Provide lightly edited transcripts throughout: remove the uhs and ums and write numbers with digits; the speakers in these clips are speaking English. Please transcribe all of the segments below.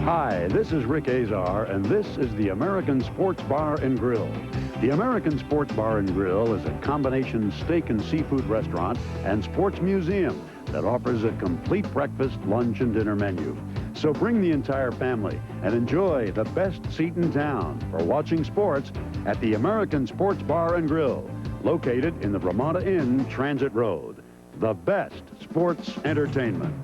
Hi, this is Rick Azar, and this is the American Sports Bar and Grill. The American Sports Bar and Grill is a combination steak and seafood restaurant and sports museum that offers a complete breakfast, lunch, and dinner menu. So bring the entire family and enjoy the best seat in town for watching sports at the American Sports Bar and Grill, located in the Ramada Inn, Transit Road. The best sports entertainment.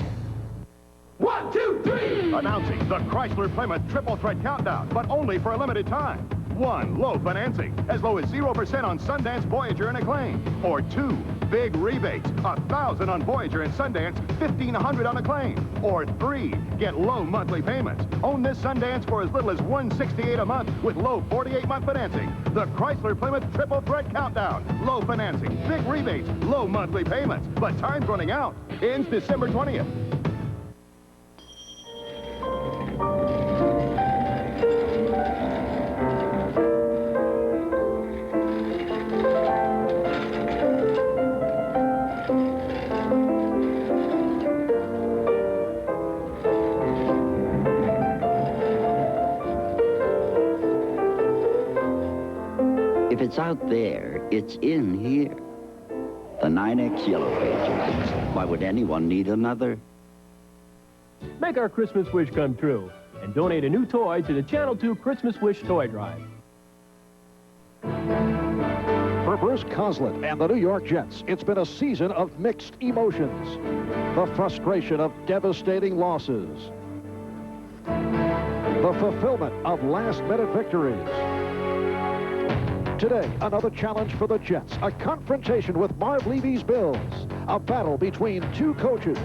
1, 2, 3! Announcing the Chrysler Plymouth Triple Threat Countdown, but only for a limited time. 1, low financing, as low as 0% on Sundance, Voyager, and Acclaim. Or 2, big rebates, $1,000 on Voyager and Sundance, $1,500 on Acclaim. Or 3, get low monthly payments. Own this Sundance for as little as $168 a month with low 48-month financing. The Chrysler Plymouth Triple Threat Countdown. Low financing, big rebates, low monthly payments. But time's running out. Ends December 20th. If it's out there, it's in here. The 9X Yellow Pages. Why would anyone need another? Make our Christmas wish come true and donate a new toy to the Channel 2 Christmas Wish Toy Drive. For Bruce Coslett and the New York Jets, it's been a season of mixed emotions. The frustration of devastating losses. The fulfillment of last-minute victories. Today, another challenge for the Jets, a confrontation with Marv Levy's Bills, a battle between two coaches.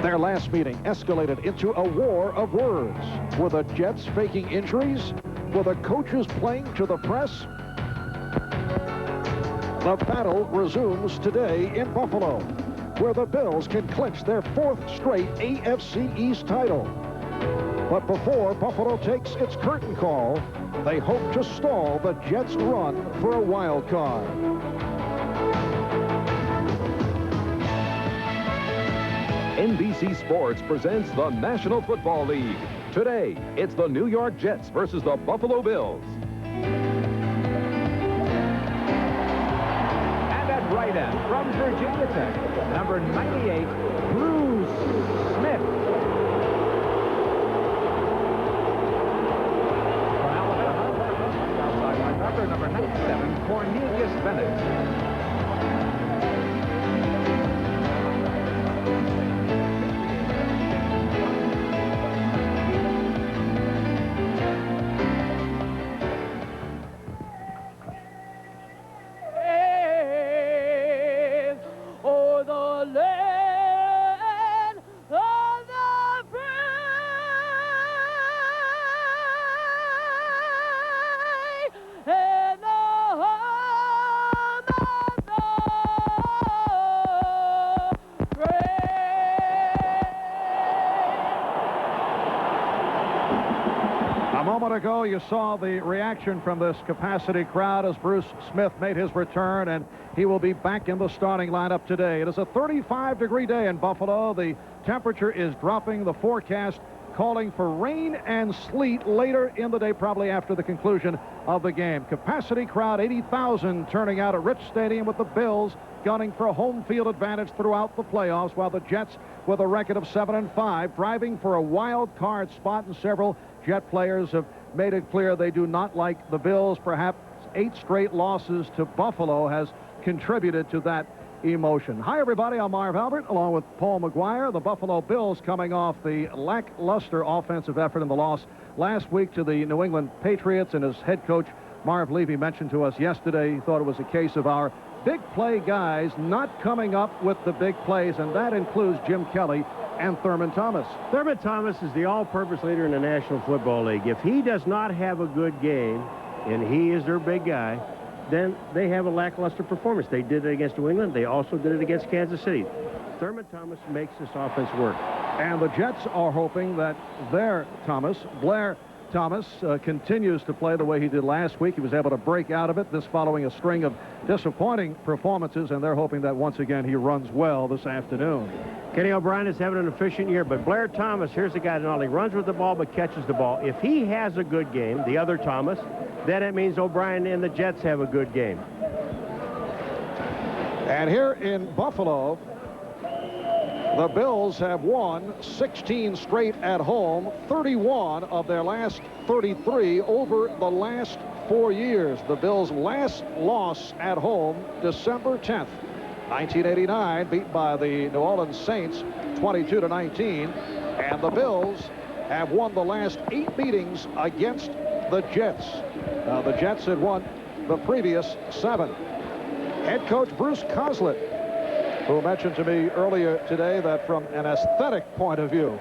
Their last meeting escalated into a war of words. Were the Jets faking injuries? Were the coaches playing to the press? The battle resumes today in Buffalo, where the Bills can clinch their 4th straight AFC East title. But before Buffalo takes its curtain call, they hope to stall the Jets' run for a wild card. NBC Sports presents the National Football League. Today, it's the New York Jets versus the Buffalo Bills. And at right end, from Virginia Tech, number 98, Bruce Smith. From Alabama, outside linebacker, number 97, Cornelius Bennett. Ago, you saw the reaction from this capacity crowd as Bruce Smith made his return, and he will be back in the starting lineup today. It is a 35-degree day in Buffalo. The temperature is dropping. The forecast calling for rain and sleet later in the day, probably after the conclusion of the game. Capacity crowd, 80,000 turning out at Rich Stadium, with the Bills gunning for a home field advantage throughout the playoffs, while the Jets, with a record of 7-5, driving for a wild card spot, and several Jet players have made it clear they do not like the Bills. Perhaps 8 straight losses to Buffalo has contributed to that emotion. Hi, everybody. I'm Marv Albert, along with Paul McGuire. The Buffalo Bills coming off the lackluster offensive effort in the loss last week to the New England Patriots, and as head coach Marv Levy mentioned to us yesterday, he thought it was a case of our big play guys not coming up with the big plays, and that includes Jim Kelly and Thurman Thomas. Thurman Thomas is the all-purpose leader in the National Football League. If he does not have a good game, and he is their big guy, then they have a lackluster performance. They did it against New England. They also did it against Kansas City. Thurman Thomas makes this offense work. And the Jets are hoping that their Thomas, Blair Thomas continues to play the way he did last week. He was able to break out of it, this following a string of disappointing performances, and they're hoping that once again he runs well this afternoon. Kenny O'Brien is having an efficient year, but Blair Thomas, here's a guy that not only runs with the ball but catches the ball. If he has a good game, the other Thomas, then it means O'Brien and the Jets have a good game. And here in Buffalo, the Bills have won 16 straight at home, 31 of their last 33 over the last 4 years. The Bills' last loss at home, December 10th, 1989, beat by the New Orleans Saints 22-19. And the Bills have won the last 8 meetings against the Jets. The Jets had won the previous 7. Head coach Bruce Coslett, who mentioned to me earlier today that from an aesthetic point of view,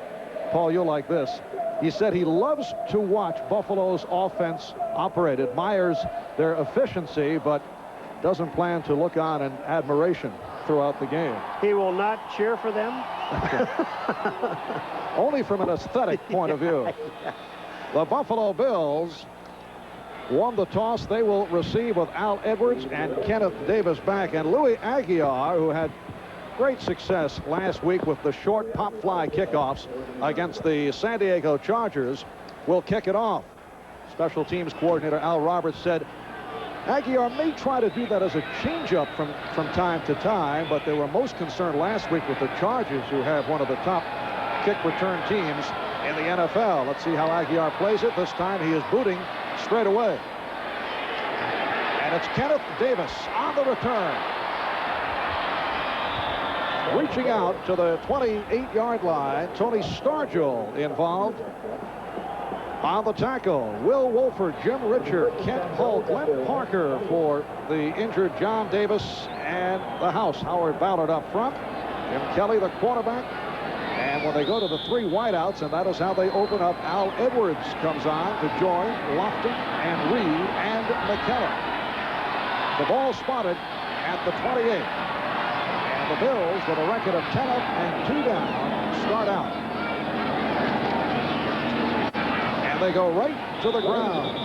Paul, you'll like this. He said he loves to watch Buffalo's offense operate, admires their efficiency, but doesn't plan to look on in admiration throughout the game. He will not cheer for them? Only from an aesthetic point of view. The Buffalo Bills won the toss. They will receive with Al Edwards and Kenneth Davis back. And Louis Aguiar, who had great success last week with the short pop fly kickoffs against the San Diego Chargers, will kick it off. Special teams coordinator Al Roberts said Aguiar may try to do that as a changeup from time to time, but they were most concerned last week with the Chargers, who have one of the top kick return teams in the NFL. Let's see how Aguiar plays it. This time he is booting straight away. And it's Kenneth Davis on the return. Reaching out to the 28-yard line, Tony Stargell involved on the tackle. Will Wolford, Jim Richard, Kent Hull, Glenn Parker for the injured John Davis, and the house, Howard Ballard up front. Jim Kelly, the quarterback. And when they go to the 3 wideouts, and that is how they open up, Al Edwards comes on to join Lofton and Reed and McKellar. The ball spotted at the 28. And the Bills, with a record of 10 up and 2 down, start out. And they go right to the ground.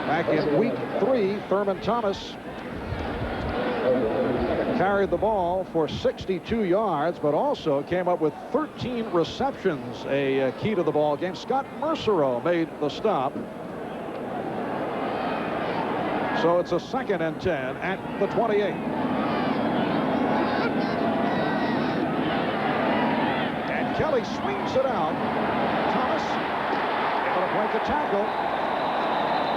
Back in week 3, Thurman Thomas carried the ball for 62 yards, but also came up with 13 receptions, a key to the ball game. Scott Mercereau made the stop. So it's a 2nd and 10 at the 28. And Kelly swings it out. Thomas able to break a tackle,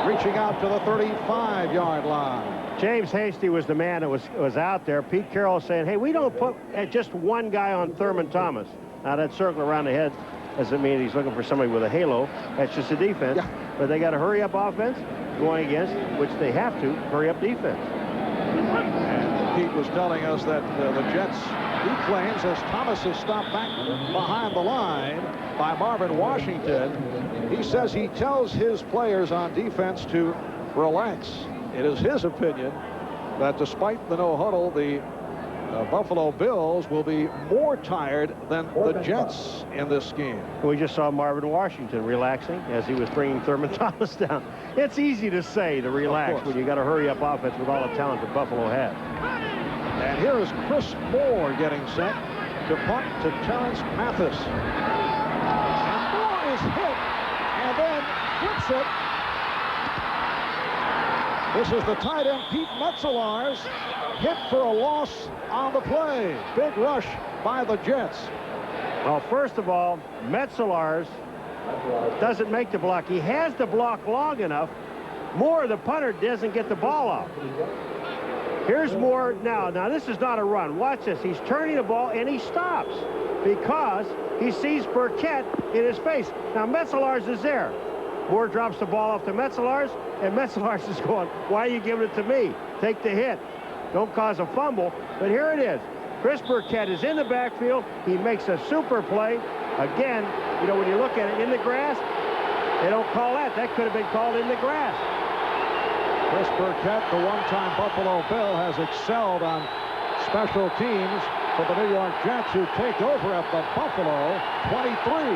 reaching out to the 35-yard line. James Hasty was the man that was out there. Pete Carroll saying, hey, we don't put just one guy on Thurman Thomas. Now, that circle around the head doesn't mean he's looking for somebody with a halo. That's just a defense. Yeah. But they got a hurry-up offense going against, which they have to, hurry-up defense. And Pete was telling us that the Jets, he claims, as Thomas is stopped back behind the line by Marvin Washington, he says he tells his players on defense to relax. It is his opinion that despite the no huddle, the Buffalo Bills will be more tired than the Jets in this scheme. We just saw Marvin Washington relaxing as he was bringing Thurman Thomas down. It's easy to say to relax when you got a hurry-up offense with all the talent that Buffalo has. And here is Chris Moore getting set to punt to Terrence Mathis. And Moore is hit and then flips it. This is the tight end, Pete Metzelaars, hit for a loss on the play. Big rush by the Jets. Well, first of all, Metzelaars doesn't make the block. He has the block long enough. Moore, the punter, doesn't get the ball off. Here's Moore now. Now, this is not a run. Watch this. He's turning the ball, and he stops because he sees Burkett in his face. Now, Metzelaars is there. Moore drops the ball off to Metzelaars, and Metzelaars is going, why are you giving it to me? Take the hit. Don't cause a fumble. But here it is. Chris Burkett is in the backfield. He makes a super play. Again, you know, when you look at it in the grass, they don't call that. That could have been called in the grass. Chris Burkett, the one-time Buffalo Bill, has excelled on special teams for the New York Jets, who take over at the Buffalo 23.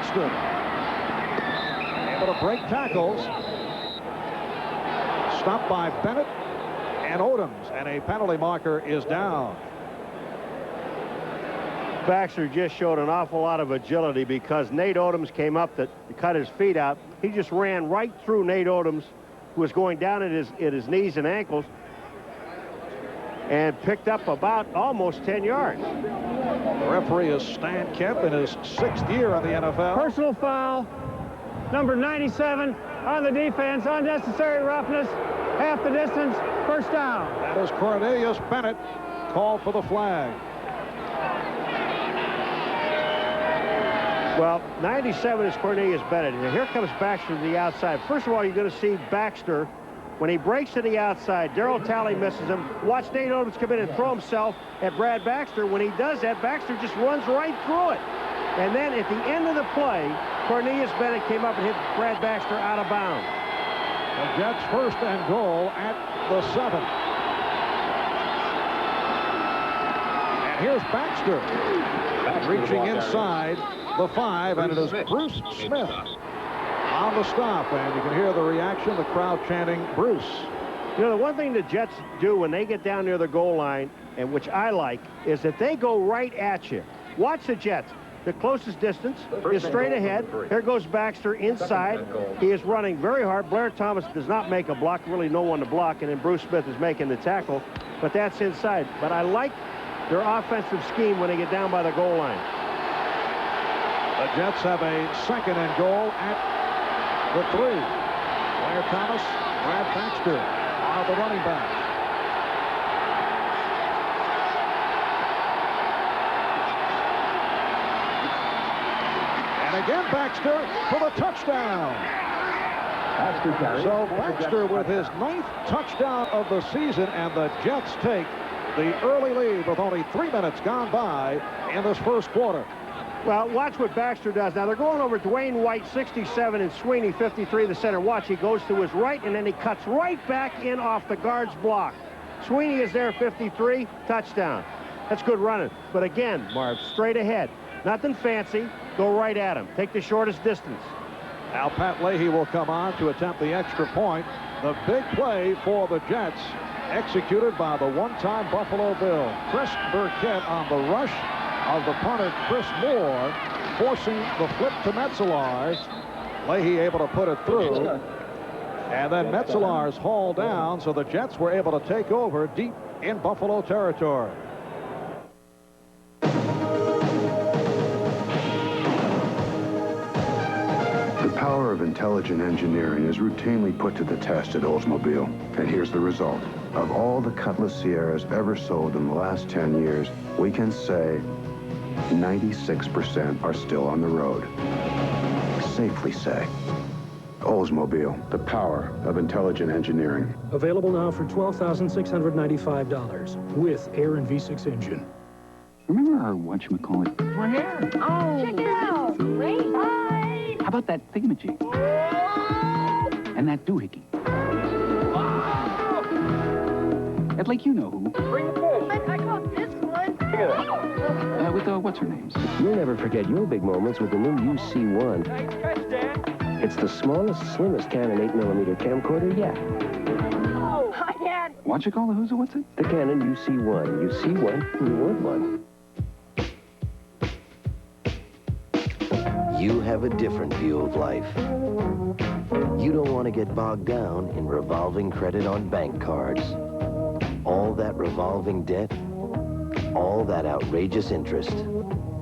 Baxter. Able to break tackles. Stopped by Bennett and Odoms, and a penalty marker is down. Baxter just showed an awful lot of agility because Nate Odoms came up to cut his feet out. He just ran right through Nate Odoms, who was going down at his knees and ankles, and picked up about almost 10 yards. The referee is Stan Kemp in his 6th year in the NFL. Personal foul, number 97 on the defense, unnecessary roughness, half the distance, first down. That is Cornelius Bennett, called for the flag. Well, 97 is Cornelius Bennett. And here comes Baxter to the outside. First of all, you're going to see Baxter, when he breaks to the outside, Darryl Talley misses him. Watch Nate Odoms come in and throw himself at Brad Baxter. When he does that, Baxter just runs right through it. And then at the end of the play, Cornelius Bennett came up and hit Brad Baxter out of bounds. The Jets first and goal at the 7. And here's Baxter reaching inside the 5, and it is Bruce Smith on the stop, and you can hear the reaction, the crowd chanting Bruce. You know, the one thing the Jets do when they get down near the goal line, and which I like, is that they go right at you. Watch the Jets. The closest distance is straight ahead. Here goes Baxter inside. He is running very hard. Blair Thomas does not make a block, really no one to block, and then Bruce Smith is making the tackle, but that's inside. But I like their offensive scheme when they get down by the goal line. The Jets have a 2nd and goal at the 3. Blair Thomas, Brad Baxter are the running backs. And again Baxter for the touchdown. So Baxter with his 9th touchdown of the season, and the Jets take the early lead with only 3 minutes gone by in this first quarter. Well, watch what Baxter does. Now, they're going over Dwayne White, 67, and Sweeney, 53, the center. Watch, he goes to his right, and then he cuts right back in off the guard's block. Sweeney is there, 53, touchdown. That's good running. But again, Marv, straight ahead. Nothing fancy. Go right at him. Take the shortest distance. Now, Pat Leahy will come on to attempt the extra point. The big play for the Jets, executed by the one-time Buffalo Bill. Chris Burkett on the rush of the punter, Chris Moore, forcing the flip to Metzelars. Leahy able to put it through. And then Metzelars hauled down, so the Jets were able to take over deep in Buffalo territory. The power of intelligent engineering is routinely put to the test at Oldsmobile. And here's the result. Of all the Cutlass Sierras ever sold in the last 10 years, we can say 96% are still on the road. Safely say. Oldsmobile, the power of intelligent engineering. Available now for $12,695 with Air and V6 engine. Remember our whatchamacallit? We're here. Oh, check it out. Great. Bye. How about that thingamajig? And that doohickey? At like you know who. Bring the fish. I caught this one. Look at that. With what's her names? You'll never forget your big moments with the new UC1. Nice catch, Dan. It's the smallest, slimmest Canon 8mm camcorder yet. Oh, hi, Dad. What you call the who's it? What's it? The Canon UC1. You see one, you want one. You have a different view of life. You don't want to get bogged down in revolving credit on bank cards. All that revolving debt, all that outrageous interest.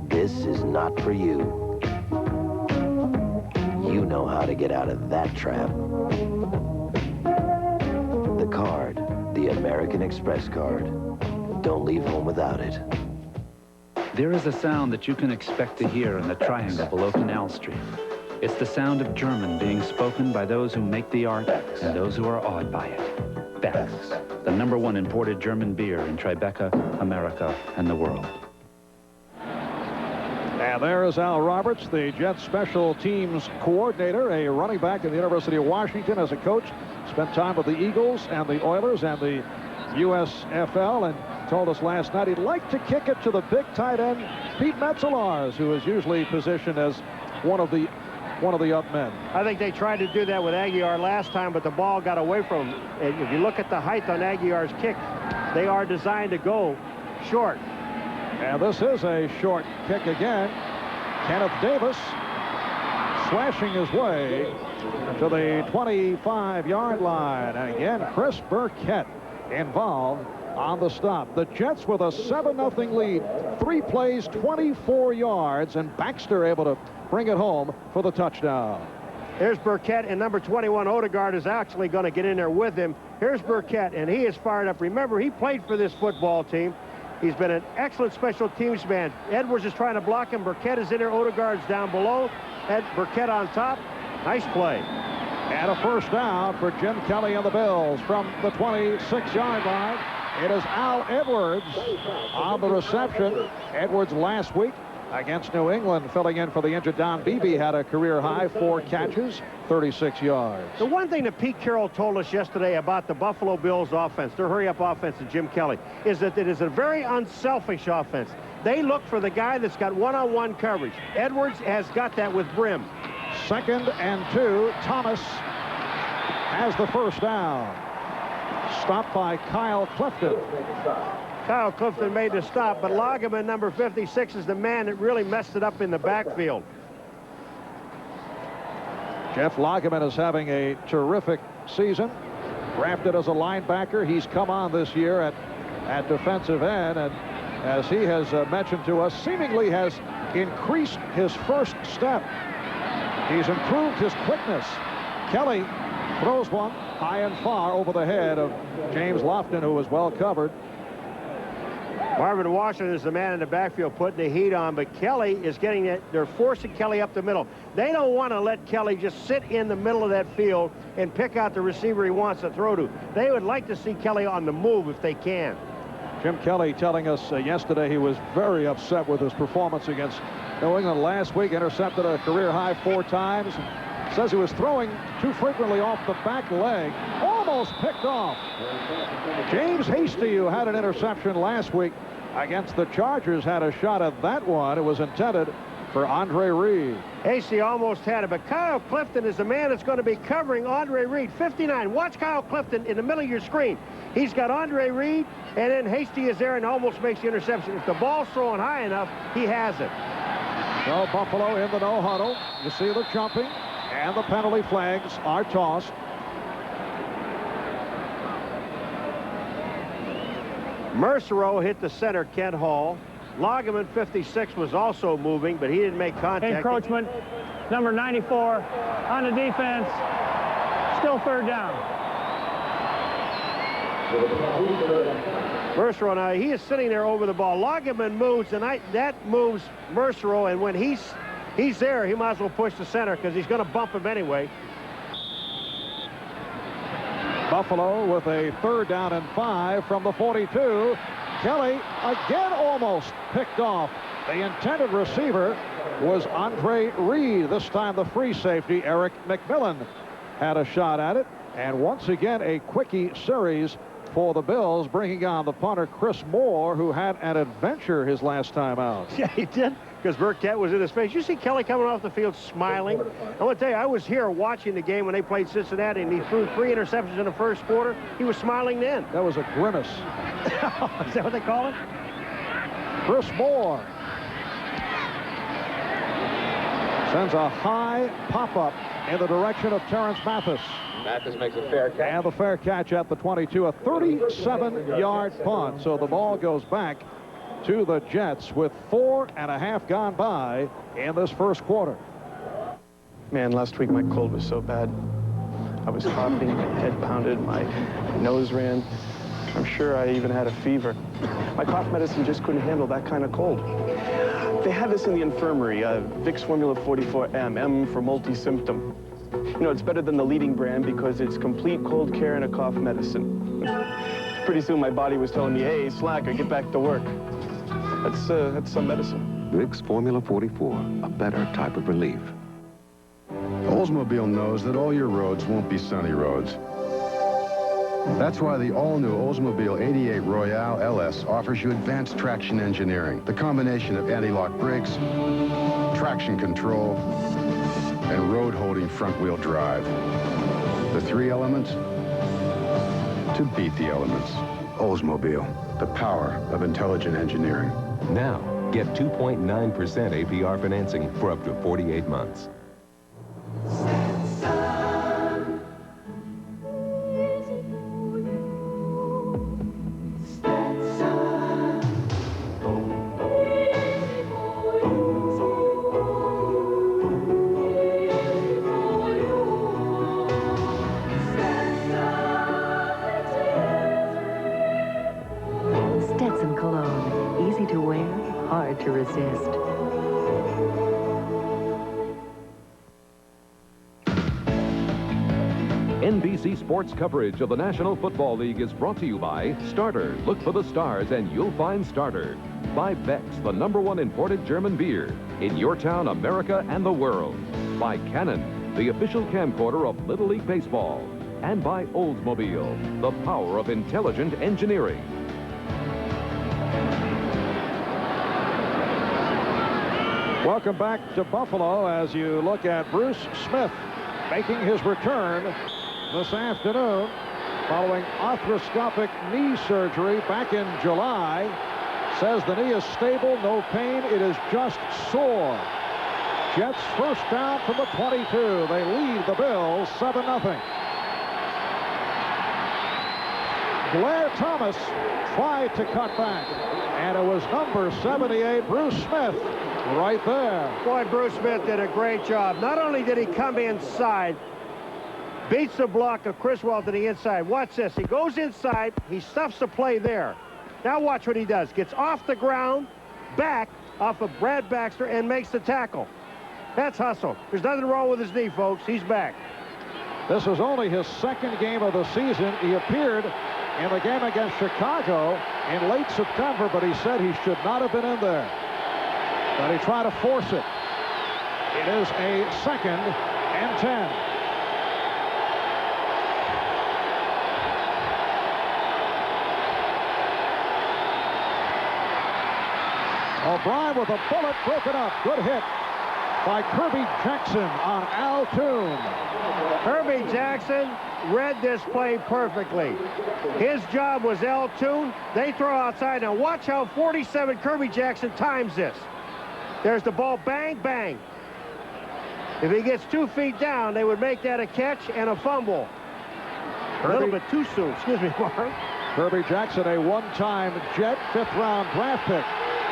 This is not for you. You know how to get out of that trap. The card, the American Express card. Don't leave home without it. There is a sound that you can expect to hear in the triangle below Canal Street. It's the sound of German being spoken by those who make the art and those who are awed by it. Beck's, the #1 imported German beer in Tribeca, America, and the world. And there is Al Roberts, the Jets special teams coordinator, a running back at the University of Washington as a coach. Spent time with the Eagles and the Oilers and the USFL, and told us last night he'd like to kick it to the big tight end, Pete Metzelars, who is usually positioned as one of the up men. I think they tried to do that with Aguiar last time, but the ball got away from him. And if you look at the height on Aguiar's kick, they are designed to go short. And this is a short kick again. Kenneth Davis slashing his way to the 25-yard line. And again, Chris Burkett involved on the stop. The Jets with a 7-0 lead. 3 plays, 24 yards, and Baxter able to bring it home for the touchdown. Here's Burkett, and number 21, Odegaard, is actually going to get in there with him. Here's Burkett, and he is fired up. Remember, he played for this football team. He's been an excellent special teams man. Edwards is trying to block him. Burkett is in there. Odegaard's down below. Burkett on top. Nice play. And a first down for Jim Kelly and the Bills from the 26-yard line. It is Al Edwards on the reception. Edwards last week against New England, filling in for the injured Don Beebe, had a career high 4 catches, 36 yards. The one thing that Pete Carroll told us yesterday about the Buffalo Bills offense, their hurry-up offense and Jim Kelly, is that it is a very unselfish offense. They look for the guy that's got one-on-one coverage. Edwards has got that with Brim. 2nd and 2. Thomas has the first down. Stopped by Kyle Clifton. Kyle Clifton made the stop, but Lageman, number 56, is the man that really messed it up in the backfield. Jeff Lageman is having a terrific season. Drafted as a linebacker. He's come on this year at defensive end, and as he has mentioned to us, seemingly has increased his first step. He's improved his quickness. Kelly throws one high and far over the head of James Lofton, who was well covered. Marvin Washington is the man in the backfield putting the heat on, but Kelly is getting it. They're forcing Kelly up the middle. They don't want to let Kelly just sit in the middle of that field and pick out the receiver he wants to throw to. They would like to see Kelly on the move if they can. Jim Kelly telling us yesterday he was very upset with his performance against New England last week. Intercepted a career high 4 times. Says he was throwing too frequently off the back leg. Almost picked off. James Hasty, who had an interception last week against the Chargers, had a shot at that one. It was intended for Andre Reed. Hasty almost had it, but Kyle Clifton is the man that's going to be covering Andre Reed. 59. Watch Kyle Clifton in the middle of your screen. He's got Andre Reed, and then Hasty is there and almost makes the interception. If the ball's thrown high enough, he has it. So Buffalo in the no huddle. You see the jumping, and the penalty flags are tossed. Mercereau hit the center, Kent Hall. Lageman, 56, was also moving, but he didn't make contact. Encroachment, number 94 on the defense. Still 3rd down. Mercereau, now he is sitting there over the ball. Lageman moves, and that moves Mercereau, and when he's there, he might as well push the center because he's going to bump him anyway. Buffalo with a 3rd down and 5 from the 42. Kelly again almost picked off. The intended receiver was Andre Reed. This time the free safety, Eric McMillan, had a shot at it. And once again, a quickie series for the Bills, bringing on the punter, Chris Moore, who had an adventure his last time out. Yeah, he did, because Burkett was in his face. You see Kelly coming off the field smiling. I want to tell you, I was here watching the game when they played Cincinnati, and he threw 3 interceptions in the first quarter. He was smiling then. That was a grimace. Is that what they call it? Chris Moore sends a high pop-up in the direction of Terrence Mathis. Mathis makes a fair catch. And the fair catch at the 22, a 37-yard punt. So the ball goes back to the Jets with 4.5 gone by in this first quarter. Man, last week my cold was so bad. I was coughing, my head pounded, my nose ran. I'm sure I even had a fever. My cough medicine just couldn't handle that kind of cold. They had this in the infirmary, Vicks Formula 44M, M for multi-symptom. You know, it's better than the leading brand because it's complete cold care and a cough medicine. Pretty soon my body was telling me, hey, slacker, get back to work. That's some medicine. Vicks Formula 44, a better type of relief. Oldsmobile knows that all your roads won't be sunny roads. That's why the all-new Oldsmobile 88 Royale LS offers you advanced traction engineering. The combination of anti-lock brakes, traction control, and road-holding front-wheel drive. The three elements to beat the elements. Oldsmobile, the power of intelligent engineering. Now, get 2.9% APR financing for up to 48 months. Stetson cologne, easy to wear, hard to resist. NBC Sports coverage of the National Football League is brought to you by Starter. Look for the stars and you'll find Starter. By Beck's, the #1 imported German beer. In your town, America, and the world. By Canon, the official camcorder of Little League Baseball. And by Oldsmobile, the power of intelligent engineering. Welcome back to Buffalo as you look at Bruce Smith making his return this afternoon following arthroscopic knee surgery back in July. Says the knee is stable, no pain, it is just sore. Jets first down from the 22. They lead the Bills 7-0. Blair Thomas tried to cut back, and it was number 78, Bruce Smith, right there. Boy, Bruce Smith did a great job. Not only did he come inside, beats the block of Criswell to the inside. Watch this. He goes inside. He stuffs the play there. Now watch what he does. Gets off the ground, back off of Brad Baxter, and makes the tackle. That's hustle. There's nothing wrong with his knee, folks. He's back. This is only his second game of the season. He appeared in the game against Chicago in late September, but he said he should not have been in there. But he tried to force it. It is a 2nd and 10. O'Brien with a bullet broken up. Good hit by Kirby Jackson on Al Toon. Kirby Jackson read this play perfectly. His job was Al Toon. They throw outside. Now watch how 47 Kirby Jackson times this. There's the ball, bang, bang. If he gets 2 feet down, they would make that a catch and a fumble. A little bit too soon. Excuse me, Mark. Kirby Jackson, a one-time Jet 5th-round draft pick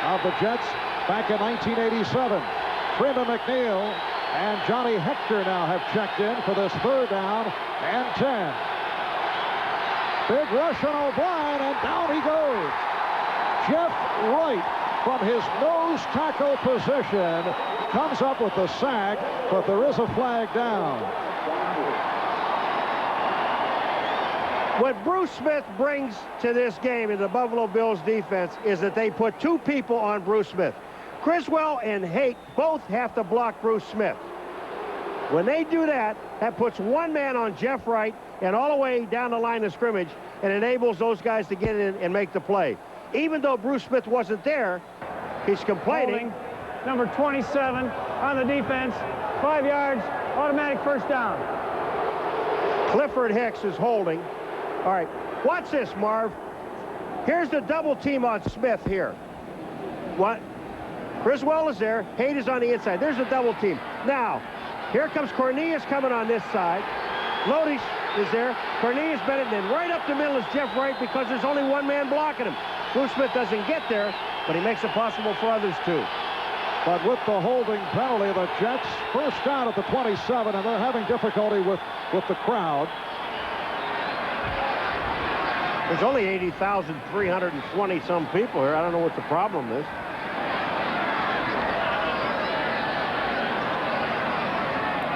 of the Jets back in 1987. Freeman McNeil and Johnny Hector now have checked in for this 3rd down and 10. Big rush on O'Brien, and down he goes. Jeff Wright, from his nose tackle position, comes up with the sack, but there is a flag down. What Bruce Smith brings to this game in the Buffalo Bills defense is that they put 2 people on Bruce Smith. Criswell and Haight both have to block Bruce Smith. When they do that, that puts 1 man on Jeff Wright and all the way down the line of scrimmage and enables those guys to get in and make the play. Even though Bruce Smith wasn't there, he's complaining. Holding, number 27 on the defense, 5 yards, automatic first down. Clifford Hicks is holding. All right, watch this, Marv. Here's the double team on Smith here. What? Criswell is there. Haight is on the inside. There's a double team. Now, here comes Cornelius coming on this side. Lodish is there. Cornelius Bennett, and then right up the middle is Jeff Wright because there's only 1 man blocking him. Bruce Smith doesn't get there, but he makes it possible for others too. But with the holding penalty, the Jets first down at the 27, and they're having difficulty with the crowd. There's only 80,320 some people here. I don't know what the problem is.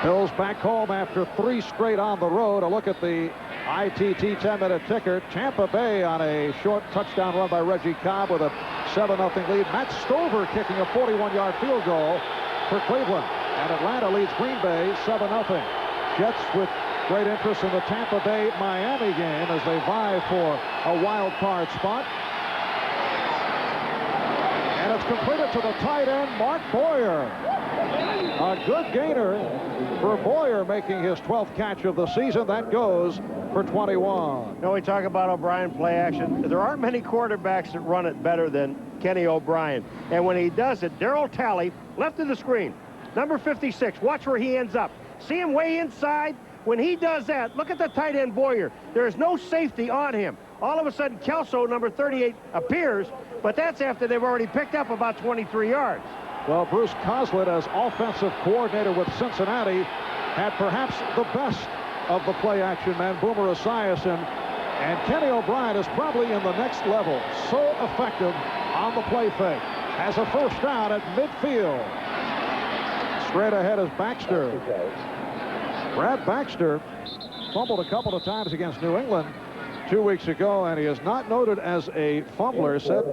Bills back home after 3 straight on the road. A look at the ITT 10-minute ticker. Tampa Bay on a short touchdown run by Reggie Cobb with a 7-0 lead. Matt Stover kicking a 41-yard field goal for Cleveland. And Atlanta leads Green Bay 7-0. Jets with great interest in the Tampa Bay-Miami game as they vie for a wild card spot. And it's completed to the tight end, Mark Boyer. A good gainer for Boyer, making his 12th catch of the season. That goes for 21. You know, we talk about O'Brien play action. There aren't many quarterbacks that run it better than Kenny O'Brien. And when he does it, Darryl Talley, left of the screen, number 56. Watch where he ends up. See him way inside? When he does that, look at the tight end Boyer. There is no safety on him. All of a sudden, Kelso, number 38, appears, but that's after they've already picked up about 23 yards. Well, Bruce Coslett, as offensive coordinator with Cincinnati, had perhaps the best of the play-action man, Boomer Esiason. And Kenny O'Brien is probably in the next level. So effective on the play fake. Has a first down at midfield. Straight ahead is Baxter. Brad Baxter fumbled a couple of times against New England 2 weeks ago, and he is not noted as a fumbler. Said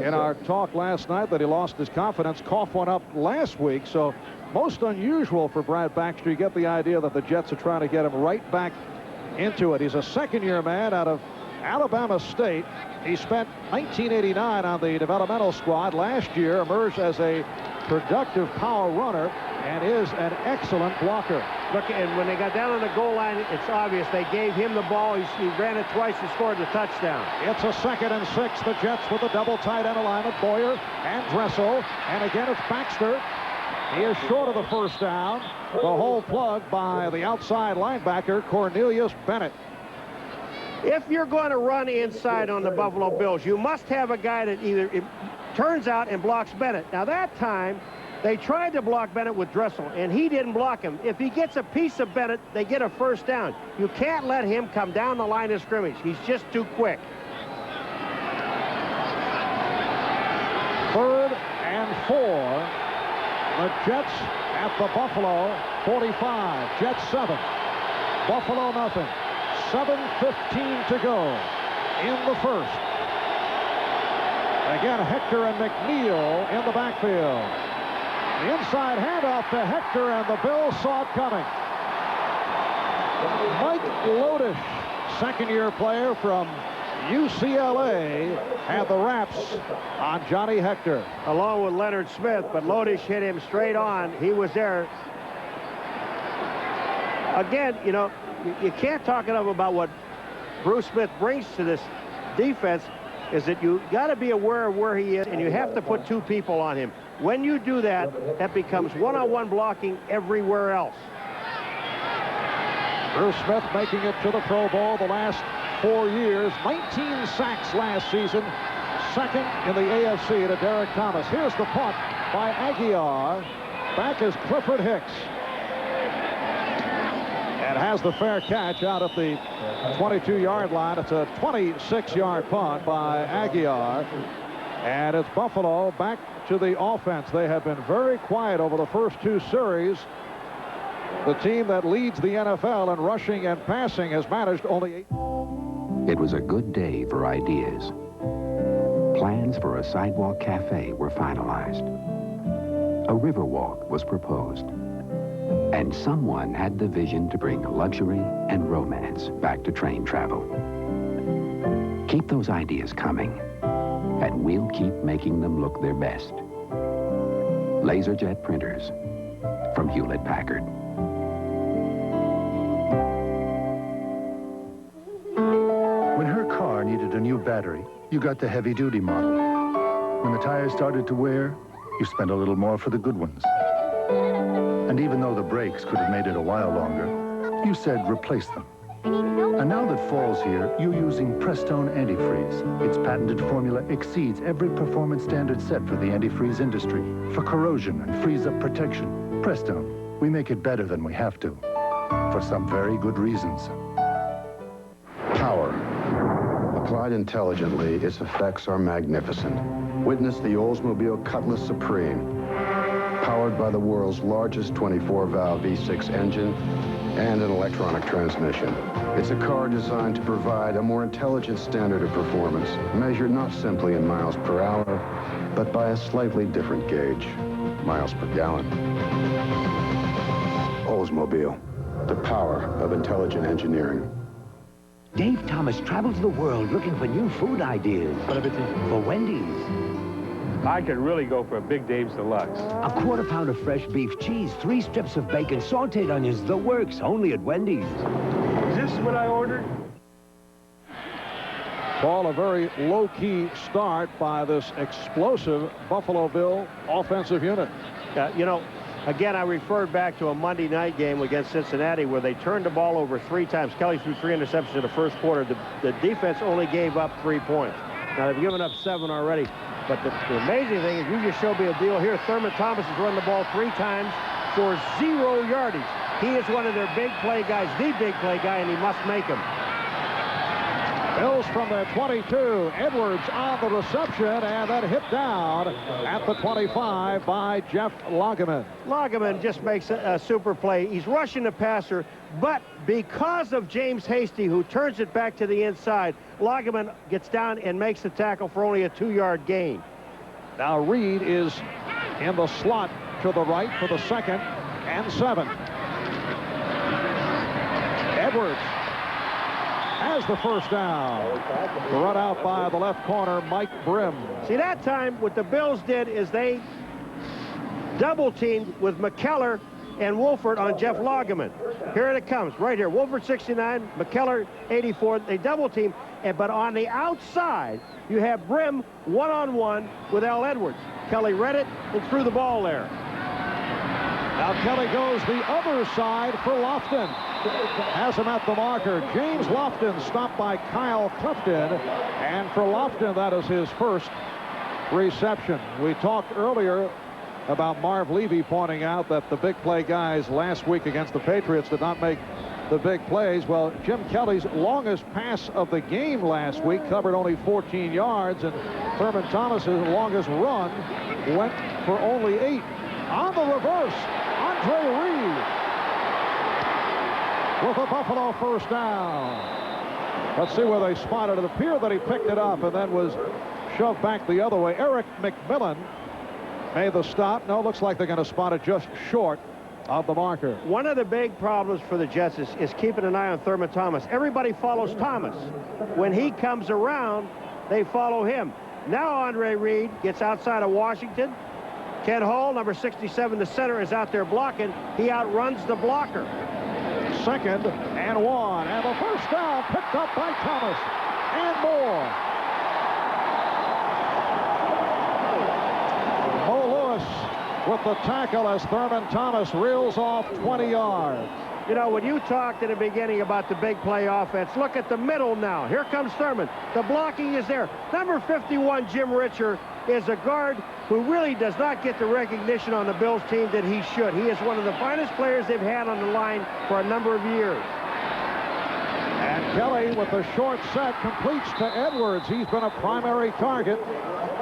in our talk last night that he lost his confidence, coughed one up last week. So most unusual for Brad Baxter. You get the idea that the Jets are trying to get him right back into it. He's a second-year man out of Alabama State. He spent 1989 on the developmental squad. Last year emerged as a productive power runner and is an excellent blocker. Look, and when they got down on the goal line, it's obvious they gave him the ball. He ran it twice and scored the touchdown. It's a 2nd and 6. The Jets with a double tight end alignment, Boyer and Dressel. And again, it's Baxter. He is short of the first down. The hole plugged by the outside linebacker, Cornelius Bennett. If you're going to run inside on the Buffalo Bills, you must have a guy that either turns out and blocks Bennett. Now, that time, they tried to block Bennett with Dressel, and he didn't block him. If he gets a piece of Bennett, they get a first down. You can't let him come down the line of scrimmage. He's just too quick. 3rd and 4. The Jets at the Buffalo 45. Jets 7. Buffalo nothing. 7:15 to go in the first. Again, Hector and McNeil in the backfield. The inside handoff to Hector, and the Bills saw it coming. Mike Lodish, second-year player from UCLA, had the wraps on Johnny Hector. Along with Leonard Smith, but Lodish hit him straight on. He was there. Again, you know, you can't talk enough about what Bruce Smith brings to this defense, is that you got to be aware of where he is, and you have to put 2 people on him. When you do that, that becomes one-on-one blocking everywhere else. Bruce Smith making it to the Pro Bowl the last 4 years. 19 sacks last season. 2nd in the AFC to Derek Thomas. Here's the punt by Aguiar. Back is Clifford Hicks. And has the fair catch out at the 22-yard line. It's a 26-yard punt by Aguiar. And it's Buffalo back to the offense. They have been very quiet over the first 2 series. The team that leads the NFL in rushing and passing has managed only 8. It was a good day for ideas. Plans for a sidewalk cafe were finalized. A river walk was proposed. And someone had the vision to bring luxury and romance back to train travel. Keep those ideas coming, and we'll keep making them look their best. LaserJet printers from Hewlett-Packard. When her car needed a new battery, you got the heavy-duty model. When the tires started to wear, you spent a little more for the good ones. And even though the brakes could have made it a while longer, you said replace them. And now that fall's here, you're using Prestone Antifreeze. Its patented formula exceeds every performance standard set for the antifreeze industry. For corrosion and freeze-up protection, Prestone, we make it better than we have to. For some very good reasons. Power. Applied intelligently, its effects are magnificent. Witness the Oldsmobile Cutlass Supreme. Powered by the world's largest 24-valve V6 engine and an electronic transmission. It's a car designed to provide a more intelligent standard of performance, measured not simply in miles per hour, but by a slightly different gauge, miles per gallon. Oldsmobile, the power of intelligent engineering. Dave Thomas travels the world looking for new food ideas. For Wendy's. I could really go for a Big Dave's Deluxe. A quarter pound of fresh beef, cheese, 3 strips of bacon, sauteed onions, the works, only at Wendy's. Is this what I ordered? Paul, a very low-key start by this explosive Buffalo Bill offensive unit. You know, again, I referred back to a Monday night game against Cincinnati where they turned the ball over 3 times. Kelly threw 3 interceptions in the first quarter. The defense only gave up 3 points. Now, they've given up 7 already. But the amazing thing is you just showed me a deal here. Thurman Thomas has run the ball 3 times for 0 yardage. He is one of their big play guys, the big play guy, and he must make them. Bills from their 22. Edwards on the reception, and then hit down at the 25 by Jeff Lageman. Lageman just makes a super play. He's rushing the passer, but because of James Hasty, who turns it back to the inside, Lageman gets down and makes the tackle for only a 2-yard gain. Now Reed is in the slot to the right for the 2nd and 7. Edwards has the first down. Run out by the left corner, Mike Brim. See, that time what the Bills did is they double-teamed with McKellar and Wolford on Jeff Lageman. Here it comes, right here. Wolford 69, McKellar 84. They double-team, but on the outside, you have Brim one-on-one with Al Edwards. Kelly read it and threw the ball there. Now Kelly goes the other side for Lofton. Has him at the marker. James Lofton stopped by Kyle Clifton. And for Lofton, that is his first reception. We talked earlier about Marv Levy pointing out that the big play guys last week against the Patriots did not make the big plays. Well, Jim Kelly's longest pass of the game last week covered only 14 yards, and Thurman Thomas's longest run went for only 8. On the reverse, Andre Reed with a Buffalo first down. Let's see where they spotted it. It appeared that he picked it up and then was shoved back the other way. Eric McMillan made the stop. No, looks like they're going to spot it just short of the marker. One of the big problems for the Jets is keeping an eye on Thurman Thomas. Everybody follows Thomas. When he comes around, they follow him. Now Andre Reed gets outside of Washington. Ken Hall, number 67, the center, is out there blocking. He outruns the blocker. 2nd and 1, and the first down picked up by Thomas and more. Mo Lewis with the tackle as Thurman Thomas reels off 20 yards. You know, when you talked in the beginning about the big play offense, look at the middle now. Here comes Thurman. The blocking is there. Number 51, Jim Richer, is a guard who really does not get the recognition on the Bills team that he should. He is one of the finest players they've had on the line for a number of years. And Kelly with the short set completes to Edwards. He's been a primary target.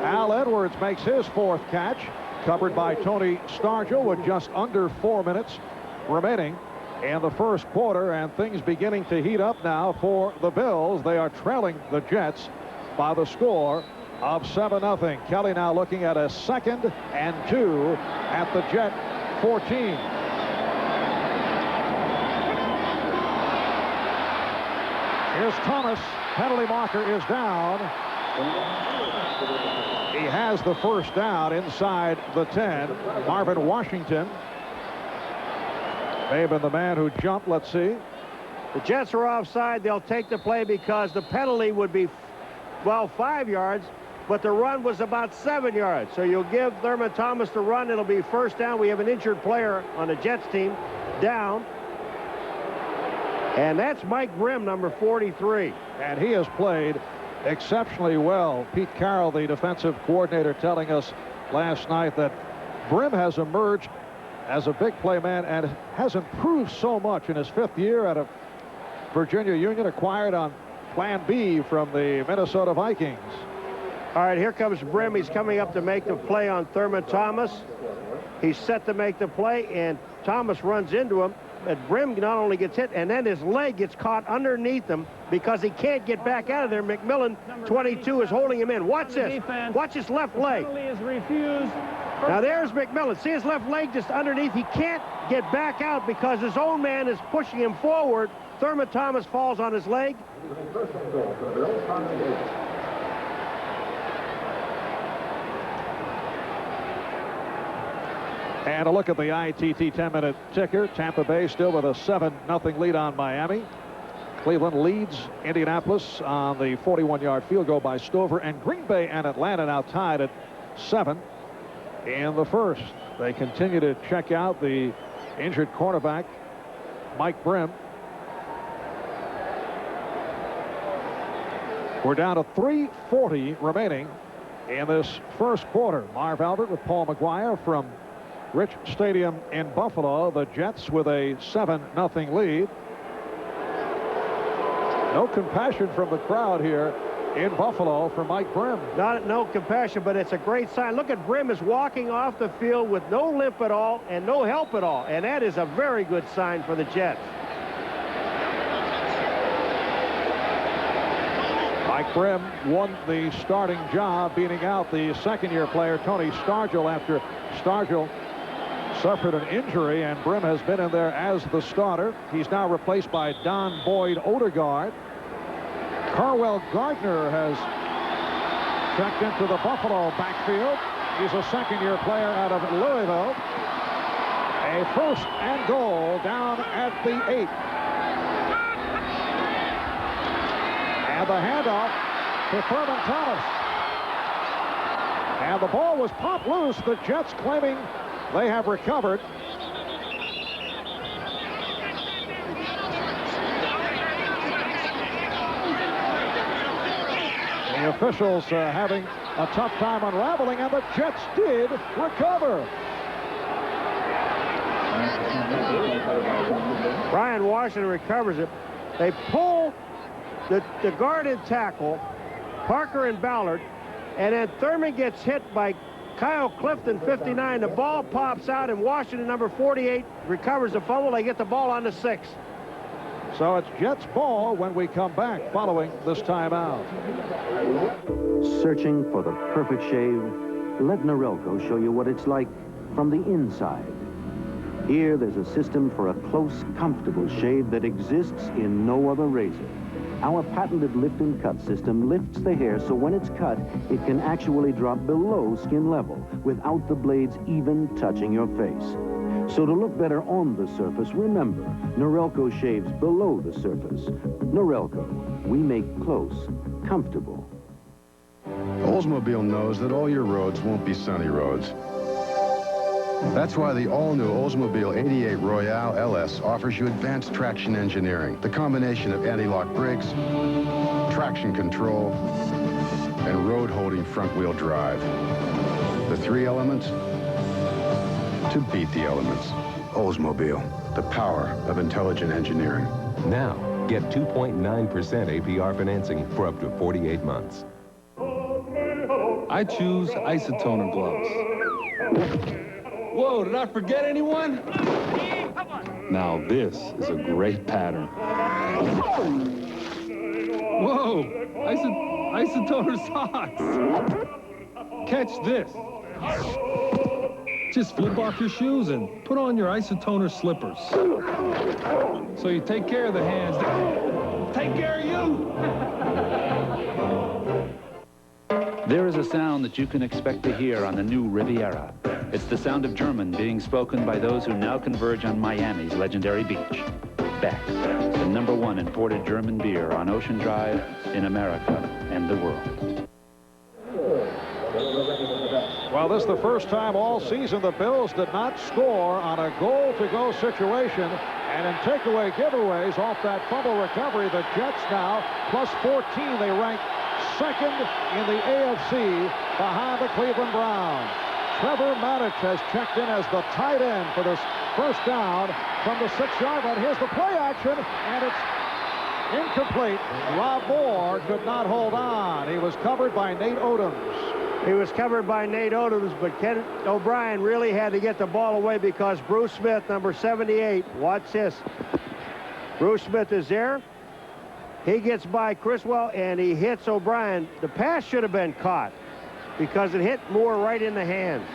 Al Edwards makes his 4th catch, covered by Tony Stargell with just under 4 minutes remaining in the first quarter, and things beginning to heat up now for the Bills. They are trailing the Jets by the score of 7-0. Kelly now looking at a 2nd and 2 at the Jet 14. Here's Thomas. Penalty marker is down. He has the first down inside the 10. Marvin Washington may have been the man who jumped. Let's see. The Jets are offside. They'll take the play because the penalty would be, well, 5 yards, but the run was about 7 yards. So you'll give Thurman Thomas the run. It'll be first down. We have an injured player on the Jets team down. And that's Mike Brim, number 43. And he has played exceptionally well. Pete Carroll, the defensive coordinator, telling us last night that Brim has emerged as a big play man and has improved so much in his 5th year out of Virginia Union, acquired on Plan B from the Minnesota Vikings. All right, here comes Brim. He's coming up to make the play on Thurman Thomas. He's set to make the play, and Thomas runs into him. But Brim not only gets hit, and then his leg gets caught underneath him because he can't get back out of there. McMillan, 22, is holding him in. Watch this. Watch his left leg. Now there's McMillan. See his left leg just underneath. He can't get back out because his own man is pushing him forward. Thurman Thomas falls on his leg. And a look at the ITT 10-minute ticker. Tampa Bay still with a 7-0 lead on Miami. Cleveland leads Indianapolis on the 41-yard field goal by Stover. And Green Bay and Atlanta now tied at 7 in the first. They continue to check out the injured cornerback, Mike Brim. We're down to 3:40 remaining in this first quarter. Marv Albert with Paul McGuire from Rich Stadium in Buffalo. The Jets with a 7-0 lead. No compassion from the crowd here in Buffalo for Mike Brim. No compassion, but it's a great sign. Look at Brim is walking off the field with no limp at all and no help at all. And that is a very good sign for the Jets. Mike Brim won the starting job, beating out the second-year player, Tony Stargell, after Stargell suffered an injury, and Brim has been in there as the starter. He's now replaced by Don Boyd Odegaard. Carwell Gardner has checked into the Buffalo backfield. He's a second-year player out of Louisville. A 1st and goal down at the 8. And the handoff to Thurman Thomas. And the ball was popped loose. The Jets claiming they have recovered. The officials having a tough time unraveling, and the Jets did recover. Brian Washington recovers it. They pull the guard and tackle, Parker and Ballard, and then Thurman gets hit by Kyle Clifton, 59. The ball pops out, and Washington, number 48, recovers the fumble. They get the ball on the 6. So it's Jets ball when we come back following this timeout. Searching for the perfect shave? Let Norelco show you what it's like from the inside. Here, there's a system for a close, comfortable shave that exists in no other razor. Our patented lift and cut system lifts the hair so when it's cut, it can actually drop below skin level without the blades even touching your face. So to look better on the surface, remember, Norelco shaves below the surface. Norelco, we make close, comfortable. Oldsmobile knows that all your roads won't be sunny roads. That's why the all-new Oldsmobile 88 Royale LS offers you advanced traction engineering. The combination of anti-lock brakes, traction control, and road-holding front-wheel drive. The 3 elements to beat the elements. Oldsmobile, the power of intelligent engineering. Now, get 2.9% APR financing for up to 48 months. I choose isotoner gloves. Whoa, did I forget anyone? Now this is a great pattern. Whoa, isotoner socks. Catch this. Just flip off your shoes and put on your isotoner slippers. So you take care of the hands that take care of you. There is a sound that you can expect to hear on the new Riviera. It's the sound of German being spoken by those who now converge on Miami's legendary beach. Beck's, the #1 imported German beer on Ocean Drive, in America, and the world. Well, this is the first time all season the Bills did not score on a goal-to-go situation. And in takeaway giveaways off that fumble recovery, the Jets now plus 14. They rank second in the AFC behind the Cleveland Browns. Trevor Maddich has checked in as the tight end for this first down from the 6-yard line. Here's the play action, and it's incomplete. Rob Moore could not hold on. He was covered by Nate Odoms. He was covered by Nate Odoms, but Ken O'Brien really had to get the ball away because Bruce Smith, number 78, watch this. Bruce Smith is there. He gets by Criswell, and he hits O'Brien. The pass should have been caught because it hit Moore right in the hands.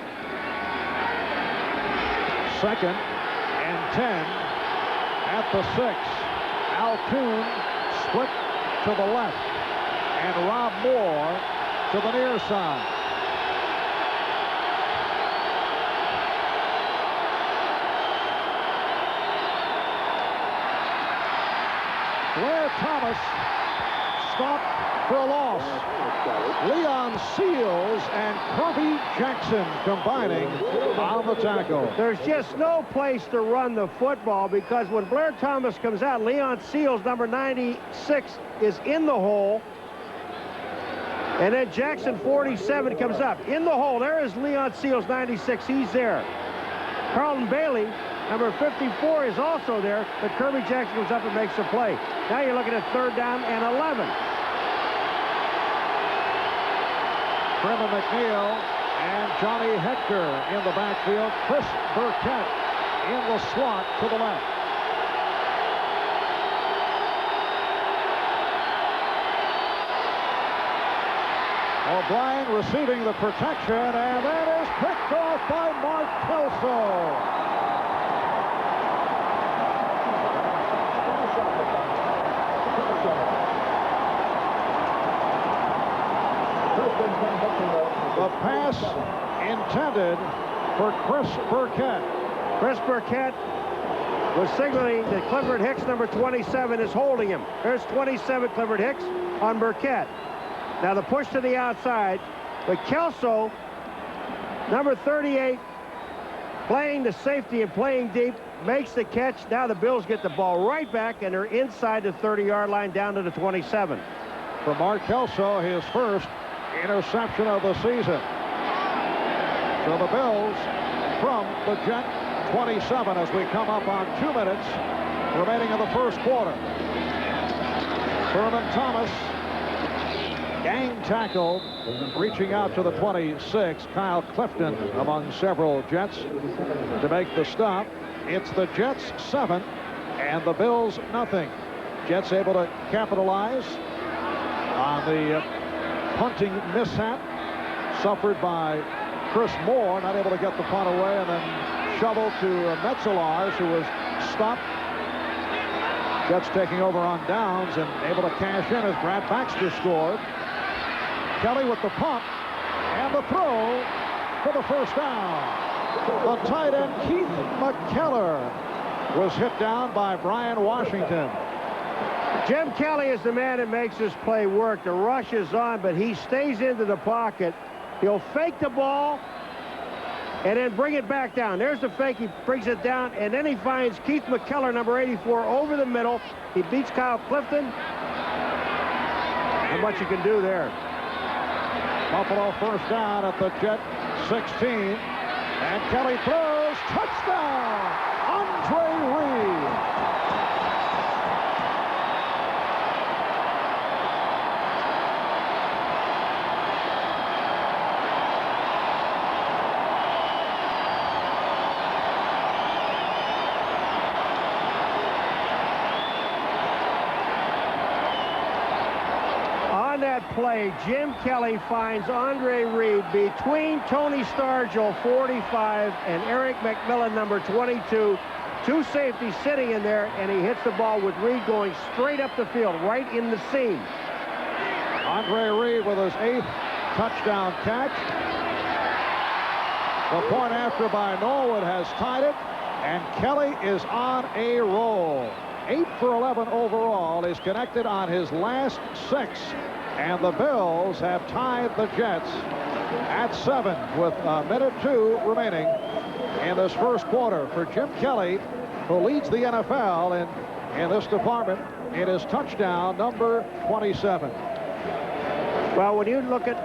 2nd and 10 at the 6. Al Kuhn split to the left, and Rob Moore to the near side. Thomas stopped for a loss. Leon Seals and Kirby Jackson combining on the tackle. There's just no place to run the football because when Blair Thomas comes out, Leon Seals, number 96, is in the hole. And then Jackson, 47, comes up. In the hole, there is Leon Seals, 96. He's there. Carlton Bailey, number 54, is also there, but Kirby Jackson comes up and makes the play. Now you're looking at 3rd down and 11. Freeman McNeil and Johnny Hector in the backfield. Chris Burkett in the slot to the left. O'Brien receiving the protection, and that is picked off by Mark Kelso. The pass intended for Chris Burkett. Chris Burkett was signaling that Clifford Hicks, number 27, is holding him. There's 27, Clifford Hicks, on Burkett. Now the push to the outside, but Kelso, number 38, playing the safety and playing deep, makes the catch. Now the Bills get the ball right back, and they're inside the 30-yard line down to the 27. For Mark Kelso, his first interception of the season. So the Bills from the Jet 27 as we come up on 2 minutes remaining in the first quarter. Thurman Thomas, gang tackle, reaching out to the 26. Kyle Clifton among several Jets to make the stop. It's the Jets 7 and the Bills nothing. Jets able to capitalize on the punting mishap suffered by Chris Moore, not able to get the punt away, and then shoveled to Metzelars, who was stopped. Jets taking over on downs and able to cash in as Brad Baxter scored. Kelly with the punt and the throw for the first down. The tight end Keith McKellar was hit down by Brian Washington. Jim Kelly is the man that makes this play work. The rush is on, but he stays into the pocket. He'll fake the ball and then bring it back down. There's the fake. He brings it down, and then he finds Keith McKellar, number 84, over the middle. He beats Kyle Clifton. Not much you can do there. Buffalo first down at the Jet 16. And Kelly throws. Touchdown! Andre Reed. Play, Jim Kelly finds Andre Reed between Tony Stargell, 45, and Eric McMillan, number 22. Two safeties sitting in there, and he hits the ball with Reed going straight up the field, right in the seam. Andre Reed with his 8th touchdown catch. The point after by Norwood has tied it, and Kelly is on a roll. 8 for 11 overall. Is connected on his last 6. And the Bills have tied the Jets at 7 with a minute 2 remaining in this first quarter. For Jim Kelly, who leads the NFL in this department, it is touchdown number 27. Well, when you look at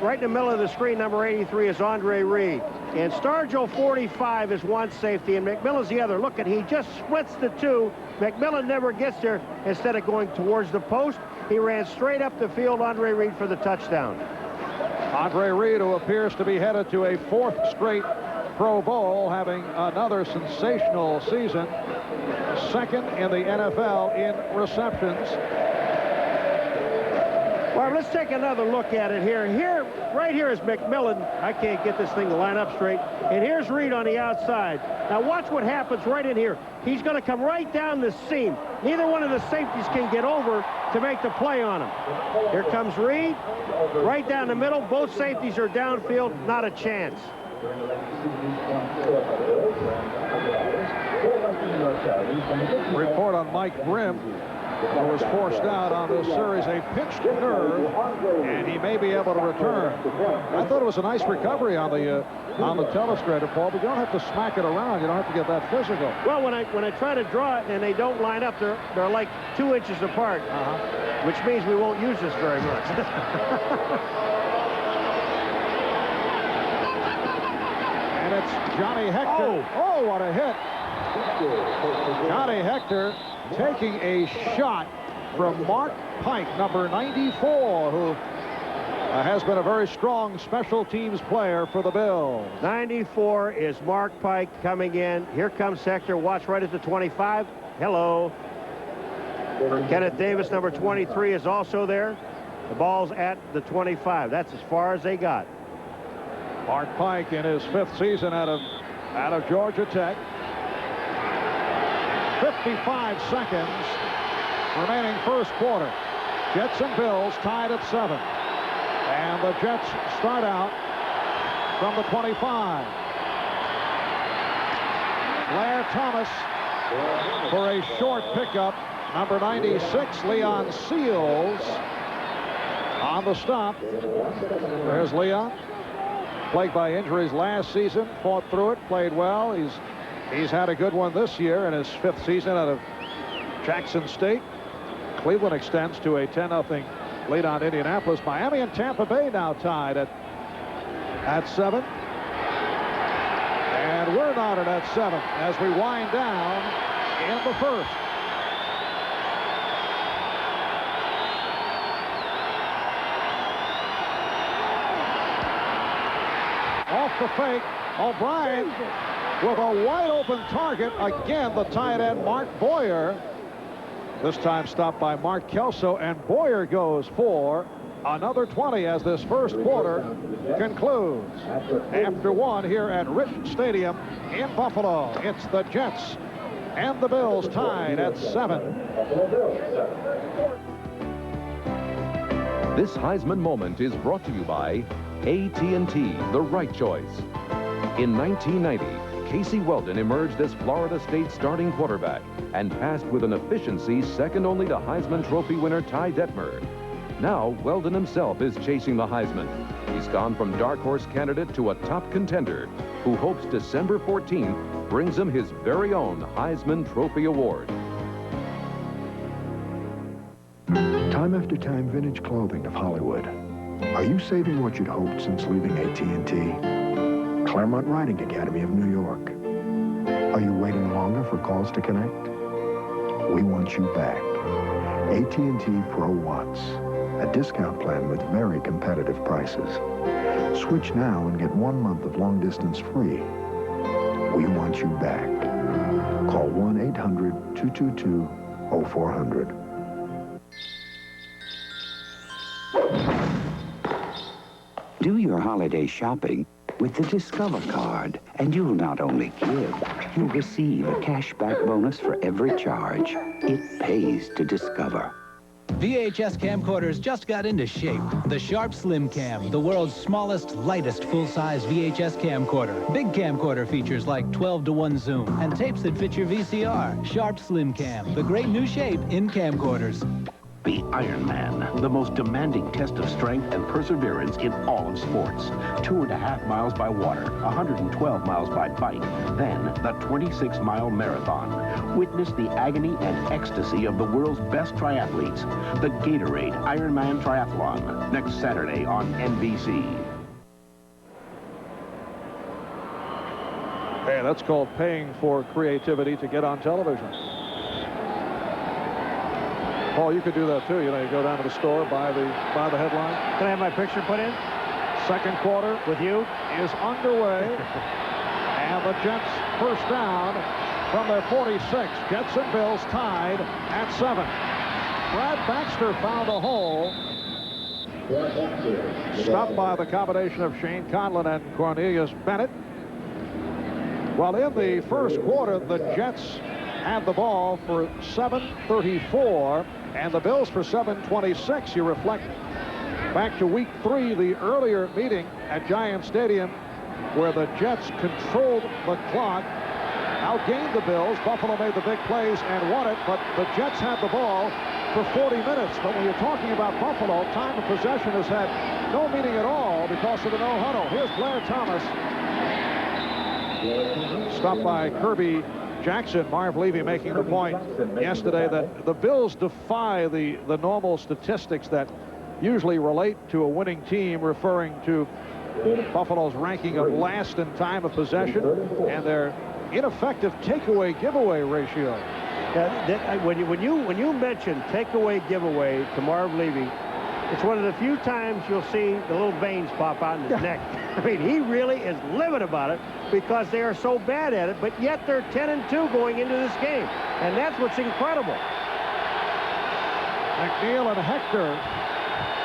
right in the middle of the screen, number 83 is Andre Reed. And Stargell, 45, is one safety, and McMillan's the other. Look at, he just splits the two. McMillan never gets there. Instead of going towards the post, he ran straight up the field, Andre Reed, for the touchdown. Andre Reed, who appears to be headed to a 4th straight Pro Bowl, having another sensational season. 2nd in the NFL in receptions. Well, let's take another look at it here. Right here is McMillan. I can't get this thing to line up straight. And here's Reed on the outside. Now watch what happens right in here. He's going to come right down the seam. Neither one of the safeties can get over to make the play on him. Here comes Reed, right down the middle. Both safeties are downfield. Not a chance. Report on Mike Grimm. who was forced out on this series, a pinched nerve, and he may be able to return. I thought it was a nice recovery on the telestrator, Paul, but you don't have to smack it around. You don't have to get that physical. Well, when I try to draw it and they don't line up, they're like 2 inches apart, which means we won't use this very much. And it's Johnny Hector. Oh, what a hit. Johnny Hector taking a shot from Mark Pike, number 94, who has been a very strong special teams player for the Bills. 94 is Mark Pike coming in. Here comes Hector. Watch right at the 25. Hello. Kenneth Davis, number 23, is also there. The ball's at the 25. That's as far as they got. Mark Pike in his 5th season out of Georgia Tech. 55 seconds remaining first quarter. Jets and Bills tied at 7. And the Jets start out from the 25. Blair Thomas for a short pickup. Number 96, Leon Seals on the stop. There's Leon. Plagued by injuries last season, fought through it, played well. He's had a good one this year in his 5th season out of Jackson State. Cleveland extends to a 10-0 lead on Indianapolis. Miami and Tampa Bay now tied at 7. And we're knotted at 7 as we wind down in the first. Off the fake, O'Brien with a wide open target. Again, the tight end, Mark Boyer. This time stopped by Mark Kelso, and Boyer goes for another 20 as this first quarter concludes. After 1 here at Rich Stadium in Buffalo, it's the Jets and the Bills tied at 7. This Heisman moment is brought to you by AT&T, the right choice. In 1990, Casey Weldon emerged as Florida State starting quarterback and passed with an efficiency second only to Heisman Trophy winner Ty Detmer. Now, Weldon himself is chasing the Heisman. He's gone from dark horse candidate to a top contender who hopes December 14th brings him his very own Heisman Trophy Award. Time after time, vintage clothing of Hollywood. Are you saving what you'd hoped since leaving AT&T? Claremont Riding Academy of New York. Are you waiting longer for calls to connect? We want you back. AT&T Pro Watts, a discount plan with very competitive prices. Switch now and get 1 month of long distance free. We want you back. Call 1-800-222-0400. Do your holiday shopping with the Discover card, and you'll not only give, you'll receive a cashback bonus for every charge. It pays to Discover. VHS camcorders just got into shape. The Sharp Slim Cam, the world's smallest, lightest full-size VHS camcorder. Big camcorder features like 12:1 zoom and tapes that fit your VCR. Sharp Slim Cam, the great new shape in camcorders. The Ironman, the most demanding test of strength and perseverance in all of sports. 2.5 miles by water, 112 miles by bike, then the 26-mile marathon. Witness the agony and ecstasy of the world's best triathletes. The Gatorade Ironman Triathlon, next Saturday on NBC. Hey, that's called paying for creativity to get on television. Paul, you could do that too. You know, you go down to the store, buy the headline. Can I have my picture put in? Second quarter with you is underway. And the Jets first down from their 46. Jets and Bills tied at 7. Brad Baxter found a hole. Stopped by the combination of Shane Conlon and Cornelius Bennett. Well, in the first quarter, the Jets had the ball for 7:34, and the Bills for 7:26. You reflect back to week 3, the earlier meeting at Giant Stadium, where the Jets controlled the clock outgained the Bills. Buffalo made the big plays and won it, but the Jets had the ball for 40 minutes. But when you're talking about Buffalo, time of possession has had no meaning at all because of the no huddle. Here's Blair Thomas. Stopped by Kirby Jackson. Marv Levy making the point yesterday that the Bills defy the normal statistics that usually relate to a winning team, referring to Buffalo's ranking of last in time of possession and their ineffective takeaway giveaway ratio. When you mention takeaway giveaway to Marv Levy, it's one of the few times you'll see the little veins pop out in his neck. I mean, he really is livid about it because they are so bad at it, but yet they're 10-2 going into this game. And that's what's incredible. McNeil and Hector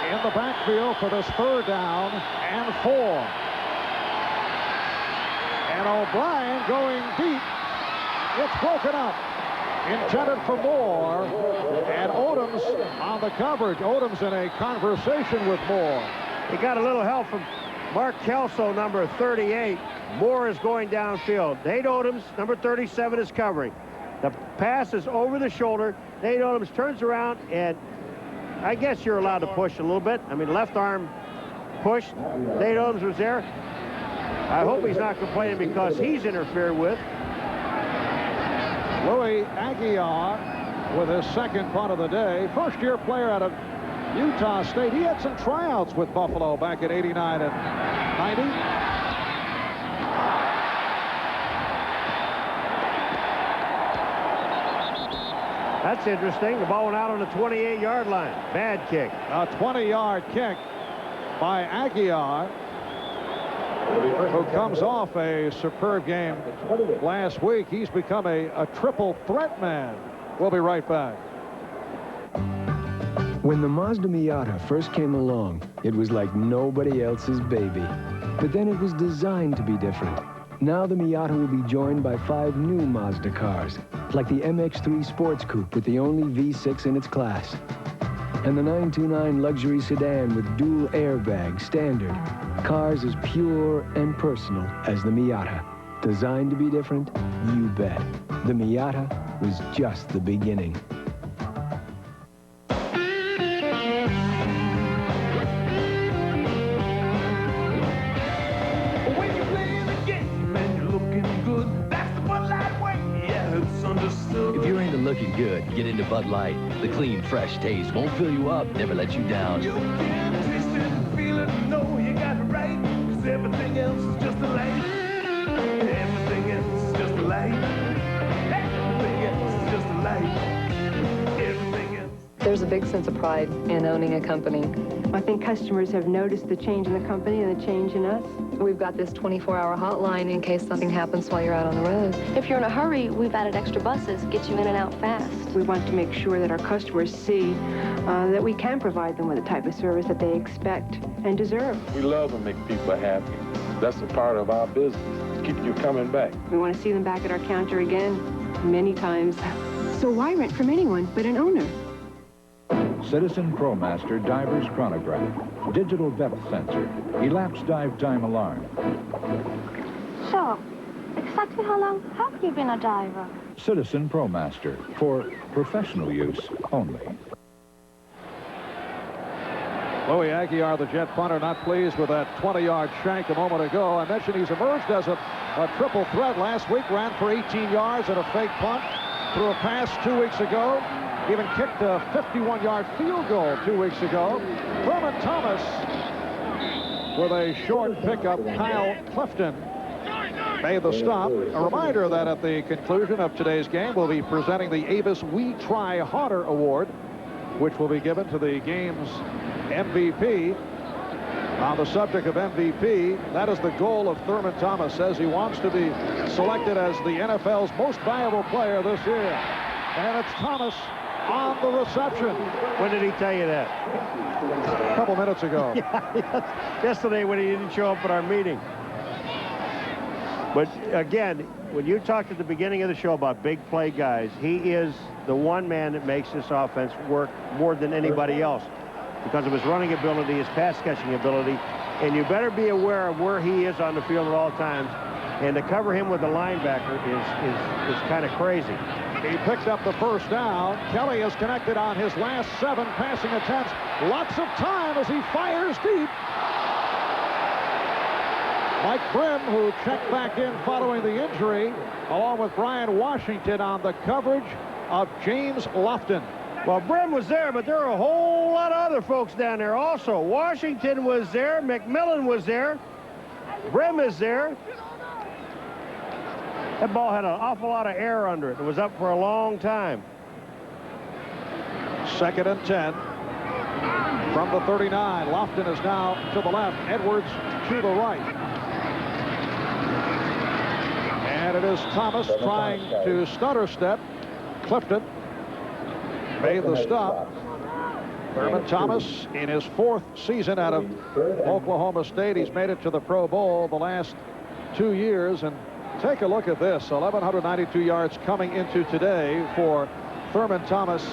in the backfield for this 3rd down and 4. And O'Brien going deep. It's broken up. Intended for Moore, and Odoms on the coverage. Odoms in a conversation with Moore. He got a little help from Mark Kelso, number 38. Moore is going downfield. Nate Odoms, number 37, is covering. The pass is over the shoulder. Nate Odoms turns around, and I guess you're allowed to push a little bit. I mean, left arm pushed. Nate Odoms was there. I hope he's not complaining because he's interfered with. Louis Aguiar with his 2nd punt of the day. First-year player out of Utah State. He had some tryouts with Buffalo back in '89 and '90. That's interesting. The ball went out on the 28-yard line. Bad kick. A 20-yard kick by Aguiar, who comes off a superb game last week. He's become a triple threat man. We'll be right back. When the Mazda Miata first came along, it was like nobody else's baby. But then it was designed to be different. Now the Miata will be joined by 5 new Mazda cars, like the MX-3 Sports Coupe with the only V6 in its class, and the 929 luxury sedan with dual airbags standard. Cars as pure and personal as the Miata. Designed to be different? You bet. The Miata was just the beginning. When you're playing the game and you're looking good, that's the Bud Light way. Yeah, it's understood. If you're into looking good, get into Bud Light. The clean, fresh taste won't fill you up, never let you down. You can taste it and feel it and know you got it right. 'Cause everything else is just a light. Everything else is just a light. Everything else is just a light. Everything else. There's a big sense of pride in owning a company. I think customers have noticed the change in the company and the change in us. We've got this 24-hour hotline in case something happens while you're out on the road. If you're in a hurry, we've added extra buses, get you in and out fast. We want to make sure that our customers see that we can provide them with the type of service that they expect and deserve. We love to make people happy. That's a part of our business. Keep you coming back. We want to see them back at our counter again, many times. So why rent from anyone but an owner? Citizen ProMaster Diver's Chronograph, digital depth sensor, elapsed dive time alarm. So, exactly how long have you been a diver? Citizen ProMaster, for professional use only. Louis Aguiar, the Jet punter, not pleased with that 20-yard shank a moment ago. I mentioned he's emerged as a triple threat. Last week ran for 18 yards at a fake punt, threw a pass 2 weeks ago. Even kicked a 51-yard field goal 2 weeks ago. Thurman Thomas with a short pickup. Kyle Clifton made the stop. A reminder that at the conclusion of today's game, we'll be presenting the Avis We Try Harder Award, which will be given to the game's MVP. On the subject of MVP, that is the goal of Thurman Thomas. Says he wants to be selected as the NFL's most valuable player this year. And it's Thomas on the reception. When did he tell you that? A couple minutes ago. Yeah, yesterday when he didn't show up at our meeting. But again, when you talked at the beginning of the show about big play guys, he is the one man that makes this offense work more than anybody else because of his running ability, his pass catching ability, and you better be aware of where he is on the field at all times And to cover him with the linebacker is kind of crazy. He picked up the first down. Kelly is connected on his last 7 passing attempts. Lots of time as he fires deep. Mike Brim, who checked back in following the injury, along with Brian Washington on the coverage of James Lofton. Well, Brim was there, but there were a whole lot of other folks down there also. Washington was there. McMillan was there. Brim is there. That ball had an awful lot of air under it. It was up for a long time. 2nd and 10 from the 39. Lofton is now to the left. Edwards to the right. And it is Thomas trying to stutter step. Clifton made the stop. Thurman Thomas in his 4th season out of Oklahoma State. He's made it to the Pro Bowl the last 2 years. And take a look at this. 1,192 yards coming into today for Thurman Thomas.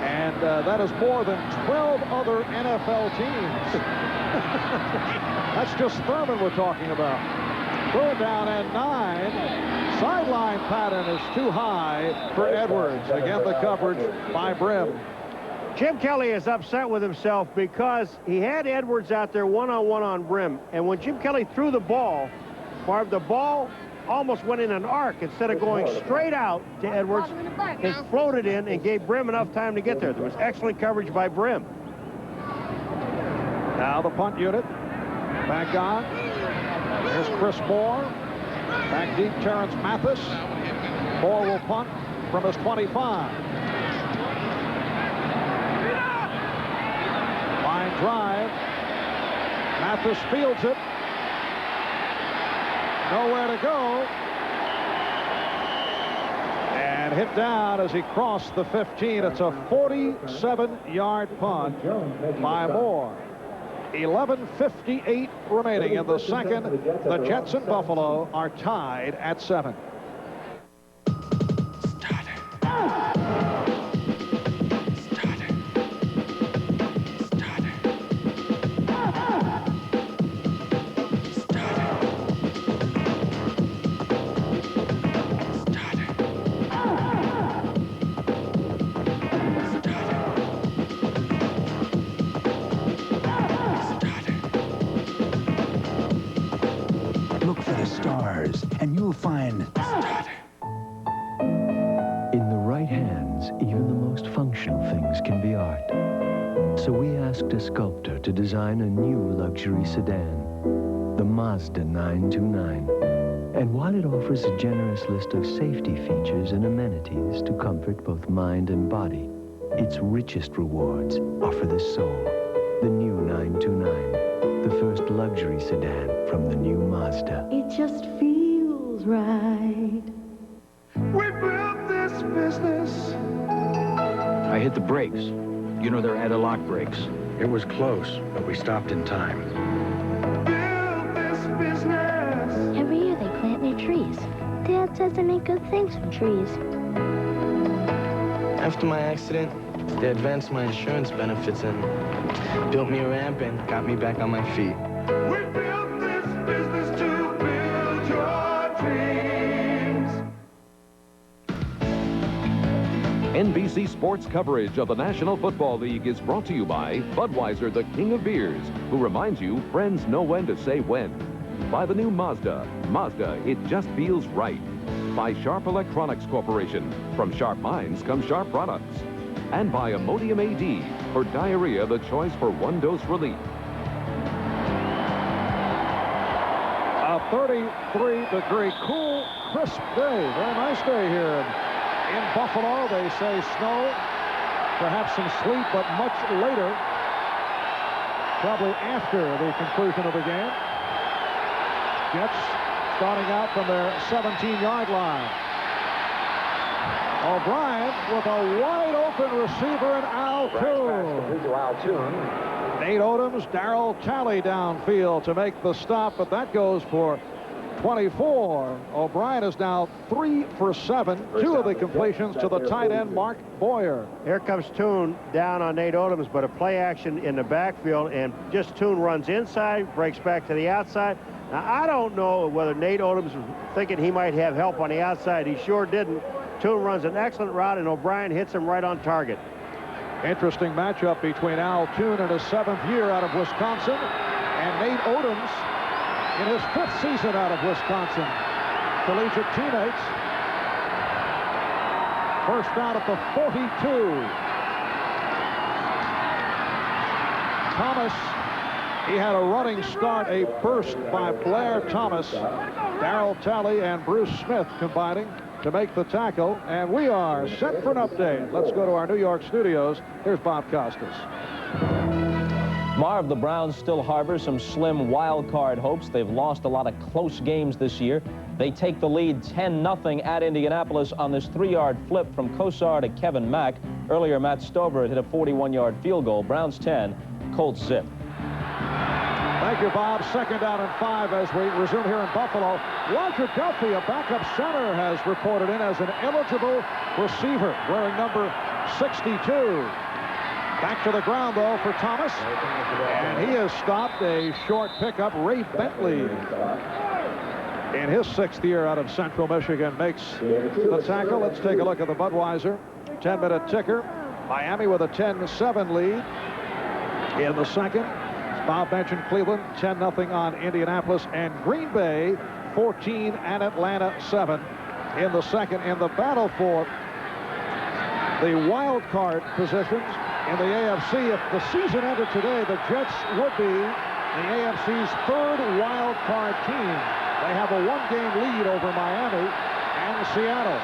And that is more than 12 other NFL teams. That's just Thurman we're talking about. 3rd down and 9. Sideline pattern is too high for Edwards. Again, the coverage by Brim. Jim Kelly is upset with himself because he had Edwards out there one-on-one on Brim. And when Jim Kelly threw the ball, Marv, the ball almost went in an arc. Instead of going straight out to Edwards, it floated in and gave Brim enough time to get there. There was excellent coverage by Brim. Now the punt unit back on. There's Chris Moore. Back deep, Terrence Mathis. Moore will punt from his 25. Line drive. Mathis fields it. Nowhere to go. And hit down as he crossed the 15. It's a 47-yard punt by Moore. 11:58 remaining in the second. The Jets and Buffalo are tied at 7. And you'll find in the right hands, even the most functional things can be art. So we asked a sculptor to design a new luxury sedan, the Mazda 929. And while it offers a generous list of safety features and amenities to comfort both mind and body, its richest rewards are for the soul. The new 929, the first luxury sedan from the new Mazda. It just feels right. We built this business. I hit the brakes. You know, they're anti-lock brakes. It was close, but we stopped in time. Build this business. Every year they plant new trees. Dad says they make good things from trees. After my accident, they advanced my insurance benefits and built me a ramp and got me back on my feet. We built this business to build your dreams. NBC Sports coverage of the National Football League is brought to you by Budweiser, the king of beers, who reminds you friends know when to say when. By the new Mazda. Mazda, it just feels right. By Sharp Electronics Corporation. From sharp minds come sharp products. And by Imodium AD. For diarrhea, the choice for one-dose relief. A 33-degree, cool, crisp day. Very nice day here in Buffalo. They say snow, perhaps some sleet, but much later, probably after the conclusion of the game. Jets starting out from their 17-yard line. O'Brien with a wide-open receiver in Al Toon. Nate Odoms, Darryl Talley downfield to make the stop, but that goes for 24. O'Brien is now 3 for 7. 2 of the completions to the tight end, Mark Boyer. Here comes Toon down on Nate Odoms, but a play action in the backfield, and just Toon runs inside, breaks back to the outside. Now, I don't know whether Nate Odoms was thinking he might have help on the outside. He sure didn't. Toon runs an excellent route, and O'Brien hits him right on target. Interesting matchup between Al Toon in his 7th year out of Wisconsin and Nate Odoms in his 5th season out of Wisconsin. Collegiate teammates. First down at the 42. Thomas, he had a running start, a burst by Blair Thomas. Darrell Talley and Bruce Smith combining to make the tackle, and we are set for an update. Let's go to our New York studios. Here's Bob Costas. Marv, the Browns still harbor some slim wild card hopes. They've lost a lot of close games this year. They take the lead 10-0 at Indianapolis on this 3-yard flip from Kosar to Kevin Mack. Earlier, Matt Stover had hit a 41-yard field goal. Browns 10, Colts zip. Thank you, Bob. 2nd down and 5 as we resume here in Buffalo. Roger Duffy, a backup center, has reported in as an eligible receiver, wearing number 62. Back to the ground, though, for Thomas. And he has stopped a short pickup. Ray Bentley, in his 6th year out of Central Michigan, makes the tackle. Let's take a look at the Budweiser 10-minute ticker. Miami with a 10-7 lead in the second. Bob mentioned Cleveland 10-0 on Indianapolis, and Green Bay 14 and Atlanta 7 in the second. In the battle for the wild card positions in the AFC, if the season ended today, the Jets would be the AFC's 3rd wild card team. They have a 1-game lead over Miami and Seattle.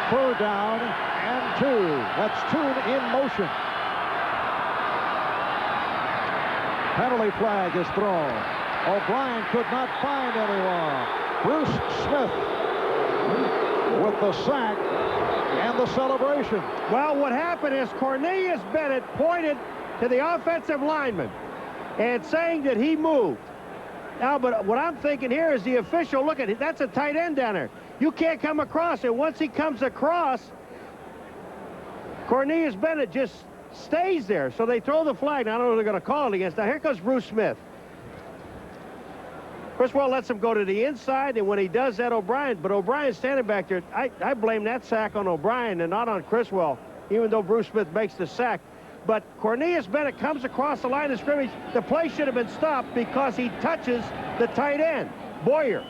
3rd down and 2. That's Toon in motion. Penalty flag is thrown. O'Brien could not find anyone. Bruce Smith with the sack and the celebration. Well, what happened is Cornelius Bennett pointed to the offensive lineman and saying that he moved. Now, but what I'm thinking here is the official, look at it, that's a tight end down there. You can't come across it. Once he comes across, Cornelius Bennett just stays there. So they throw the flag. Now, I don't know what they're going to call it against. Now, here comes Bruce Smith. Criswell lets him go to the inside, and when he does that, O'Brien's standing back there. I blame that sack on O'Brien and not on Criswell, even though Bruce Smith makes the sack. But Cornelius Bennett comes across the line of scrimmage. The play should have been stopped because he touches the tight end, Boyer.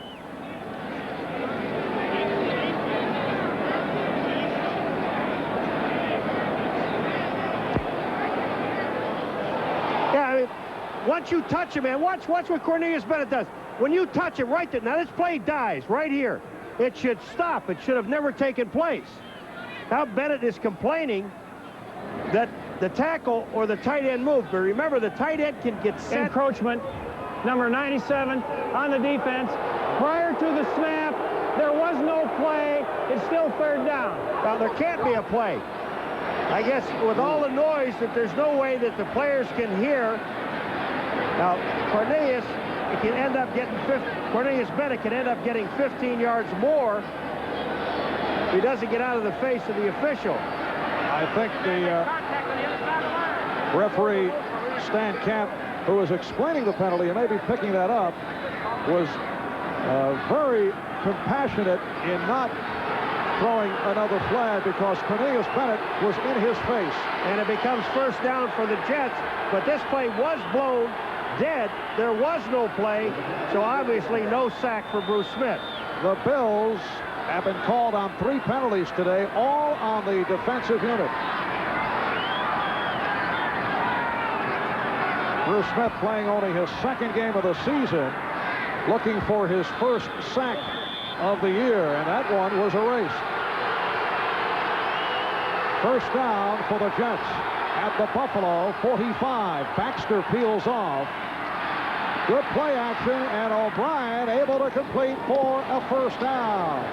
Yeah, I mean, once you touch him, man, watch what Cornelius Bennett does. When you touch him right there, now this play dies right here. It should stop. It should have never taken place. Now Bennett is complaining that the tackle or the tight end moved. But remember, the tight end can get set. Encroachment, number 97 on the defense. Prior to the snap, there was no play. It's still 3rd down. Now, there can't be a play. I guess with all the noise that there's no way that the players can hear. Now, Cornelius Bennett can end up getting 15 yards more if he doesn't get out of the face of the official. I think the referee, Stan Camp, who was explaining the penalty and maybe picking that up, was very compassionate in not throwing another flag because Cornelius Bennett was in his face. And it becomes 1st down for the Jets, but this play was blown dead. There was no play, so obviously no sack for Bruce Smith. The Bills have been called on 3 penalties today, all on the defensive unit. Bruce Smith playing only his 2nd game of the season, looking for his 1st sack of the year, and that one was erased. 1st down for the Jets at the Buffalo 45. Baxter peels off. Good play action, and O'Brien able to complete for a 1st down.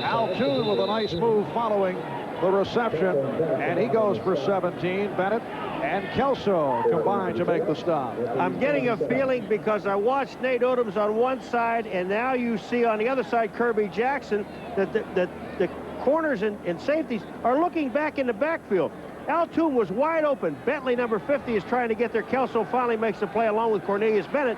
Al Toon with a nice move following the reception, and he goes for 17. Bennett and Kelso combine to make the stop. I'm getting a feeling because I watched Nate Odoms on one side, and now you see on the other side Kirby Jackson, that the corners and safeties are looking back in the backfield. Al Toon was wide open. Bentley, number 50, is trying to get there. Kelso finally makes the play along with Cornelius Bennett.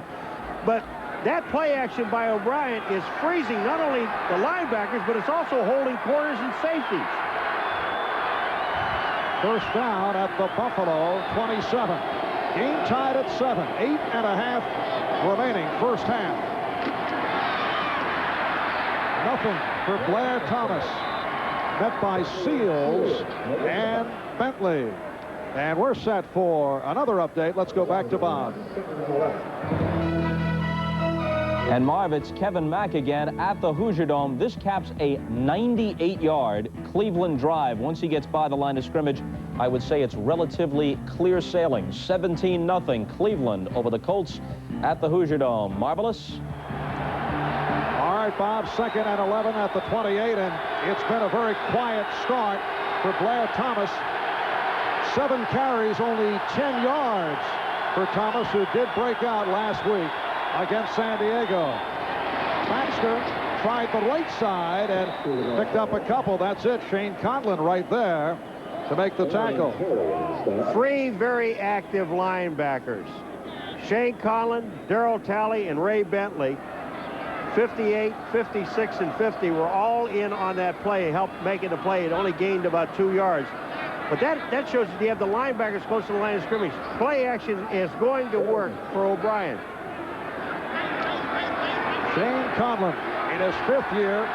But that play action by O'Brien is freezing not only the linebackers, but it's also holding corners and safeties. First down at the Buffalo 27. Game tied at 7. 8.5 remaining first half. Nothing for Blair Thomas. Met by Seals and Bentley. And we're set for another update. Let's go back to Bob. And Marv, it's Kevin Mack again at the Hoosier Dome. This caps a 98-yard Cleveland drive. Once he gets by the line of scrimmage, I would say it's relatively clear sailing. 17-0 Cleveland over the Colts at the Hoosier Dome. Marvelous. All right, Bob, 2nd and 11 at the 28, and it's been a very quiet start for Blair Thomas. 7 carries, only 10 yards for Thomas, who did break out last week against San Diego. Baxter tried the right side and picked up a couple. That's it. Shane Conlon right there to make the tackle. 3 very active linebackers. Shane Conlon, Darryl Talley, and Ray Bentley. 58, 56, and 50 were all in on that play, helped making the play. It only gained about 2 yards. But that shows that you have the linebackers close to the line of scrimmage. Play action is going to work for O'Brien. Shane Conlon in his 5th year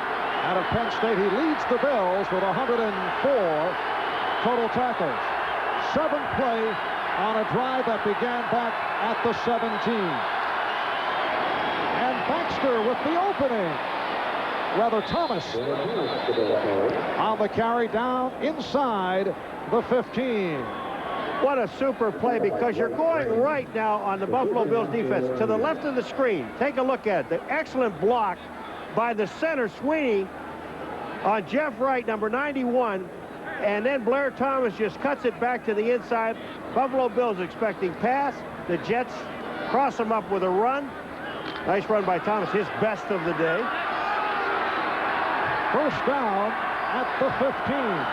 out of Penn State. He leads the Bills with 104 total tackles. 7th play on a drive that began back at the 17. And Baxter with the opening. Rather, Thomas on the carry down inside the 15. What a super play, because you're going right now on the Buffalo Bills defense to the left of the screen. Take a look at it. The excellent block by the center, Sweeney, on Jeff Wright, number 91. And then Blair Thomas just cuts it back to the inside. Buffalo Bills expecting pass. The Jets cross him up with a run. Nice run by Thomas, his best of the day. First down at the 15.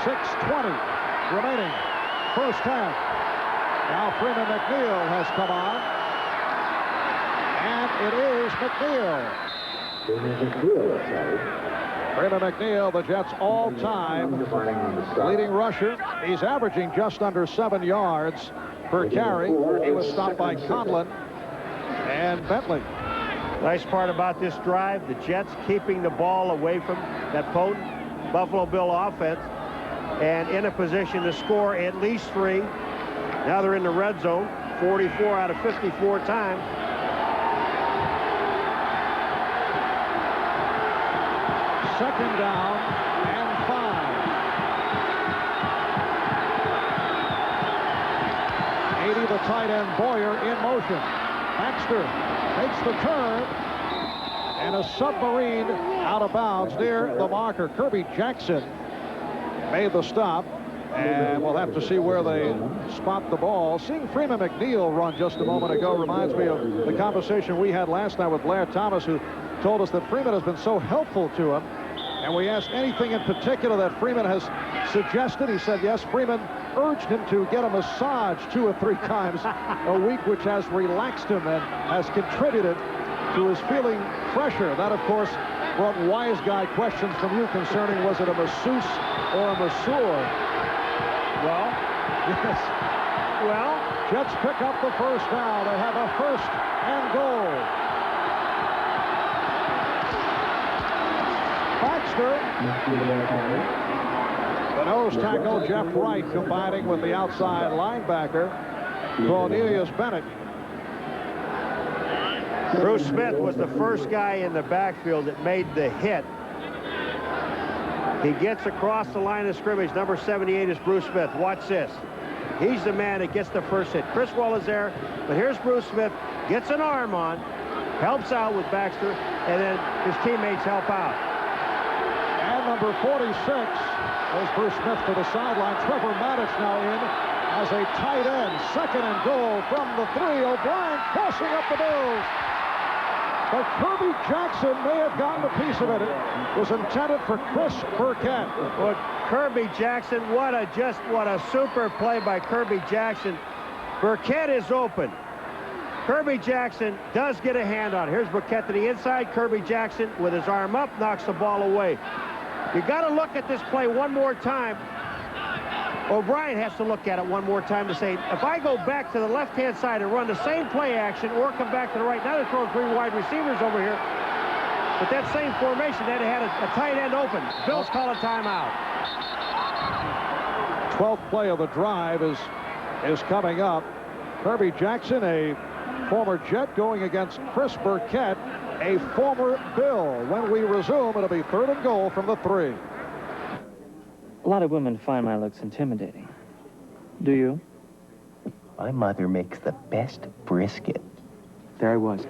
6:20 remaining. First half. Now Freeman McNeil has come on. And it is McNeil. Freeman McNeil, the Jets' all-time leading rusher. He's averaging just under 7 yards per carry. He was stopped by Conlon and Bentley. Nice part about this drive, the Jets keeping the ball away from that potent Buffalo Bill offense and in a position to score at least 3. Now they're in the red zone 44 out of 54 times. Second down and 5. 80, the tight end Boyer in motion. Baxter makes the turn, and a submarine out of bounds near the marker. Kirby Jackson made the stop, and we'll have to see where they spot the ball. Seeing Freeman McNeil run just a moment ago reminds me of the conversation we had last night with Blair Thomas, who told us that Freeman has been so helpful to him. And we asked anything in particular that Freeman has suggested. He said yes. Freeman urged him to get a massage 2 or 3 times a week, which has relaxed him and has contributed to his feeling fresher. That, of course, brought wise guy questions from you concerning was it a masseuse or a masseur? Well, yes. Well, Jets pick up the first down. They have a 1st and goal. Baxter. The nose tackle, Jeff Wright, combining with the outside linebacker, Cornelius Bennett. Bruce Smith was the first guy in the backfield that made the hit. He gets across the line of scrimmage. Number 78 is Bruce Smith. Watch this. He's the man that gets the first hit. Chris Wall is there, but here's Bruce Smith. Gets an arm on, helps out with Baxter, and then his teammates help out. And number 46 is Bruce Smith to the sideline. Trevor Maddich now in as a tight end. 2nd and goal from the 3. O'Brien crossing up the Bills. But Kirby Jackson may have gotten a piece of it. It was intended for Chris Burkett. But Kirby Jackson, what a super play by Kirby Jackson. Burkett is open. Kirby Jackson does get a hand on it. Here's Burkett to the inside. Kirby Jackson, with his arm up, knocks the ball away. You got to look at this play one more time. O'Brien has to look at it one more time to say, if I go back to the left-hand side and run the same play action or come back to the right, now they're throwing 3 wide receivers over here. But that same formation, that had a tight end open. Bills call a timeout. 12th play of the drive is coming up. Kirby Jackson, a former Jet, going against Chris Burkett, a former Bill. When we resume, it'll be 3rd and goal from the 3. A lot of women find my looks intimidating. Do you? My mother makes the best brisket. There I was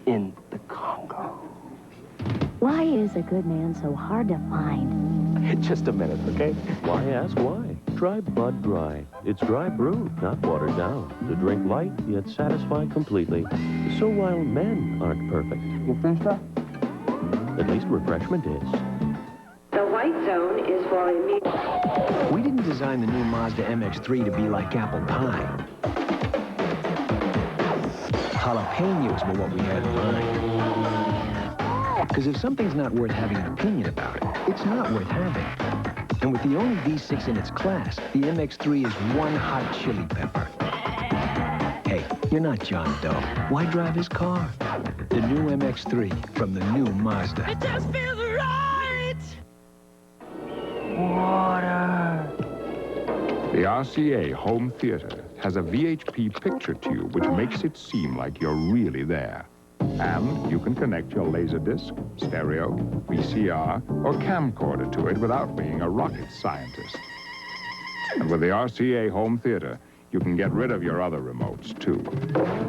in the Congo. Why is a good man so hard to find? Just a minute, okay? Why ask why? Try Bud Dry. It's dry brewed, not watered down. To drink light, yet satisfy completely. So while men aren't perfect, You finished up? at least refreshment is. The white zone is for immediate. We didn't design the new Mazda MX-3 to be like apple pie. Jalapenos were what we had in mind. Because if something's not worth having an opinion about it, it's not worth having. And with the only V6 in its class, the MX-3 is one hot chili pepper. Hey, you're not John Doe. Why drive his car? The new MX-3 from the new Mazda. It just feels right! Water. The RCA Home Theater has a VHP picture tube which makes it seem like you're really there. And you can connect your Laserdisc, stereo, VCR, or camcorder to it without being a rocket scientist. And with the RCA Home Theater, you can get rid of your other remotes, too,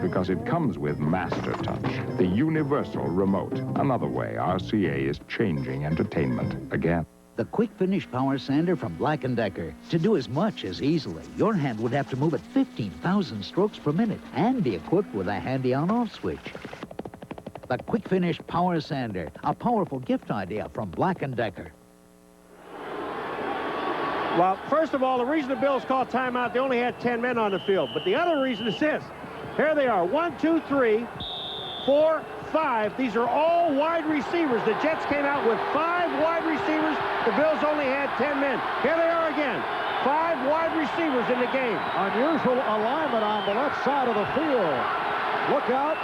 because it comes with Master Touch, the universal remote. Another way RCA is changing entertainment again. The Quick Finish Power Sander from Black & Decker. To do as much as easily, your hand would have to move at 15,000 strokes per minute and be equipped with a handy on-off switch. The Quick Finish Power Sander, a powerful gift idea from Black & Decker. Well, first of all, the reason the Bills called timeout, they only had 10 men on the field. But the other reason is this. Here they are, 1, 2, 3, 4, 5. These are all wide receivers. The Jets came out with 5 wide receivers. The Bills only had 10 men. Here they are again. 5 wide receivers in the game. Unusual alignment on the left side of the field. Look out.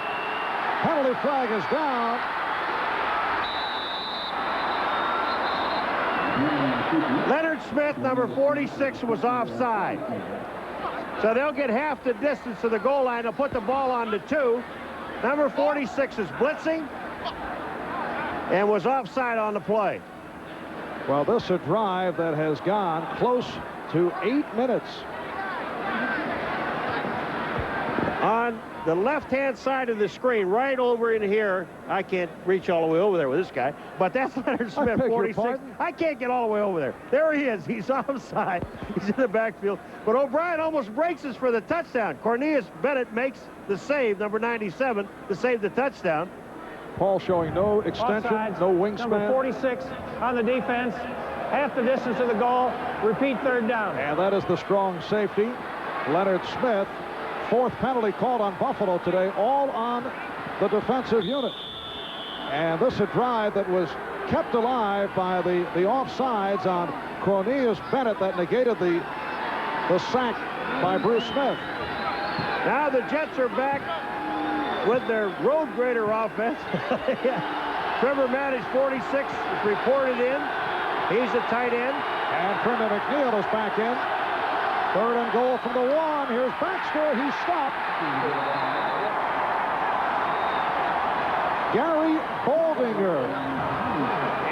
Penalty flag is down. Leonard Smith, number 46, was offside. So they'll get half the distance to the goal line. They'll put the ball on the 2. Number 46 is blitzing and was offside on the play. Well, this is a drive that has gone close to 8 minutes. On the left-hand side of the screen, right over in here, I can't reach all the way over there with this guy, but that's Leonard Smith, 46. I can't get all the way over there. There he is. He's offside. He's in the backfield. But O'Brien almost breaks us for the touchdown. Cornelius Bennett makes the save, number 97, to save the touchdown. Paul showing no extension, Offsides, no wingspan. Number 46 on the defense, half the distance to the goal. Repeat, 3rd down. And that is the strong safety, Leonard Smith. 4th penalty called on Buffalo today, all on the defensive unit. And this is a drive that was kept alive by the offsides on Cornelius Bennett that negated the sack by Bruce Smith. Now the Jets are back with their road grader offense. Trevor Maddich, 46, is reported in. He's a tight end. And Brendan McNeil is back in. 3rd and goal from the 1. Here's Baxter. He's stopped. Gary Boldinger,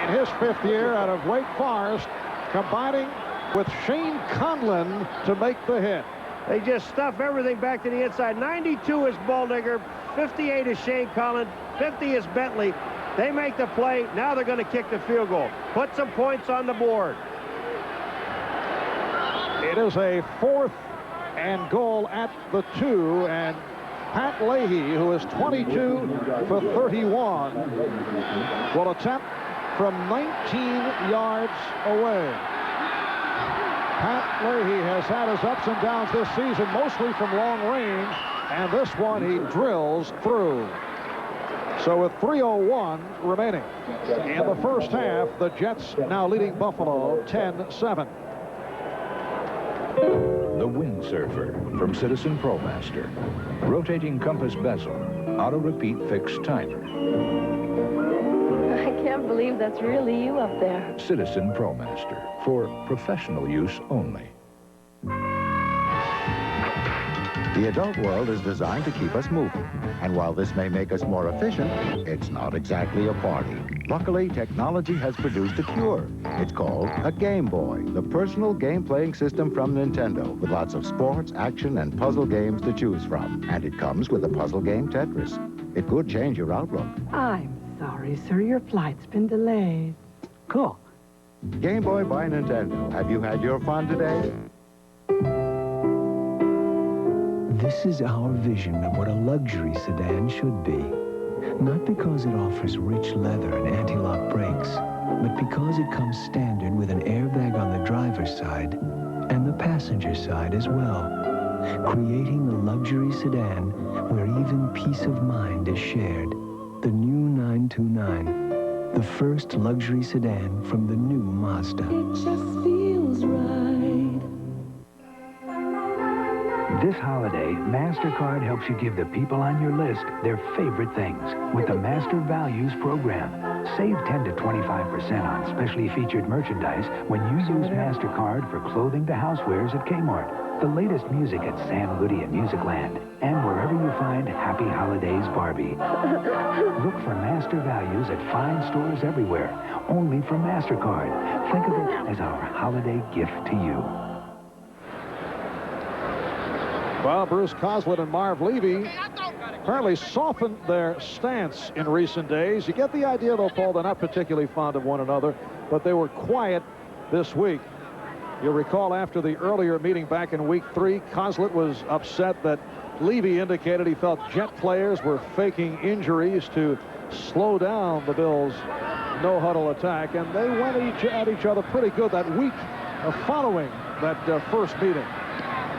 in his 5th year out of Wake Forest, combining with Shane Conlon to make the hit. They just stuff everything back to the inside. 92 is Boldinger, 58 is Shane Conlon, 50 is Bentley. They make the play. Now they're going to kick the field goal. Put some points on the board. It is a 4th and goal at the 2, and Pat Leahy, who is 22 for 31, will attempt from 19 yards away. Pat Leahy has had his ups and downs this season, mostly from long range. And this one he drills through. So with 3:01 remaining in the first half, the Jets now leading Buffalo 10-7. The Windsurfer from Citizen ProMaster. Rotating compass bezel. Auto-repeat fixed timer. I can't believe that's really you up there. Citizen ProMaster. For professional use only. The adult world is designed to keep us moving. And while this may make us more efficient, it's not exactly a party. Luckily, technology has produced a cure. It's called a Game Boy, the personal game-playing system from Nintendo, with lots of sports, action, and puzzle games to choose from. And it comes with a puzzle game Tetris. It could change your outlook. I'm sorry, sir. Your flight's been delayed. Cool. Game Boy by Nintendo. Have you had your fun today? This is our vision of what a luxury sedan should be. Not because it offers rich leather and anti-lock brakes, but because it comes standard with an airbag on the driver's side and the passenger side as well, creating a luxury sedan where even peace of mind is shared. The new 929, the first luxury sedan from the new Mazda. It just feels right. This holiday, MasterCard helps you give the people on your list their favorite things with the Master Values program. Save 10 to 25% on specially featured merchandise when you use MasterCard for clothing to housewares at Kmart, the latest music at Sam Goody and Musicland, and wherever you find Happy Holidays Barbie. Look for Master Values at fine stores everywhere, only from MasterCard. Think of it as our holiday gift to you. Well, Bruce Coslett and Marv Levy apparently softened their stance in recent days. You get the idea, though, Paul, they're not particularly fond of one another, but they were quiet this week. You'll recall after the earlier meeting back in week 3, Coslett was upset that Levy indicated he felt Jet players were faking injuries to slow down the Bills' no-huddle attack, and they went at each other pretty good that week following that first meeting.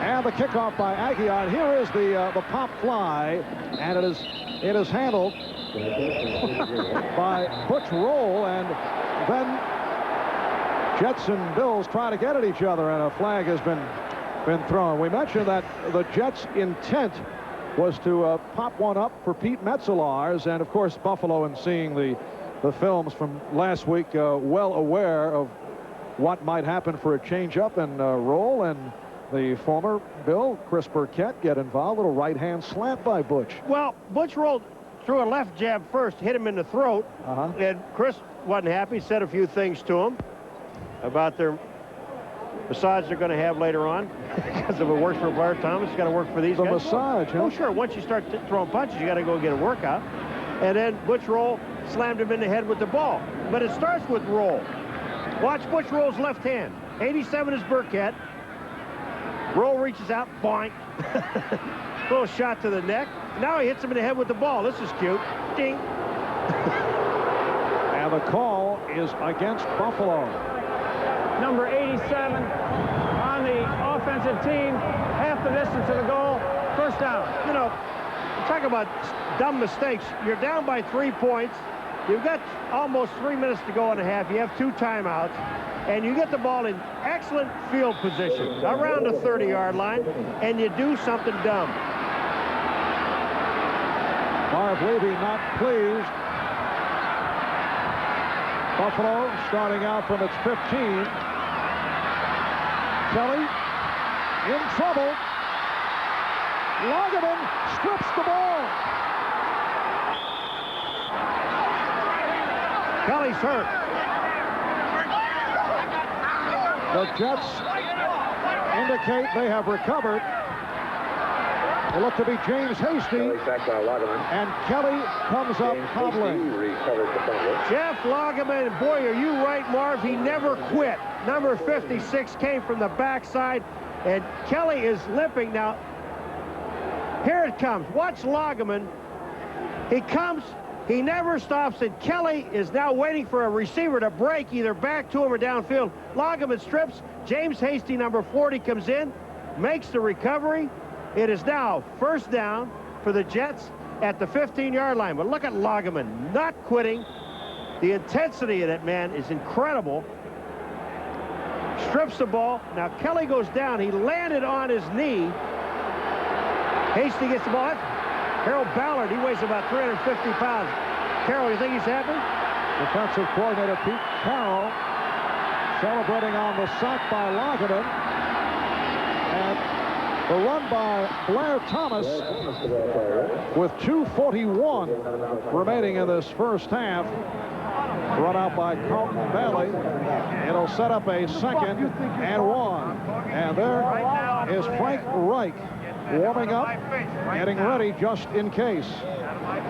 And the kickoff by Aguiar. Here is the pop fly, and it is handled by Butch Roll, and then Jets and Bills try to get at each other, and a flag has been thrown. We mentioned that the Jets' intent was to pop one up for Pete Metzelaars, and of course Buffalo, in seeing the films from last week, well aware of what might happen for a change-up, and Roll and the former Bill, Chris Burkett, get involved. Little right-hand slant by Butch. Well, Butch rolled through a left jab first, hit him in the throat, and Chris wasn't happy, said a few things to him about their massage they're going to have later on. Because if it works for Blair Thomas, it's got to work for these guys. The massage, huh? Oh, sure. Once you start throwing punches, you got to go get a workout. And then Butch Roll slammed him in the head with the ball. But it starts with Roll. Watch Butch Roll's left hand. 87 is Burkett. Roll reaches out, boink. Little shot to the neck. Now he hits him in the head with the ball. This is cute. Ding. And the call is against Buffalo. Number 87 on the offensive team, half the distance to the goal, first down. You know, talk about dumb mistakes. You're down by 3 points. You've got almost 3 minutes to go in a half. You have 2 timeouts. And you get the ball in excellent field position around the 30-yard line, and you do something dumb. Marv Levy not pleased. Buffalo starting out from its 15. Kelly in trouble. Lagerman strips the ball. Kelly's hurt. The Jets indicate they have recovered. It looked to be James Hasty, and Kelly comes up hobbling. Jeff Lagerman, boy, are you right, Marv? He never quit. Number 56 came from the backside, and Kelly is limping. Now, here it comes. Watch Lagerman. He comes. He never stops, and Kelly is now waiting for a receiver to break either back to him or downfield. Lagerman strips. James Hasty, number 40, comes in, makes the recovery, It is now first down for the Jets at the 15-yard line. But look at Lageman not quitting. The intensity of that man is incredible. Strips the ball. Now Kelly goes down. He landed on his knee. Hasty gets the ball. Harold Ballard, he weighs about 350 pounds. Carroll, you think he's happy? Defensive coordinator Pete Carroll celebrating on the sack by Lageman. And the run by Blair Thomas with 2:41 remaining in this first half. Run out by Carlton Maley. It'll set up a 2nd and 1. And there is Frank Reich warming up, getting ready just in case.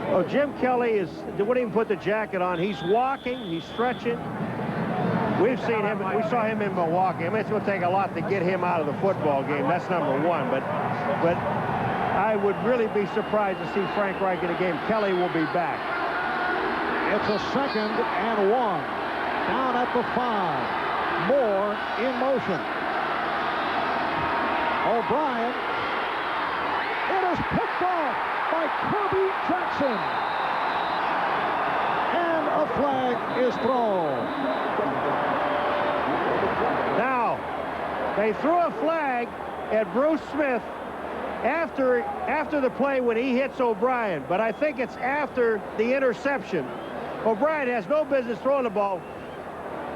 Oh, Jim Kelly wouldn't even put the jacket on. He's walking, he's stretching. We've seen him, we saw him in Milwaukee. I mean, it's going to take a lot to get him out of the football game. That's number one. But I would really be surprised to see Frank Reich in a game. Kelly will be back. It's a 2nd and 1. Down at the 5. Moore in motion. O'Brien. It is picked off by Kirby Jackson. And a flag is thrown. Now, they threw a flag at Bruce Smith after the play when he hits O'Brien, but I think it's after the interception. O'Brien has no business throwing the ball.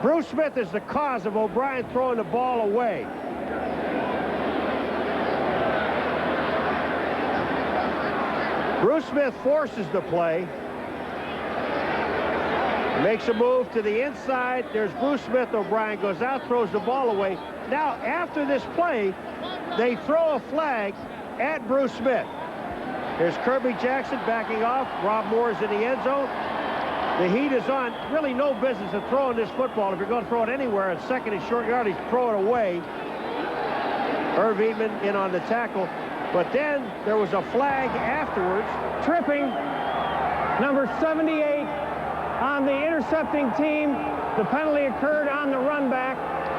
Bruce Smith is the cause of O'Brien throwing the ball away. Bruce Smith forces the play. Makes a move to the inside. There's Bruce Smith. O'Brien goes out, throws the ball away. Now, after this play, they throw a flag at Bruce Smith. There's Kirby Jackson backing off. Rob Moore's in the end zone. The heat is on. Really no business of throwing this football. If you're going to throw it anywhere at 2nd and short yardage, throw it away. Irv Eatman in on the tackle. But then there was a flag afterwards. Tripping, number 78 on the intercepting team. The penalty occurred on the run back.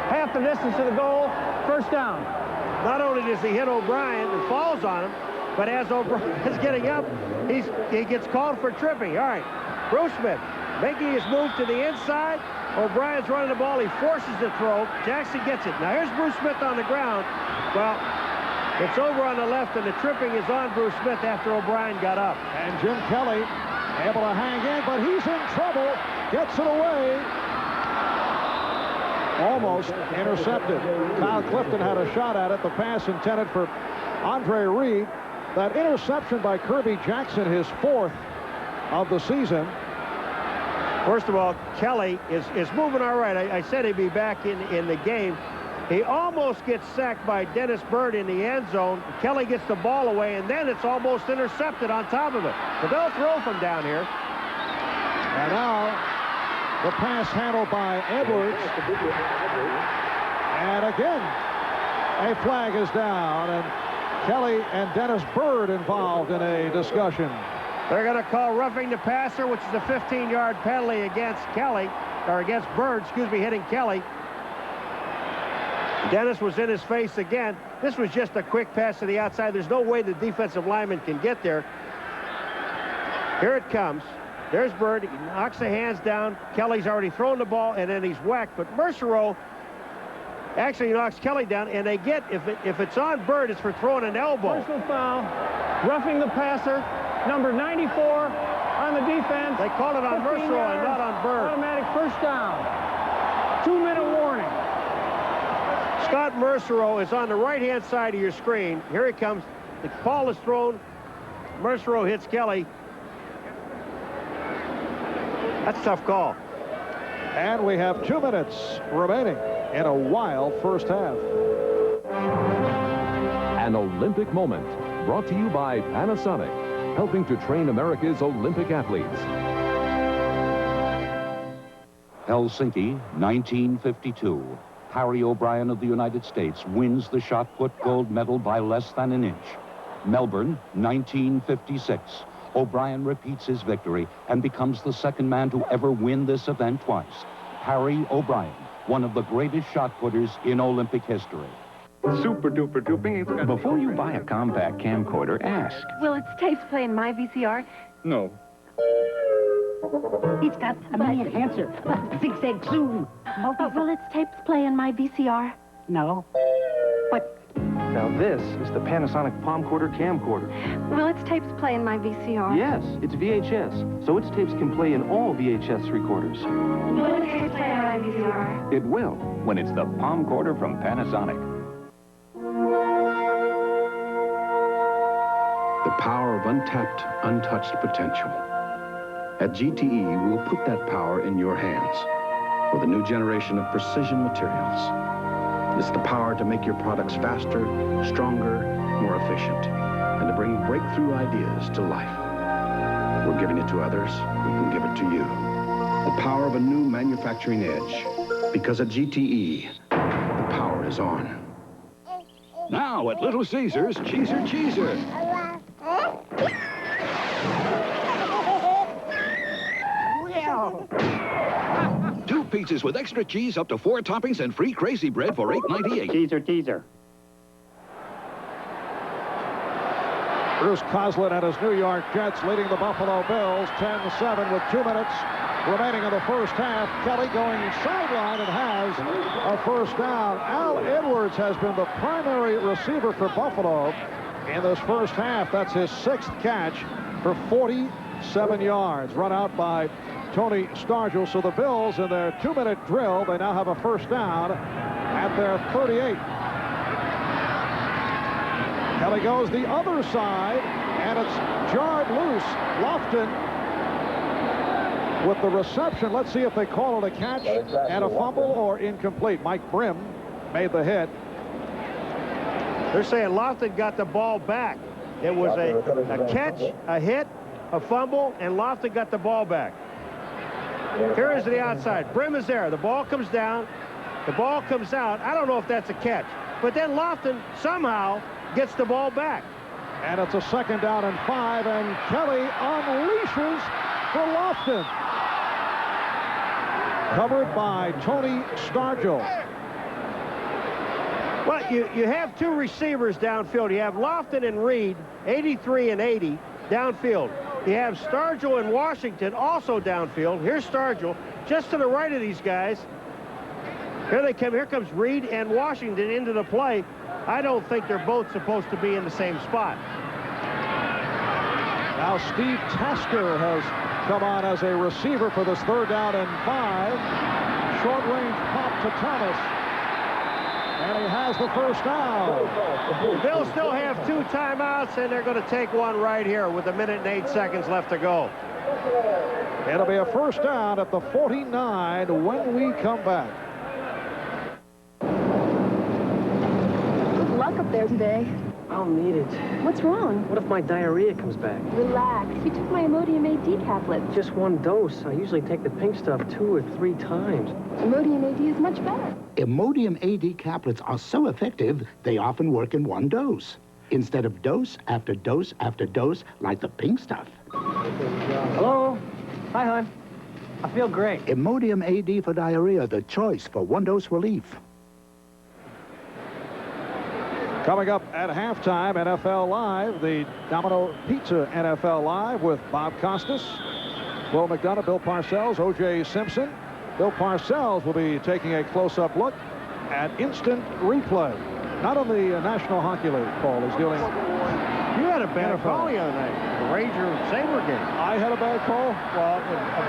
Half the distance to the goal. First down. Not only does he hit O'Brien and falls on him, but as O'Brien is getting up, he gets called for tripping. All right. Bruce Smith making his move to the inside. O'Brien's running the ball. He forces the throw. Jackson gets it. Now here's Bruce Smith on the ground. Well, it's over on the left, and the tripping is on Bruce Smith after O'Brien got up. And Jim Kelly able to hang in, but he's in trouble. Gets it away. Almost intercepted. Kyle Clifton had a shot at it. The pass intended for Andre Reed. That interception by Kirby Jackson, his 4th of the season. First of all, Kelly is moving all right. I said he'd be back in the game. He almost gets sacked by Dennis Byrd in the end zone. Kelly gets the ball away, and then it's almost intercepted on top of it. But they'll throw from down here. And now the pass handled by Edwards. And again, a flag is down, and Kelly and Dennis Byrd involved in a discussion. They're going to call roughing the passer, which is a 15-yard penalty against Kelly, or against Byrd, excuse me, hitting Kelly. Dennis was in his face again. This was just a quick pass to the outside. There's no way the defensive lineman can get there. Here it comes. There's Byrd. He knocks the hands down. Kelly's already thrown the ball, and then he's whacked. But Mercereau actually knocks Kelly down, and they get, if it's on Byrd, it's for throwing an elbow. Personal foul, roughing the passer, number 94 on the defense. They call it on Mercereau and not on Byrd. Automatic first down. 2-minute warning. Scott Mercereau is on the right-hand side of your screen. Here he comes. The ball is thrown. Mercereau hits Kelly. That's a tough call. And we have 2 minutes remaining in a wild first half. An Olympic moment brought to you by Panasonic, helping to train America's Olympic athletes. Helsinki, 1952. Harry O'Brien of the United States wins the shot put gold medal by less than an inch. Melbourne, 1956. O'Brien repeats his victory and becomes the 2nd man to ever win this event twice. Harry O'Brien, one of the greatest shot putters in Olympic history. Super duper duper. Before you buy a compact camcorder, ask. Will its tapes play in my VCR? No. It's got a mini enhancer, a zigzag zoom. Will its tapes play in my VCR? No. But Now this is the Panasonic Palmcorder camcorder. Will its tapes play in my VCR? Yes, it's VHS, so its tapes can play in all VHS recorders. Will its tapes play in my VCR? It will, when it's the Palmcorder from Panasonic. The power of untapped, untouched potential. At GTE, we'll put that power in your hands with a new generation of precision materials. It's the power to make your products faster, stronger, more efficient, and to bring breakthrough ideas to life. We're giving it to others. We can give it to you. The power of a new manufacturing edge. Because at GTE, the power is on. Now at Little Caesars, Cheeser. 2 pizzas with extra cheese, up to 4 toppings, and free crazy bread for $8.98. Teaser. Bruce Coslin and his New York Jets leading the Buffalo Bills 10-7 with 2 minutes remaining in the first half. Kelly going sideline and has a first down. Al Edwards has been the primary receiver for Buffalo in this first half. That's his 6th catch for 47 yards. Run out by Tony Stargell. So the Bills in their 2-minute drill, they now have a first down at their 38. Kelly goes the other side, and it's jarred loose. Lofton with the reception. Let's see if they call it a catch and a fumble or incomplete. Mike Brim made the hit. They're saying Lofton got the ball back. It was a catch, a hit, a fumble, and Lofton got the ball back. Here is to the outside. Brim is there. The ball comes down. The ball comes out. I don't know if that's a catch. But then Lofton somehow gets the ball back. And it's a 2nd down and 5, and Kelly unleashes for Lofton. Covered by Tony Stargell. Well, you have 2 receivers downfield. You have Lofton and Reed, 83 and 80, downfield. You have Stargell and Washington also downfield. Here's Stargell just to the right of these guys. Here they come. Here comes Reed and Washington into the play. I don't think they're both supposed to be in the same spot. Now Steve Tasker has come on as a receiver for this 3rd down and 5. Short range pop to Thomas. And he has the first down. The Bills still have 2 timeouts, and they're going to take one right here with 1 minute and 8 seconds left to go. It'll be a first down at the 49 when we come back. good luck up there today. I'll need it. What's wrong? What if my diarrhea comes back? Relax. You took my Imodium AD caplet. Just 1 dose. I usually take the pink stuff 2 or 3 times. Imodium AD is much better. Imodium AD caplets are so effective, they often work in 1 dose, instead of dose after dose after dose, like the pink stuff. Hello? Hi, hon. I feel great. Imodium AD for diarrhea, the choice for 1-dose relief. Coming up at halftime, NFL Live, the Domino Pizza NFL Live with Bob Costas, Will McDonough, Bill Parcells, O.J. Simpson. Bill Parcells will be taking a close-up look at instant replay. Not on the National Hockey League, Paul is dealing. You had a bad call the other night, the Ranger-Sabre game. I had a bad call? Well,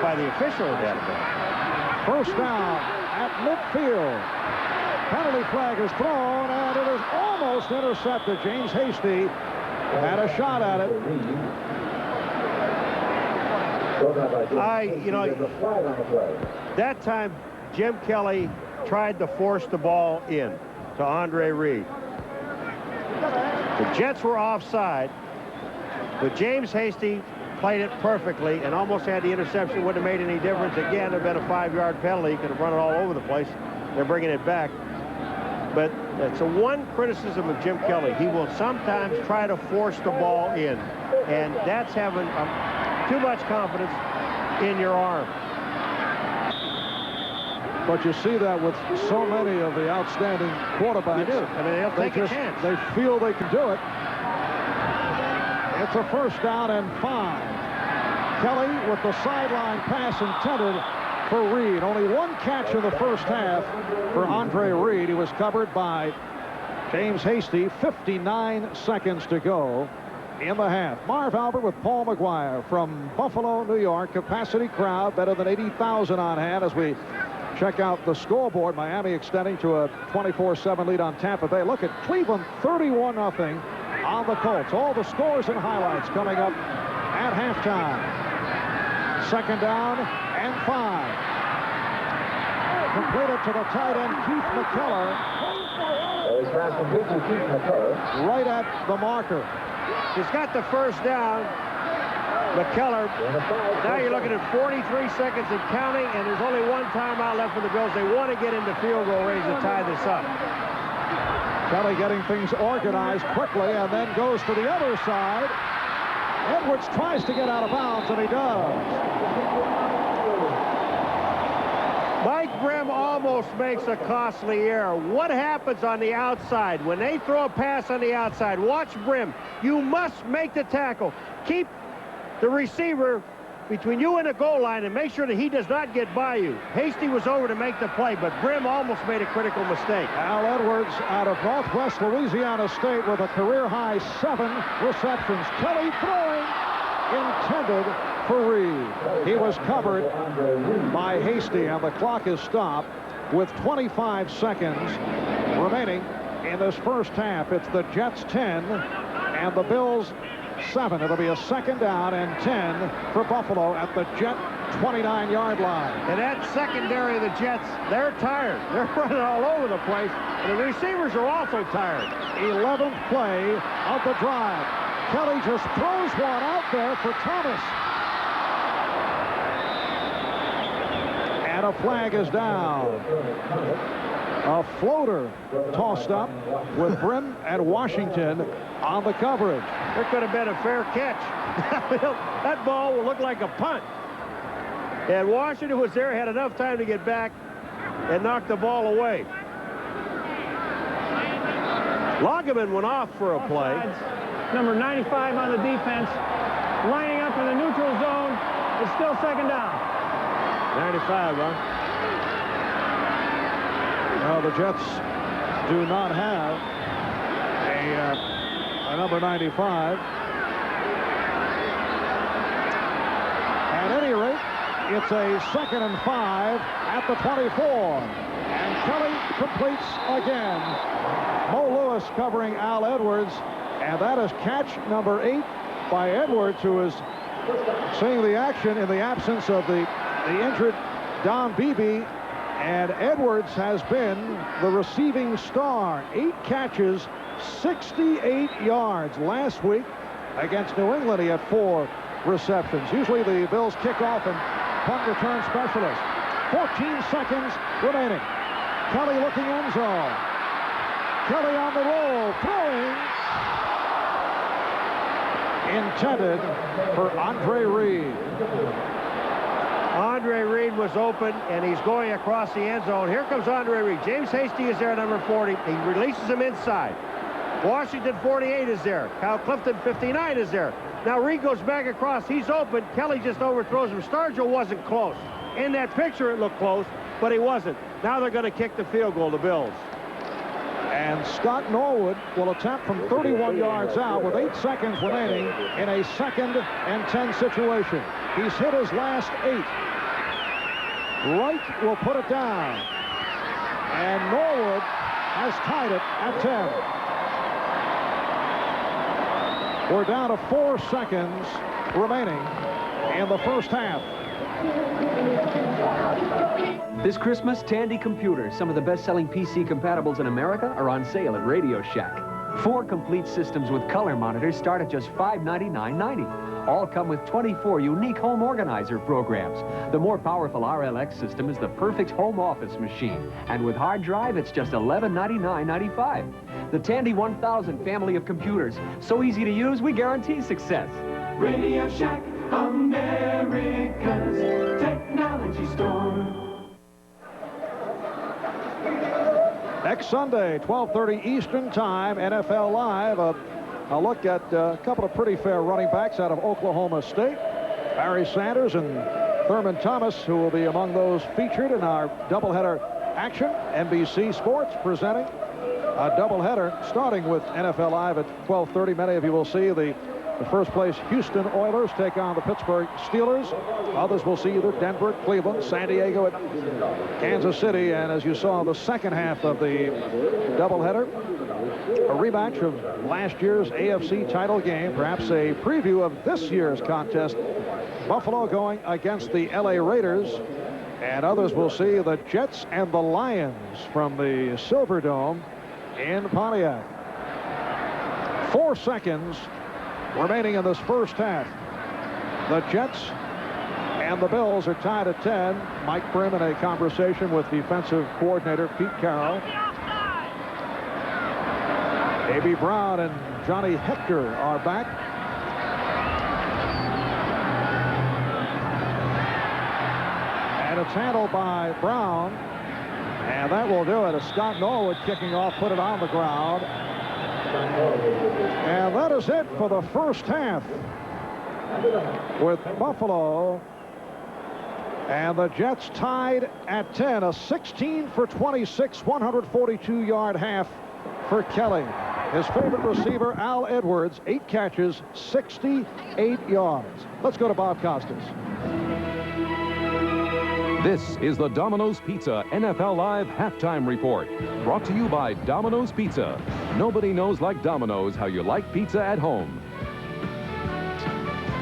by the official, it had a bad. First down at midfield. Penalty flag is thrown, and it is almost intercepted. James Hasty had a shot at it. That time, Jim Kelly tried to force the ball in to Andre Reed. The Jets were offside, but James Hasty played it perfectly and almost had the interception. Wouldn't have made any difference. Again, there would have been a 5-yard penalty. He could have run it all over the place. They're bringing it back. But that's one criticism of Jim Kelly. He will sometimes try to force the ball in, and that's having too much confidence in your arm. But you see that with so many of the outstanding quarterbacks. You do. I mean, they'll take a chance. They feel they can do it. It's a first down and 5. Kelly with the sideline pass intended for Reed. Only one catch in the first half for Andre Reed. He was covered by James Hasty. 59 seconds to go in the half. Marv Albert with Paul McGuire from Buffalo, New York. Capacity crowd, better than 80,000 on hand as we check out the scoreboard. Miami extending to a 24-7 lead on Tampa Bay. Look at Cleveland, 31-0 on the Colts. All the scores and highlights coming up at halftime. Second down and 5. Completed to the tight end, Keith McKellar. Right at the marker. He's got the first down. McKellar. Now you're looking at 43 seconds and counting, and there's only one timeout left for the Bills. They want to get into field goal range to tie this up. Kelly getting things organized quickly and then goes to the other side. Edwards tries to get out of bounds, and he does. Mike Brim almost makes a costly error. What happens on the outside when they throw a pass on the outside? Watch Brim. You must make the tackle. Keep the receiver between you and the goal line and make sure that he does not get by you. Hasty was over to make the play, but Brim almost made a critical mistake. Al Edwards out of Northwest Louisiana State with a career-high 7 receptions. Kelly throwing intended for Reed. He was covered by Hasty, and the clock is stopped with 25 seconds remaining in this first half. It's the Jets 10 and the Bills 7. It'll be a second down and 10 for Buffalo at the Jet 29-yard line. And that secondary of the Jets, they're tired. They're running all over the place. And the receivers are also tired. 11th play of the drive. Kelly just throws one out there for Thomas. And a flag is down. A floater tossed up with Brim and Washington on the coverage. There could have been a fair catch. That ball will look like a punt. And Washington was there, had enough time to get back and knock the ball away. Lagerman went off for a play. Number 95 on the defense, lining up in the neutral zone. It's still second down. 95, huh? Well, the Jets do not have a number 95. At any rate, it's a second and 5 at the 24. And Kelly completes again. Mo Lewis covering Al Edwards. And that is catch number 8 by Edwards, who is seeing the action in the absence of the injured Don Beebe. And Edwards has been the receiving star. 8 catches, 68 yards. Last week against New England, he had 4 receptions. Usually the Bills kick off and punt return specialist. 14 seconds remaining. Kelly looking end zone. Kelly on the roll, throwing. Intended for Andre Reed. Andre Reed was open, and he's going across the end zone. Here comes Andre Reed. James Hasty is there, number 40. He releases him inside. Washington, 48, is there. Kyle Clifton, 59, is there. Now Reed goes back across. He's open. Kelly just overthrows him. Stargell wasn't close. In that picture, it looked close, but he wasn't. Now they're going to kick the field goal, the Bills. And Scott Norwood will attempt from 31 yards out with 8 seconds remaining in a second and 10 situation. He's hit his last 8. Wright will put it down. And Norwood has tied it at 10. We're down to 4 seconds remaining in the first half. This Christmas, Tandy Computers, some of the best-selling PC compatibles in America, are on sale at Radio Shack. 4 complete systems with color monitors start at just $599.90. All come with 24 unique home organizer programs. The more powerful RLX system is the perfect home office machine. And with hard drive, it's just $1199.95. The Tandy 1000 family of computers. So easy to use, we guarantee success. Radio Shack, America's technology store. Next Sunday, 12:30 Eastern Time, NFL Live. A look at a couple of pretty fair running backs out of Oklahoma State. Barry Sanders and Thurman Thomas, who will be among those featured in our doubleheader action. NBC Sports presenting a doubleheader starting with NFL Live at 12:30. Many of you will see the first place Houston Oilers take on the Pittsburgh Steelers. Others will see either Denver, Cleveland, San Diego at Kansas City. And as you saw, the second half of the doubleheader, a rematch of last year's AFC title game, perhaps a preview of this year's contest. Buffalo going against the LA Raiders. And others will see the Jets and the Lions from the Silverdome in Pontiac. 4 seconds remaining in this first half. The Jets and the Bills are tied at 10. Mike Prim in a conversation with defensive coordinator Pete Carroll. A.B. Brown and Johnny Hector are back. And it's handled by Brown. And that will do it. As Scott Norwood kicking off, put it on the ground. And that is it for the first half, with Buffalo and the Jets tied at 10. A 16 for 26, 142-yard half for Kelly. His favorite receiver, Al Edwards, 8 catches, 68 yards. Let's go to Bob Costas. This is the Domino's Pizza NFL Live Halftime Report, brought to you by Domino's Pizza. Nobody knows like Domino's how you like pizza at home.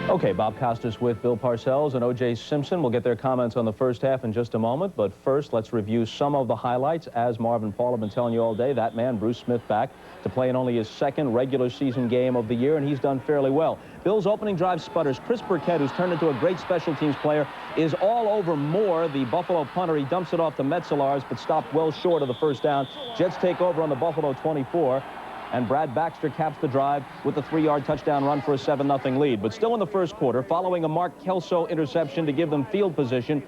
Okay, Bob Costas with Bill Parcells and O.J. Simpson. We'll get their comments on the first half in just a moment. But first, let's review some of the highlights. As Marv and Paul have been telling you all day, that man, Bruce Smith, back to play in only his second regular season game of the year, and he's done fairly well. Bill's opening drive sputters. Chris Burkett, who's turned into a great special teams player, is all over Moore, the Buffalo punter. He dumps it off to Metzelars, but stopped well short of the first down. Jets take over on the Buffalo 24. And Brad Baxter caps the drive with a 3-yard touchdown run for a 7-0 lead. But still in the first quarter, following a Mark Kelso interception to give them field position,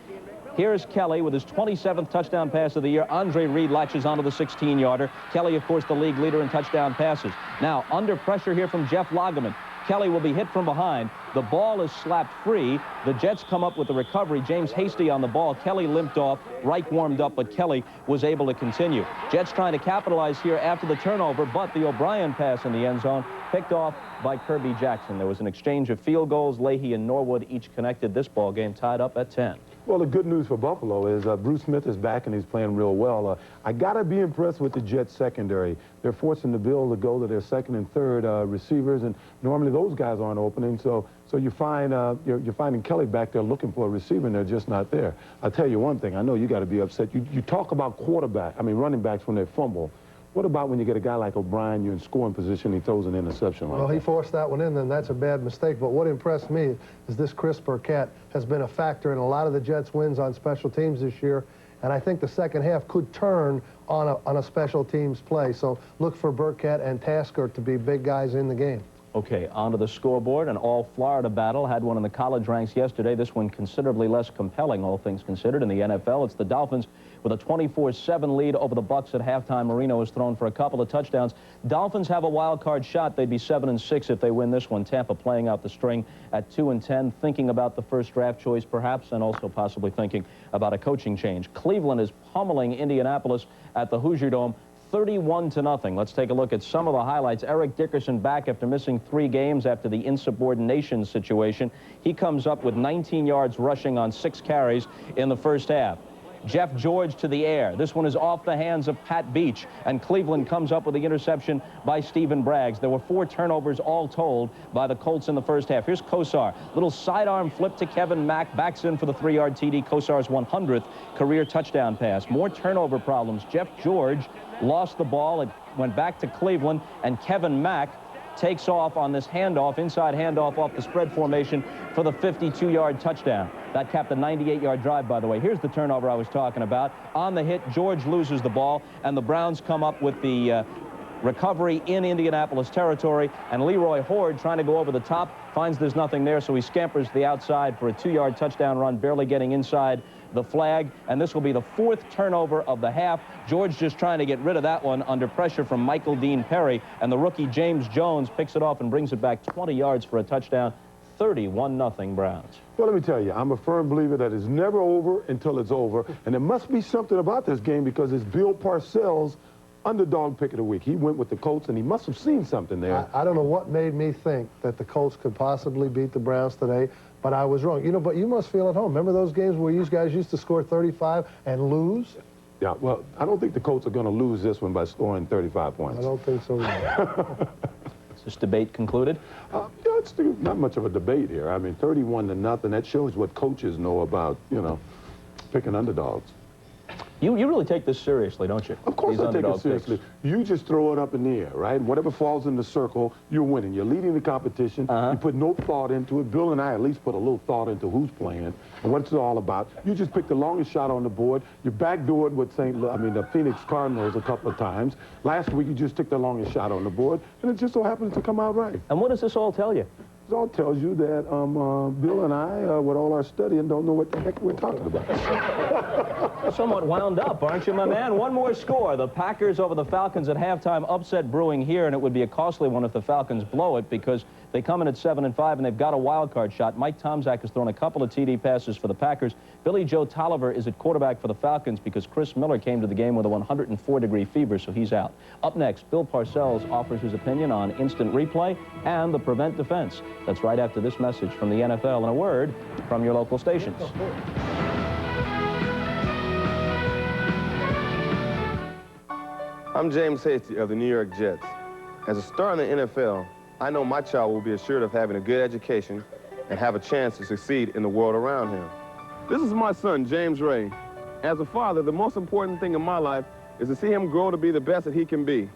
here's Kelly with his 27th touchdown pass of the year. Andre Reed latches onto the 16-yarder. Kelly, of course, the league leader in touchdown passes. Now, under pressure here from Jeff Lageman. Kelly will be hit from behind. The ball is slapped free. The Jets come up with the recovery. James Hasty on the ball. Kelly limped off. Reich warmed up, but Kelly was able to continue. Jets trying to capitalize here after the turnover, but the O'Brien pass in the end zone picked off by Kirby Jackson. There was an exchange of field goals. Leahy and Norwood each connected. This ball game tied up at 10. Well, the good news for Buffalo is Bruce Smith is back and he's playing real well. I got to be impressed with the Jets secondary. They're forcing the Bills to go to their second and third receivers, and normally those guys aren't opening. So you find you're finding Kelly back there looking for a receiver, and they're just not there. I'll tell you one thing. I know you got to be upset. You talk about running backs when they fumble. What about when you get a guy like O'Brien, you're in scoring position, he throws an interception like that? Well, he forced that one in, then that's a bad mistake. But what impressed me is this Chris Burkett has been a factor in a lot of the Jets' wins on special teams this year. And I think the second half could turn on a special teams play. So look for Burkett and Tasker to be big guys in the game. Okay, onto the scoreboard. An all-Florida battle. Had one in the college ranks yesterday. This one considerably less compelling, all things considered. In the NFL, it's the Dolphins with a 24-7 lead over the Bucs at halftime. Marino has thrown for a couple of touchdowns. Dolphins have a wild card shot. They'd be 7-6 if they win this one. Tampa playing out the string at 2-10, thinking about the first draft choice perhaps, and also possibly thinking about a coaching change. Cleveland is pummeling Indianapolis at the Hoosier Dome 31-0. Let's take a look at some of the highlights. Eric Dickerson back after missing 3 games after the insubordination situation. He comes up with 19 yards rushing on 6 carries in the first half. Jeff George to the air. This one is off the hands of Pat Beach, and Cleveland comes up with the interception by Stephen Braggs. There were 4 turnovers all told by the Colts in the first half. Here's Kosar. Little sidearm flip to Kevin Mack. Backs in for the 3-yard TD. Kosar's 100th career touchdown pass. More turnover problems. Jeff George lost the ball. It went back to Cleveland, and Kevin Mack takes off on this handoff, inside handoff off the spread formation for the 52-yard touchdown. That capped a 98-yard drive, by the way. Here's the turnover I was talking about. On the hit, George loses the ball, and the Browns come up with the recovery in Indianapolis territory, and Leroy Horde, trying to go over the top, finds there's nothing there, so he scampers to the outside for a 2-yard touchdown run, barely getting inside the flag, and this will be the 4th turnover of the half. George just trying to get rid of that one under pressure from Michael Dean Perry, and the rookie James Jones picks it off and brings it back 20 yards for a touchdown. 31-0 Browns. Well, let me tell you, I'm a firm believer that it's never over until it's over, and there must be something about this game because it's Bill Parcells' underdog pick of the week. He went with the Colts, and he must have seen something there. I don't know what made me think that the Colts could possibly beat the Browns today, but I was wrong. You know, but you must feel at home. Remember those games where you guys used to score 35 and lose? Yeah, well, I don't think the Colts are going to lose this one by scoring 35 points. I don't think so either. Is this debate concluded? Yeah, it's not much of a debate here. I mean, 31-0, that shows what coaches know about, you know, picking underdogs. You really take this seriously, don't you? Of course I take it seriously. You just throw it up in the air, right? Whatever falls in the circle, you're winning. You're leading the competition. You put no thought into it. Bill and I at least put a little thought into who's playing and what it's all about. You just pick the longest shot on the board. You backdoored with the Phoenix Cardinals a couple of times. Last week, you just took the longest shot on the board, and it just so happens to come out right. And what does this all tell you? This all tells you that Bill and I, with all our studying, don't know what the heck we're talking about. Somewhat wound up, aren't you, my man? One more score. The Packers over the Falcons at halftime. Upset brewing here, and it would be a costly one if the Falcons blow it because they come in at 7-5, and they've got a wild card shot. Mike Tomczak has thrown a couple of TD passes for the Packers. Billy Joe Tolliver is at quarterback for the Falcons because Chris Miller came to the game with a 104-degree fever, so he's out. Up next, Bill Parcells offers his opinion on instant replay and the prevent defense. That's right after this message from the NFL and a word from your local stations. I'm James Hasty of the New York Jets. As a star in the NFL, I know my child will be assured of having a good education and have a chance to succeed in the world around him. This is my son, James Ray. As a father, the most important thing in my life is to see him grow to be the best that he can be.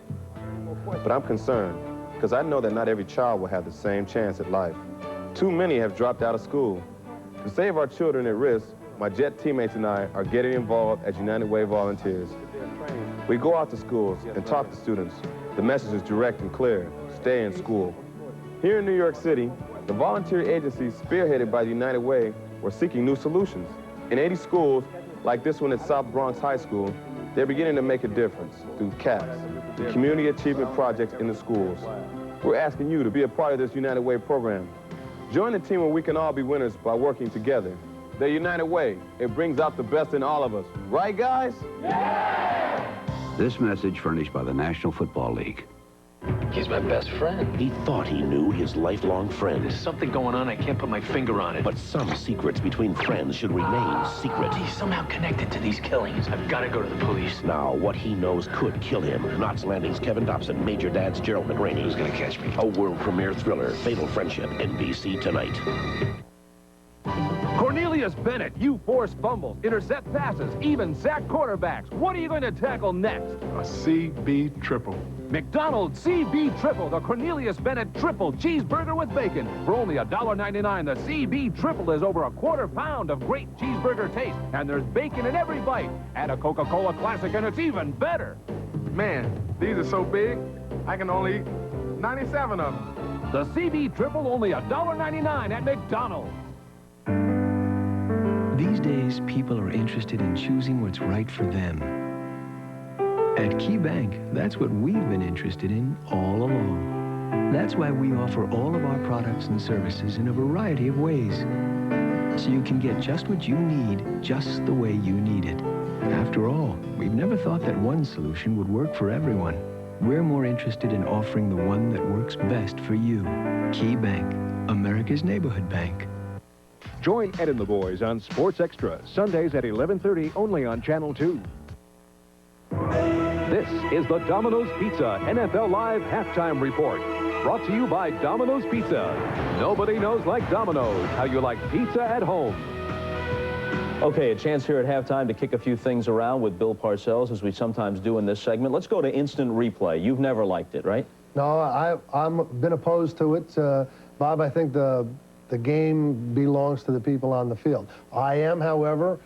But I'm concerned because I know that not every child will have the same chance at life. Too many have dropped out of school. To save our children at risk, my Jet teammates and I are getting involved as United Way volunteers. We go out to schools and talk to students. The message is direct and clear. Stay in school. Here in New York City, the volunteer agencies spearheaded by the United Way were seeking new solutions. In 80 schools, like this one at South Bronx High School, they're beginning to make a difference through CAPS, the Community Achievement Projects in the schools. We're asking you to be a part of this United Way program. Join the team where we can all be winners by working together. The United Way, it brings out the best in all of us. Right, guys? Yeah! This message furnished by the National Football League. He's my best friend. He thought he knew his lifelong friend. There's something going on, I can't put my finger on it. But some secrets between friends should remain secret. He's somehow connected to these killings. I've got to go to the police. Now, what he knows could kill him. Knots Landing's Kevin Dobson, Major Dad's Gerald McRaney. Who's gonna catch me? A world premiere thriller, Fatal Friendship, NBC tonight. Cornelius Bennett, you force fumbles, intercept passes, even sack quarterbacks. What are you going to tackle next? A CB triple. McDonald's CB Triple, the Cornelius Bennett Triple Cheeseburger with Bacon. For only $1.99, the CB Triple is over a quarter pound of great cheeseburger taste, and there's bacon in every bite. Add a Coca-Cola Classic, and it's even better. Man, these are so big, I can only eat 97 of them. The CB Triple, only $1.99 at McDonald's. These days, people are interested in choosing what's right for them. At Key Bank, that's what we've been interested in all along. That's why we offer all of our products and services in a variety of ways, so you can get just what you need, just the way you need it. After all, we've never thought that one solution would work for everyone. We're more interested in offering the one that works best for you. Key Bank, America's neighborhood bank. Join Ed and the boys on Sports Extra, Sundays at 11:30, only on Channel 2. This is the Domino's Pizza NFL Live Halftime Report. Brought to you by Domino's Pizza. Nobody knows like Domino's how you like pizza at home. Okay, a chance here at halftime to kick a few things around with Bill Parcells, as we sometimes do in this segment. Let's go to instant replay. You've never liked it, right? No, I've been opposed to it. Bob, I think the game belongs to the people on the field. I am, however,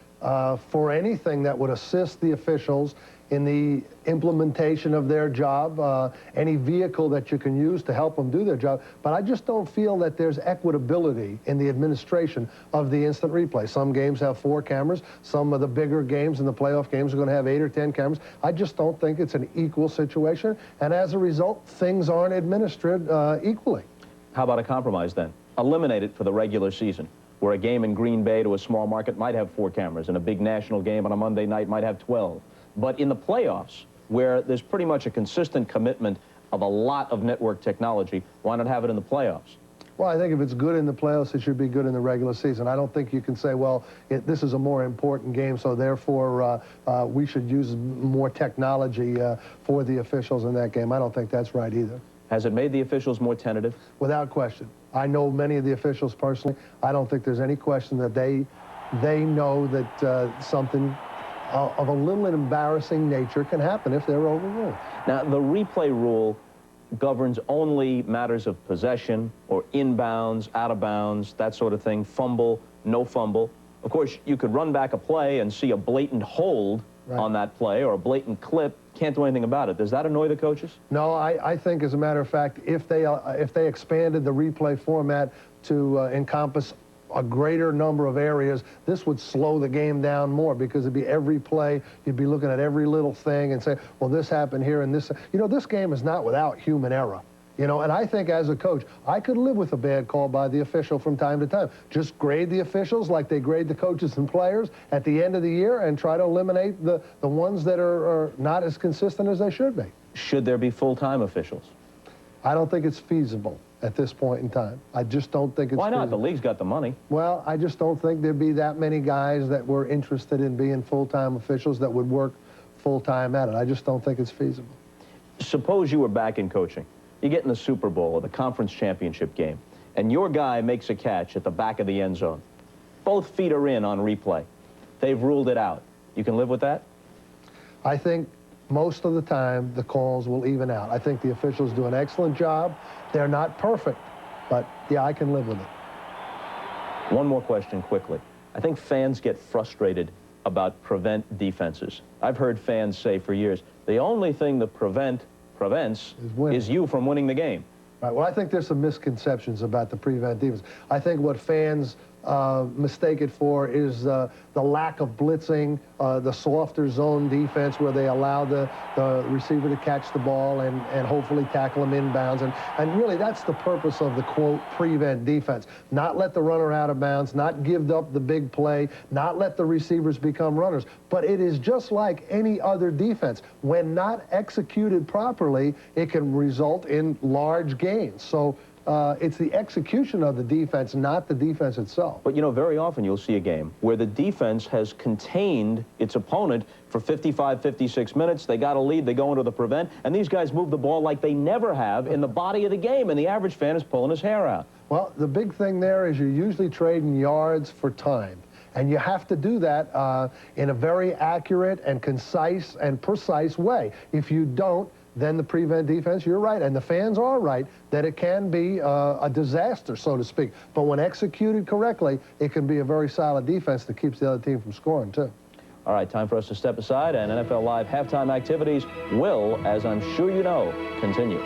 for anything that would assist the officials in the implementation of their job, any vehicle that you can use to help them do their job. But I just don't feel that there's equitability in the administration of the instant replay. Some games have 4 cameras. Some of the bigger games in the playoff games are going to have 8 or 10 cameras. I just don't think it's an equal situation. And as a result, things aren't administered equally. How about a compromise then? Eliminate it for the regular season, where a game in Green Bay to a small market might have 4 cameras, and a big national game on a Monday night might have 12. But in the playoffs, where there's pretty much a consistent commitment of a lot of network technology, why not have it in the playoffs? Well, I think if it's good in the playoffs, it should be good in the regular season. I don't think you can say, well, this is a more important game, so therefore we should use more technology for the officials in that game. I don't think that's right either. Has it made the officials more tentative? Without question. I know many of the officials personally. I don't think there's any question that they know that something of a little embarrassing nature can happen if they're overruled. Now, the replay rule governs only matters of possession or inbounds, out of bounds, that sort of thing, fumble, no fumble. Of course, you could run back a play and see a blatant hold on that play or a blatant clip. Can't do anything about it. Does that annoy the coaches? No, I think, as a matter of fact, if they expanded the replay format to encompass a greater number of areas, this would slow the game down more, because it'd be every play, you'd be looking at every little thing and say, well, this happened here and this. You know, this game is not without human error. You know, and I think as a coach, I could live with a bad call by the official from time to time. Just grade the officials like they grade the coaches and players at the end of the year and try to eliminate the ones that are not as consistent as they should be. Should there be full-time officials? I don't think it's feasible at this point in time. I just don't think it's Why not? feasible. The league's got the money. Well, I just don't think there'd be that many guys that were interested in being full-time officials that would work full-time at it. I just don't think it's feasible. Suppose you were back in coaching. You get in the Super Bowl or the conference championship game, and your guy makes a catch at the back of the end zone. Both feet are in on replay. They've ruled it out. You can live with that? I think most of the time the calls will even out. I think the officials do an excellent job. They're not perfect, but yeah, I can live with it. One more question quickly. I think fans get frustrated about prevent defenses. I've heard fans say for years, the only thing that prevents is you from winning the game. Right. Well, I think there's some misconceptions about the prevent defense. I think what fans mistake it for is the lack of blitzing, the softer zone defense where they allow the receiver to catch the ball and hopefully tackle him inbounds. And really, that's the purpose of the, quote, prevent defense. Not let the runner out of bounds, not give up the big play, not let the receivers become runners. But it is just like any other defense. When not executed properly, it can result in large gains. So it's the execution of the defense, not the defense itself. But, you know, very often you'll see a game where the defense has contained its opponent for 55, 56 minutes. They got a lead, they go into the prevent, and these guys move the ball like they never have in the body of the game, and the average fan is pulling his hair out. Well, the big thing there is you're usually trading yards for time. And you have to do that in a very accurate and concise and precise way. If you don't, then the prevent defense, you're right, and the fans are right, that it can be a disaster, so to speak. But when executed correctly, it can be a very solid defense that keeps the other team from scoring, too. All right, time for us to step aside, and NFL Live halftime activities will, as I'm sure you know, continue.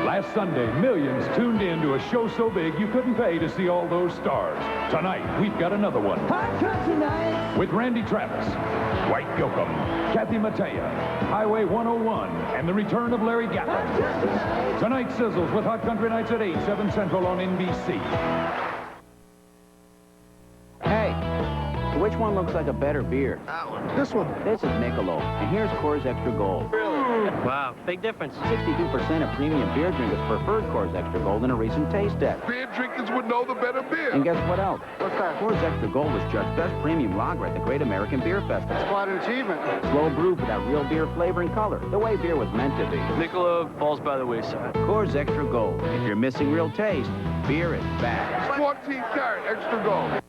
Last Sunday, millions tuned in to a show so big you couldn't pay to see all those stars. Tonight, we've got another one. With Randy Travis, Dwight Yoakam, Kathy Mattea, Highway 101, and the return of Larry Gatlin. Tonight sizzles with Hot Country Nights at 8, 7 Central on NBC. Hey, which one looks like a better beer? That one. This one. This is Michelob, and here's Coors Extra Gold. Really? Wow, big difference. 62% of premium beer drinkers preferred Coors Extra Gold in a recent taste test. Beer drinkers would know the better beer. And guess what else? What's that? Coors Extra Gold was judged best premium lager at the Great American Beer Festival. That's quite an achievement. Slow brewed with that real beer flavor and color, the way beer was meant to be. Michelob falls by the wayside. Coors Extra Gold. If you're missing real taste, beer is back. 14-carat Extra Gold.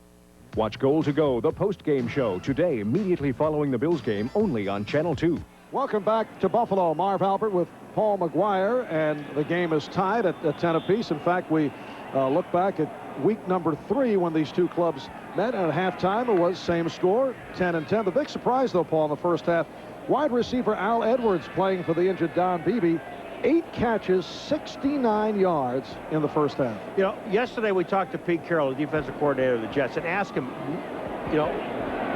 Watch Goal to Go, the post-game show, today, immediately following the Bills game, only on Channel 2. Welcome back to Buffalo. Marv Albert with Paul McGuire, and the game is tied at 10 apiece. In fact, we look back at week number 3 when these two clubs met. And at halftime, it was same score, 10-10. The big surprise, though, Paul, in the first half, wide receiver Al Edwards playing for the injured Don Beebe. 8 catches, 69 yards in the first half. You know, yesterday we talked to Pete Carroll, the defensive coordinator of the Jets, and asked him, you know,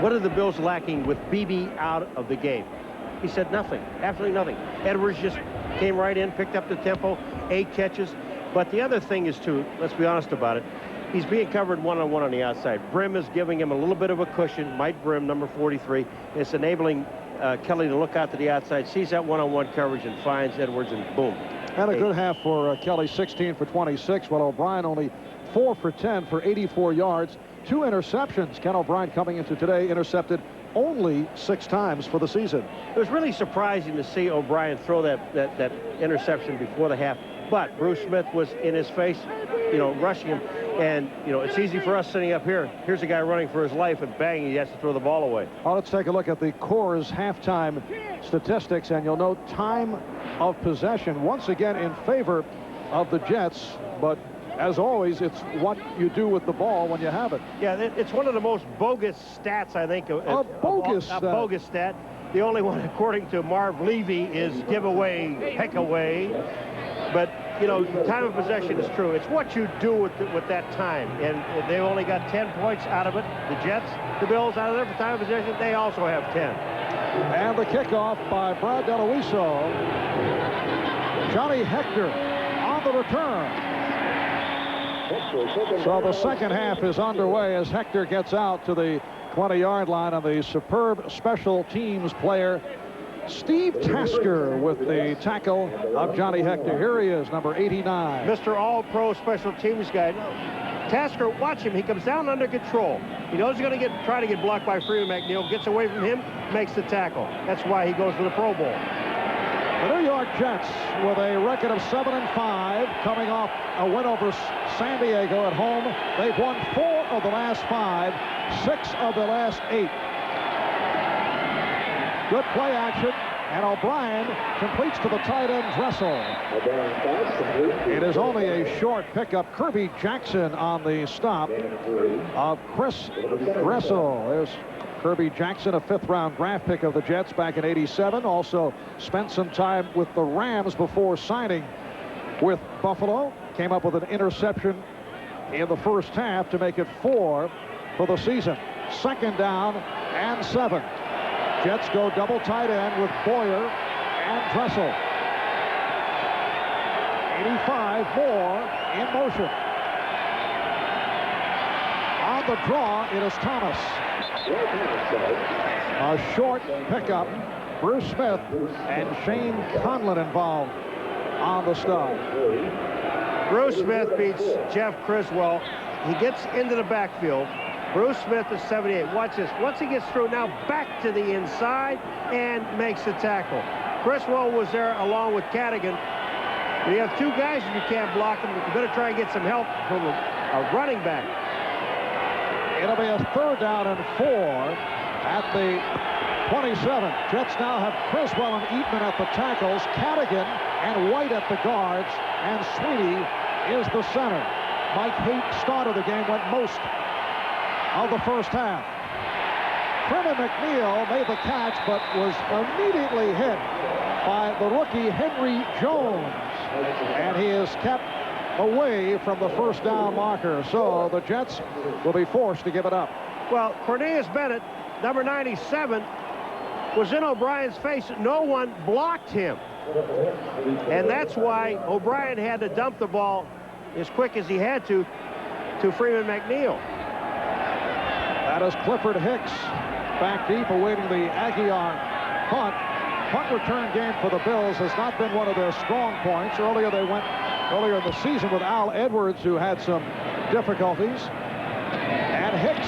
what are the Bills lacking with Beebe out of the game? He said nothing, absolutely nothing. Edwards just came right in, picked up the tempo, 8 catches. But the other thing is, too, let's be honest about it, he's being covered one-on-one on the outside. Brim is giving him a little bit of a cushion. Mike Brim, number 43. And it's enabling Kelly to look out to the outside, sees that one-on-one coverage, and finds Edwards, and boom. And a good half for Kelly, 16 for 26, while O'Brien only 4 for 10 for 84 yards. 2 interceptions. Ken O'Brien coming into today intercepted only 6 times for the season. It was really surprising to see O'Brien throw that interception before the half. But Bruce Smith was in his face, you know, rushing him. And, you know, it's easy for us sitting up here. Here's a guy running for his life, and bang, he has to throw the ball away. Well, let's take a look at the Coors halftime statistics, and you'll note time of possession once again in favor of the Jets. But as always, it's what you do with the ball when you have it. Yeah, it's one of the most bogus stats, I think. A bogus stat. The only one, according to Marv Levy, is give away, heck away. But, you know, time of possession is true. It's what you do with that time. And they only got 10 points out of it. The Jets, the Bills, out of there for time of possession, they also have 10. And the kickoff by Brad DeLuiso. Johnny Hector on the return. So the second half is underway as Hector gets out to the 20-yard line, and the superb special teams player Steve Tasker with the tackle of Johnny Hector. Here he is, number 89. Mr. All-Pro special teams guy. Tasker, watch him. He comes down under control. He knows he's going to try to get blocked by Freeman McNeil. Gets away from him, makes the tackle. That's why he goes to the Pro Bowl. The New York Jets with a record of 7-5, coming off a win over San Diego at home. They've won 4 of the last 5, 6 of the last 8. Good play action, and O'Brien completes to the tight end Dressel. It is only a short pickup. Kirby Jackson on the stop of Chris Dressel. There's Kirby Jackson, a 5th-round draft pick of the Jets back in '87. Also spent some time with the Rams before signing with Buffalo. Came up with an interception in the first half to make it 4 for the season. 2nd down and 7. Jets go double tight end with Boyer and Dressel. 85 more in motion. On the draw, it is Thomas. A short pickup. Bruce Smith and Shane Conlon involved on the stop. Bruce Smith beats Jeff Criswell. He gets into the backfield. Bruce Smith is 78. Watch this. Once he gets through, now back to the inside and makes the tackle. Criswell was there along with Cadigan. When you have 2 guys and you can't block them, you better try and get some help from a running back. It'll be a 3rd down and 4 at the 27. Jets now have Criswell and Eatman at the tackles, Cadigan and White at the guards, and Sweeney is the center. Mike Haight started the game, went most of the first half. Freeman McNeil made the catch, but was immediately hit by the rookie Henry Jones, and he is kept away from the first down marker. So the Jets will be forced to give it up. Well, Cornelius Bennett, number 97, was in O'Brien's face. No one blocked him, and that's why O'Brien had to dump the ball as quick as he had to Freeman McNeil. That is Clifford Hicks back deep, awaiting the Aguiar punt. Punt return game for the Bills has not been one of their strong points. Earlier in the season with Al Edwards, who had some difficulties. And Hicks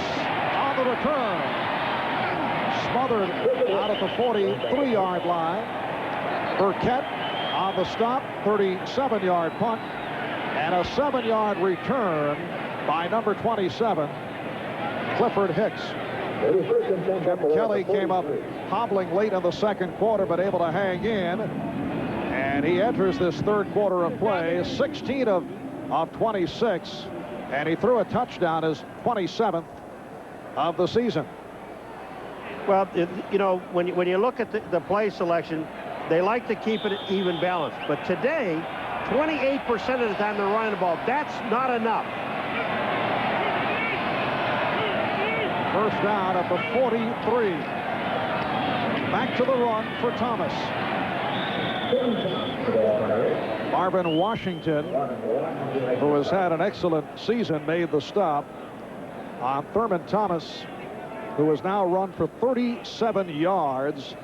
on the return. Smothered out at the 43-yard line. Burkett on the stop, 37-yard punt. And a 7-yard return by number 27, Clifford Hicks. Jim Kelly came up hobbling late in the second quarter, but able to hang in. And he enters this third quarter of play, 16 of 26 And he threw a touchdown, his 27th of the season. Well, you know, when you look at the play selection, they like to keep it even balanced. But today, 28% of the time they're running the ball. That's not enough. First down at the 43. Back to the run for Thomas. Marvin Washington, who has had an excellent season, made the stop on Thurman Thomas, who has now run for 37 yards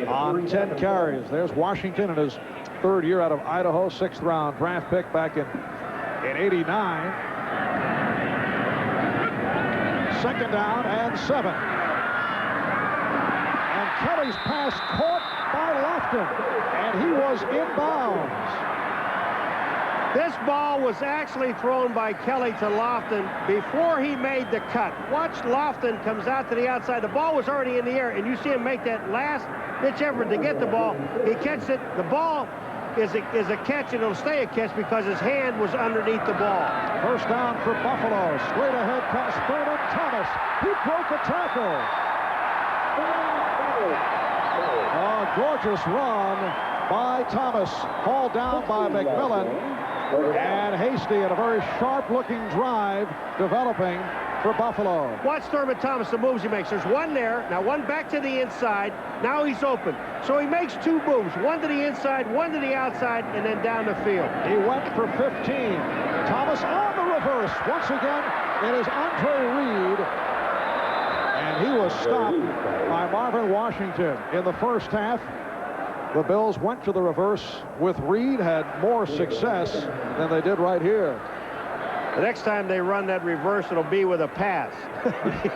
on 10 carries. There's Washington in his third year out of Idaho, 6th round draft pick back in '89. Second down and 7. And Kelly's pass caught by Lofton, and he was inbounds. This ball was actually thrown by Kelly to Lofton before he made the cut. Watch Lofton comes out to the outside. The ball was already in the air, and you see him make that last-ditch effort to get the ball. He catches it. The ball is a catch, and it'll stay a catch because his hand was underneath the ball. First down for Buffalo. Straight ahead comes Thurman Thomas. He broke a tackle. A gorgeous run by Thomas. Hauled down by McMillan. And Hasty in a very sharp-looking drive developing for Buffalo. Watch Thurman Thomas, the moves he makes. There's one there. Now one back to the inside. Now he's open. So he makes two moves. One to the inside, one to the outside, and then down the field. He went for 15. Thomas on the reverse. Once again, it is Andre Reed. And he was stopped by Marvin Washington in the first half. The Bills went to the reverse with Reed, had more success than they did right here. The next time they run that reverse, it'll be with a pass.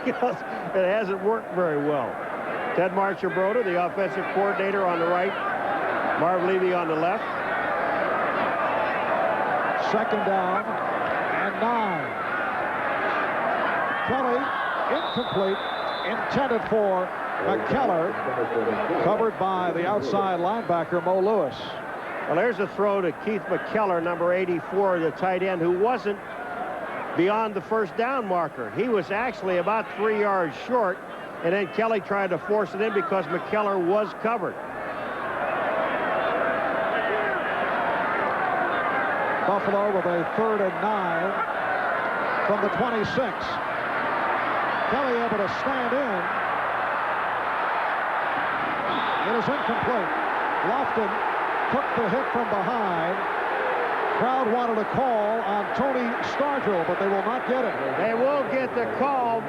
Because it hasn't worked very well. Ted Marchibroda, the offensive coordinator, on the right. Marv Levy on the left. Second down and 9. Kelly, incomplete, intended for McKellar, covered by the outside linebacker, Mo Lewis. Well, there's a throw to Keith McKellar, number 84, the tight end, who wasn't beyond the first down marker. He was actually about 3 yards short, and then Kelly tried to force it in because McKellar was covered. Buffalo with a 3rd and 9 from the 26. Kelly able to stand in. It is incomplete. Lofton took the hit from behind. Crowd wanted a call on Tony Stargell, but they will not get it. They will get the call,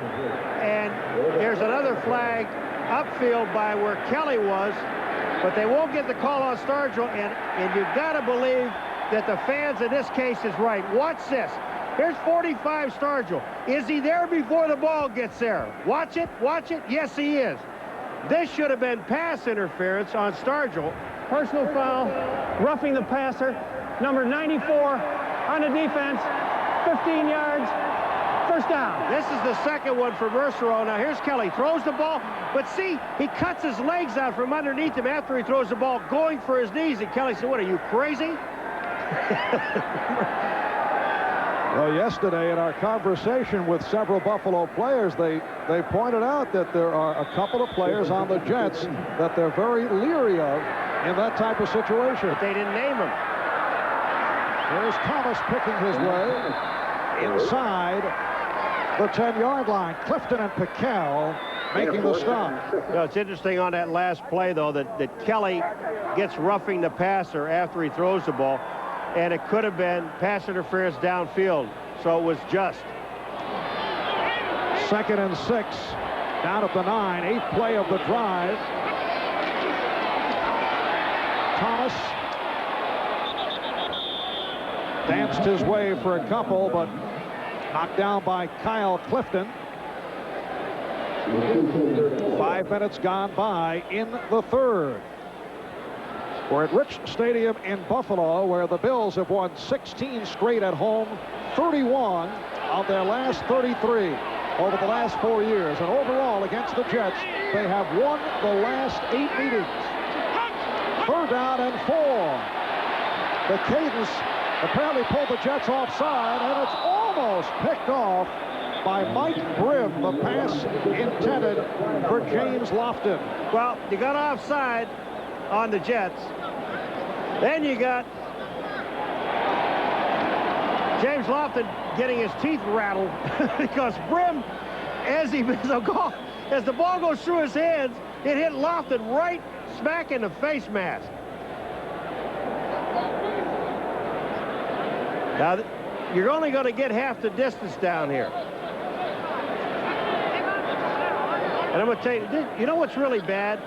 and there's another flag upfield by where Kelly was, but they won't get the call on Stargell, and you've got to believe that the fans in this case is right. Watch this. Here's 45 Stargell. Is he there before the ball gets there? Watch it, watch it. Yes, he is. This should have been pass interference on Stargell. Personal foul, roughing the passer, number 94 on the defense, 15 yards, first down. This is the second one for Mercereau. Now here's Kelly, throws the ball, but see, he cuts his legs out from underneath him after he throws the ball, going for his knees, and Kelly said, what, are you crazy? Well, yesterday in our conversation with several Buffalo players, they pointed out that there are a couple of players on the Jets that they're very leery of in that type of situation. But they didn't name him. There's Thomas picking his way inside the 10-yard line. Clifton and Piquel making the stop. You know, it's interesting on that last play, though, that Kelly gets roughing the passer after he throws the ball. And it could have been pass interference downfield, so it was just. 2nd and 6, down at the 9, 8th play of the drive. Thomas danced his way for a couple, but knocked down by Kyle Clifton. 5 minutes gone by in the third. We're at Rich Stadium in Buffalo, where the Bills have won 16 straight at home, 31 of their last 33 over the last 4 years. And overall, against the Jets, they have won the last 8 meetings. 3rd down and 4. The cadence apparently pulled the Jets offside, and it's all almost picked off by Mike Brim, the pass intended for James Lofton. Well, you got offside on the Jets. Then you got James Lofton getting his teeth rattled because Brim, as the ball goes through his hands, it hit Lofton right smack in the face mask. Now, you're only going to get half the distance down here. And I'm going to tell you, you know what's really bad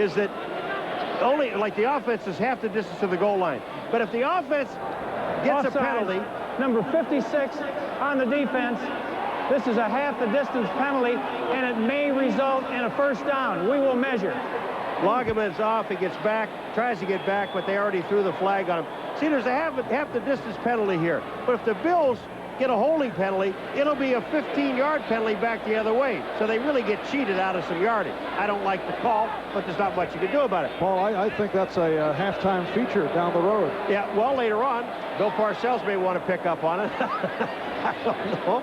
is that only, like, the offense is half the distance to the goal line. But if the offense gets Offside, a penalty. Number 56 on the defense. This is a half the distance penalty, and it may result in a first down. We will measure. Lagerman's off. He gets back, tries to get back, but they already threw the flag on him. See, there's a half the distance penalty here. But if the Bills get a holding penalty, it'll be a 15-yard penalty back the other way. So they really get cheated out of some yardage. I don't like the call, but there's not much you can do about it. Paul, I think that's a halftime feature down the road. Yeah, well, later on, Bill Parcells may want to pick up on it. I don't know.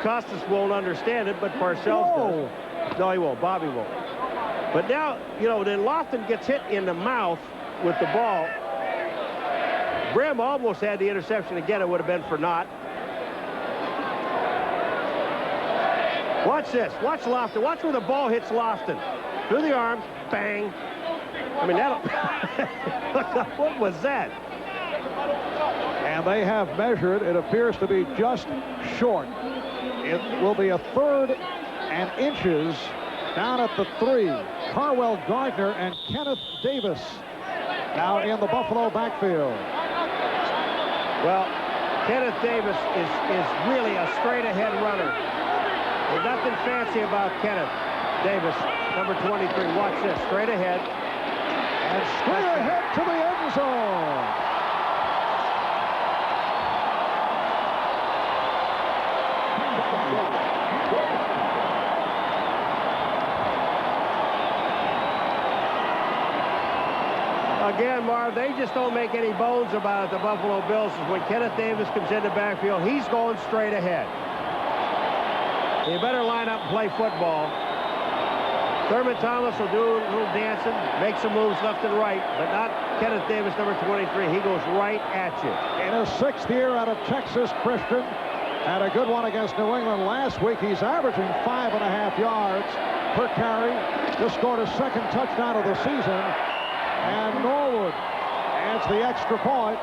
Costas won't understand it, but Parcells does. No, he won't. Bobby won't. But now, you know, then Lofton gets hit in the mouth with the ball. Brim almost had the interception again. It would have been for naught. Watch this. Watch Lofton. Watch where the ball hits Lofton. Through the arms. Bang. I mean, that'll... What was that? And they have measured. It appears to be just short. It will be a 3rd and inches down at the 3. Carwell Gardner and Kenneth Davis now in the Buffalo backfield. Well, Kenneth Davis is really a straight-ahead runner. There's nothing fancy about Kenneth Davis, number 23. Watch this, straight ahead. And straight ahead to the end zone. Again, Marv, they just don't make any bones about it, the Buffalo Bills. When Kenneth Davis comes in the backfield, he's going straight ahead. You better line up and play football. Thurman Thomas will do a little dancing, make some moves left and right, but not Kenneth Davis, number 23. He goes right at you. In his 6th year out of Texas Christian, had a good one against New England last week. He's averaging 5.5 yards per carry. Just scored his 2nd touchdown of the season. And Norwood adds the extra point.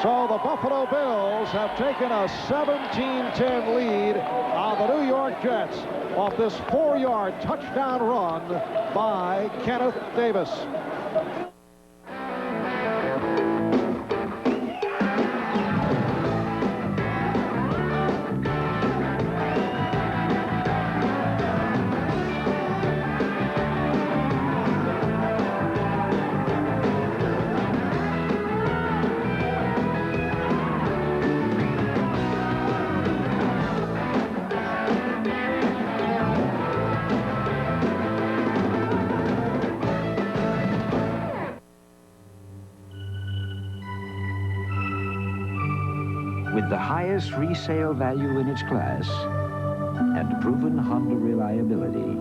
So the Buffalo Bills have taken a 17-10 lead on the New York Jets off this 4-yard touchdown run by Kenneth Davis. With the highest resale value in its class and proven Honda reliability,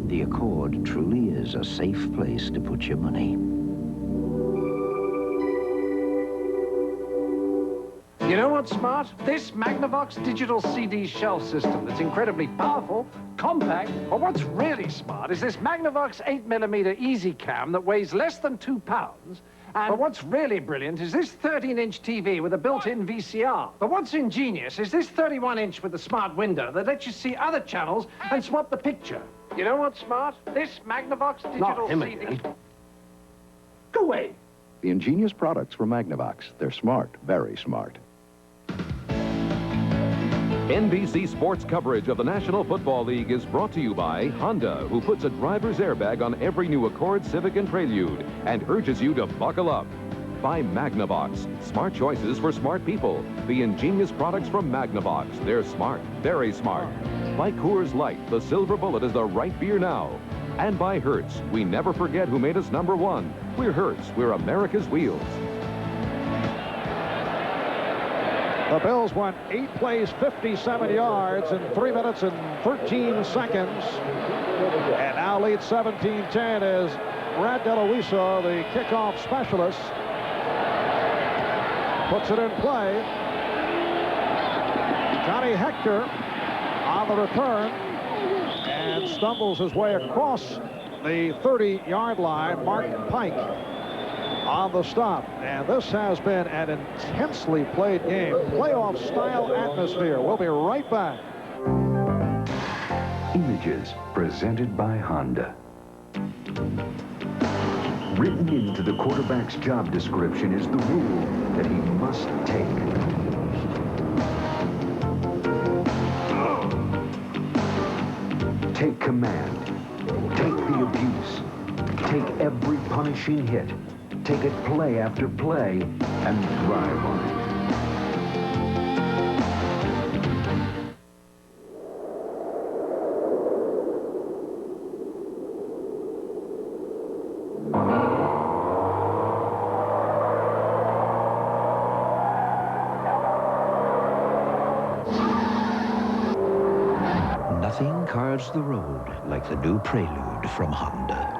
the Accord truly is a safe place to put your money. You know what's smart? This Magnavox digital CD shelf system that's incredibly powerful, compact, but what's really smart is this Magnavox 8mm Easy Cam that weighs less than 2 pounds. But what's really brilliant is this 13-inch TV with a built-in VCR. But what's ingenious is this 31-inch with a smart window that lets you see other channels and swap the picture. You know what's smart? This Magnavox digital CD... Again. Go away. The ingenious products from Magnavox. They're smart, very smart. NBC Sports coverage of the National Football League is brought to you by Honda, who puts a driver's airbag on every new Accord, Civic, and Prelude, and urges you to buckle up. by Magnavox. Smart choices for smart people. The ingenious products from Magnavox. They're smart, very smart. By Coors Light, the Silver Bullet is the right beer now. And by Hertz, we never forget who made us #1. We're Hertz, we're America's wheels. The Bills won 8 plays, 57 yards in 3 minutes and 13 seconds. And now lead 17-10 is Brad DeLuisa, the kickoff specialist. Puts it in play. Johnny Hector on the return and stumbles his way across the 30-yard line. Mark Pike on the stop. And this has been an intensely played game. Playoff-style atmosphere. We'll be right back. Images presented by Honda. Written into the quarterback's job description is the rule that he must take. Take command. Take the abuse. Take every punishing hit. Take it play after play and drive on it. Nothing carves the road like the new Prelude from Honda.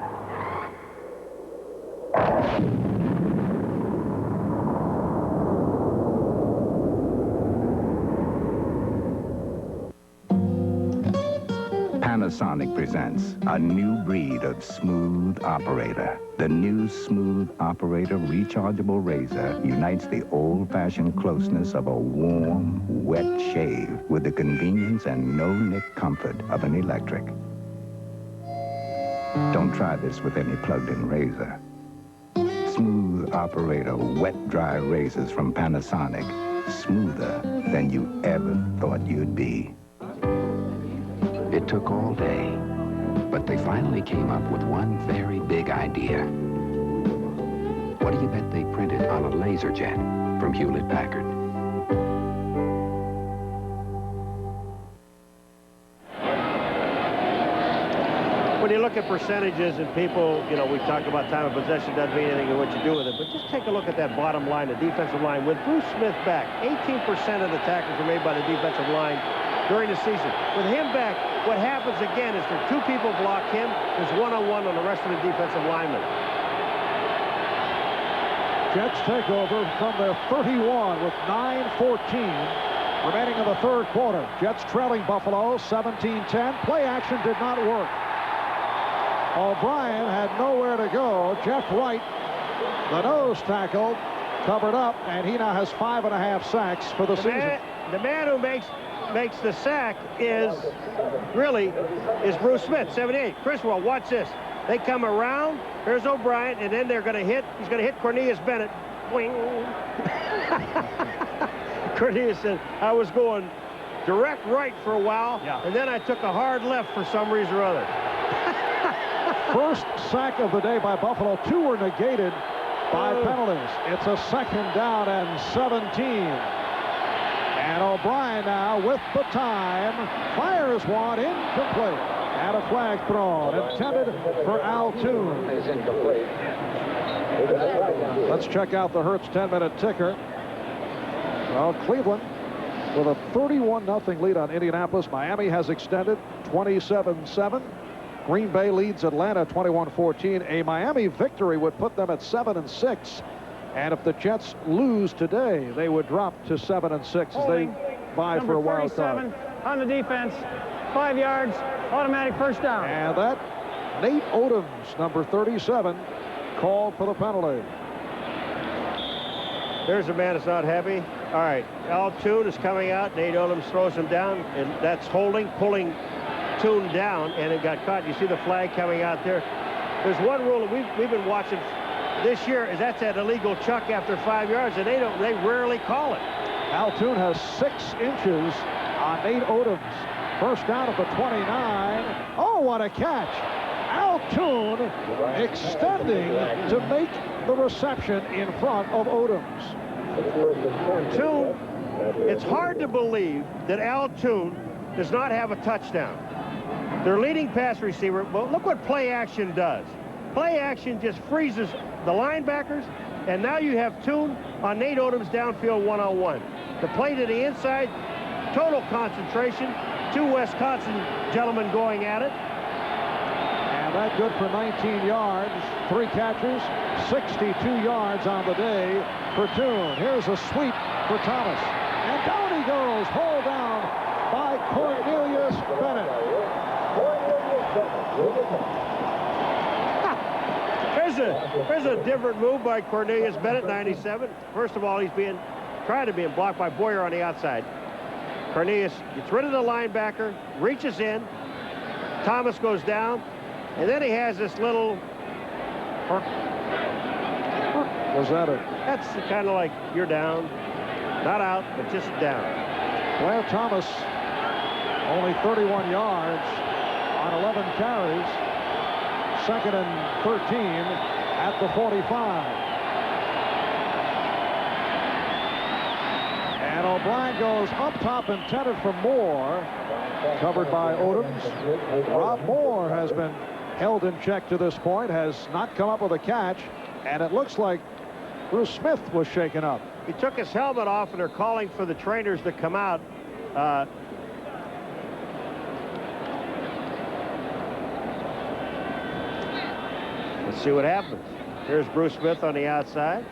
Panasonic presents a new breed of smooth operator. The new Smooth Operator rechargeable razor unites the old-fashioned closeness of a warm, wet shave with the convenience and no-nick comfort of an electric. Don't try this with any plugged-in razor. Smooth Operator wet-dry razors from Panasonic. Smoother than you ever thought you'd be. It took all day, but they finally came up with one very big idea. What do you bet they printed on a laser jet from Hewlett-Packard? When you look at percentages and people, you know, we talk about time of possession doesn't mean anything to what you do with it, but just take a look at that bottom line, the defensive line. With Bruce Smith back, 18% of the tackles were made by the defensive line during the season. With him back, what happens again is that 2 people block him, there's one-on-one on the rest of the defensive linemen. Jets take over from their 31 with 9:14 remaining in the third quarter. Jets trailing Buffalo 17-10. Play action did not work. O'Brien had nowhere to go. Jeff Wright, the nose tackle, covered up, and he now has 5.5 sacks for the season. The man who makes the sack is Bruce Smith, 78. Criswell, watch this. They come around. Here's O'Brien, and then they're going to hit. He's going to hit Cornelius Bennett. Boing. Cornelius said, I was going direct right for a while, and then I took a hard left for some reason or other. First sack of the day by Buffalo. 2 were negated by penalties. It's a 2nd down and 17. And O'Brien now with the time fires one incomplete. And a flag thrown, intended for Al Toon. Let's check out the Hertz 10-minute ticker. Well, Cleveland with a 31-0 lead on Indianapolis. Miami has extended 27-7. Green Bay leads Atlanta 21-14. A Miami victory would put them at 7-6. And if the Jets lose today, they would drop to 7-6 as they vie for a wild card. On the defense, 5 yards, automatic first down. And that Nate Odoms, number 37, called for the penalty. There's a man that's not happy. All right, Al Toon is coming out. Nate Odoms throws him down, and that's holding, pulling Toon down, and it got caught. You see the flag coming out there. There's one rule that we've been watching this year, is that's that illegal chuck after 5 yards, and they rarely call it. Al Toon has 6 inches on Nate Odoms. First down at the 29. Oh, what a catch. Al Toon extending to make the reception in front of Odoms. Toon, it's hard to believe that Al Toon does not have a touchdown. Their leading pass receiver, but look what play action does. Play action just freezes the linebackers, and now you have Toon on Nate Odoms downfield one-on-one. The play to the inside, total concentration. Two Wisconsin gentlemen going at it. And that good for 19 yards, 3 catches, 62 yards on the day for Toon. Here's a sweep for Thomas. And down he goes, hauled down by Cornelius Bennett. There's a different move by Cornelius Bennett, 97. First of all, he's trying to be blocked by Boyer on the outside. Cornelius gets rid of the linebacker, reaches in. Thomas goes down, and then he has this little. Was that it? That's kind of like you're down, not out, but just down. Blair Thomas, only 31 yards on 11 carries. 2nd and 13 at the 45. And O'Brien goes up top, intended for Moore, covered by Odoms. Rob Moore has been held in check to this point, has not come up with a catch, and it looks like Bruce Smith was shaken up. He took his helmet off, and they're calling for the trainers to come out. Let's see what happens. Here's Bruce Smith on the outside.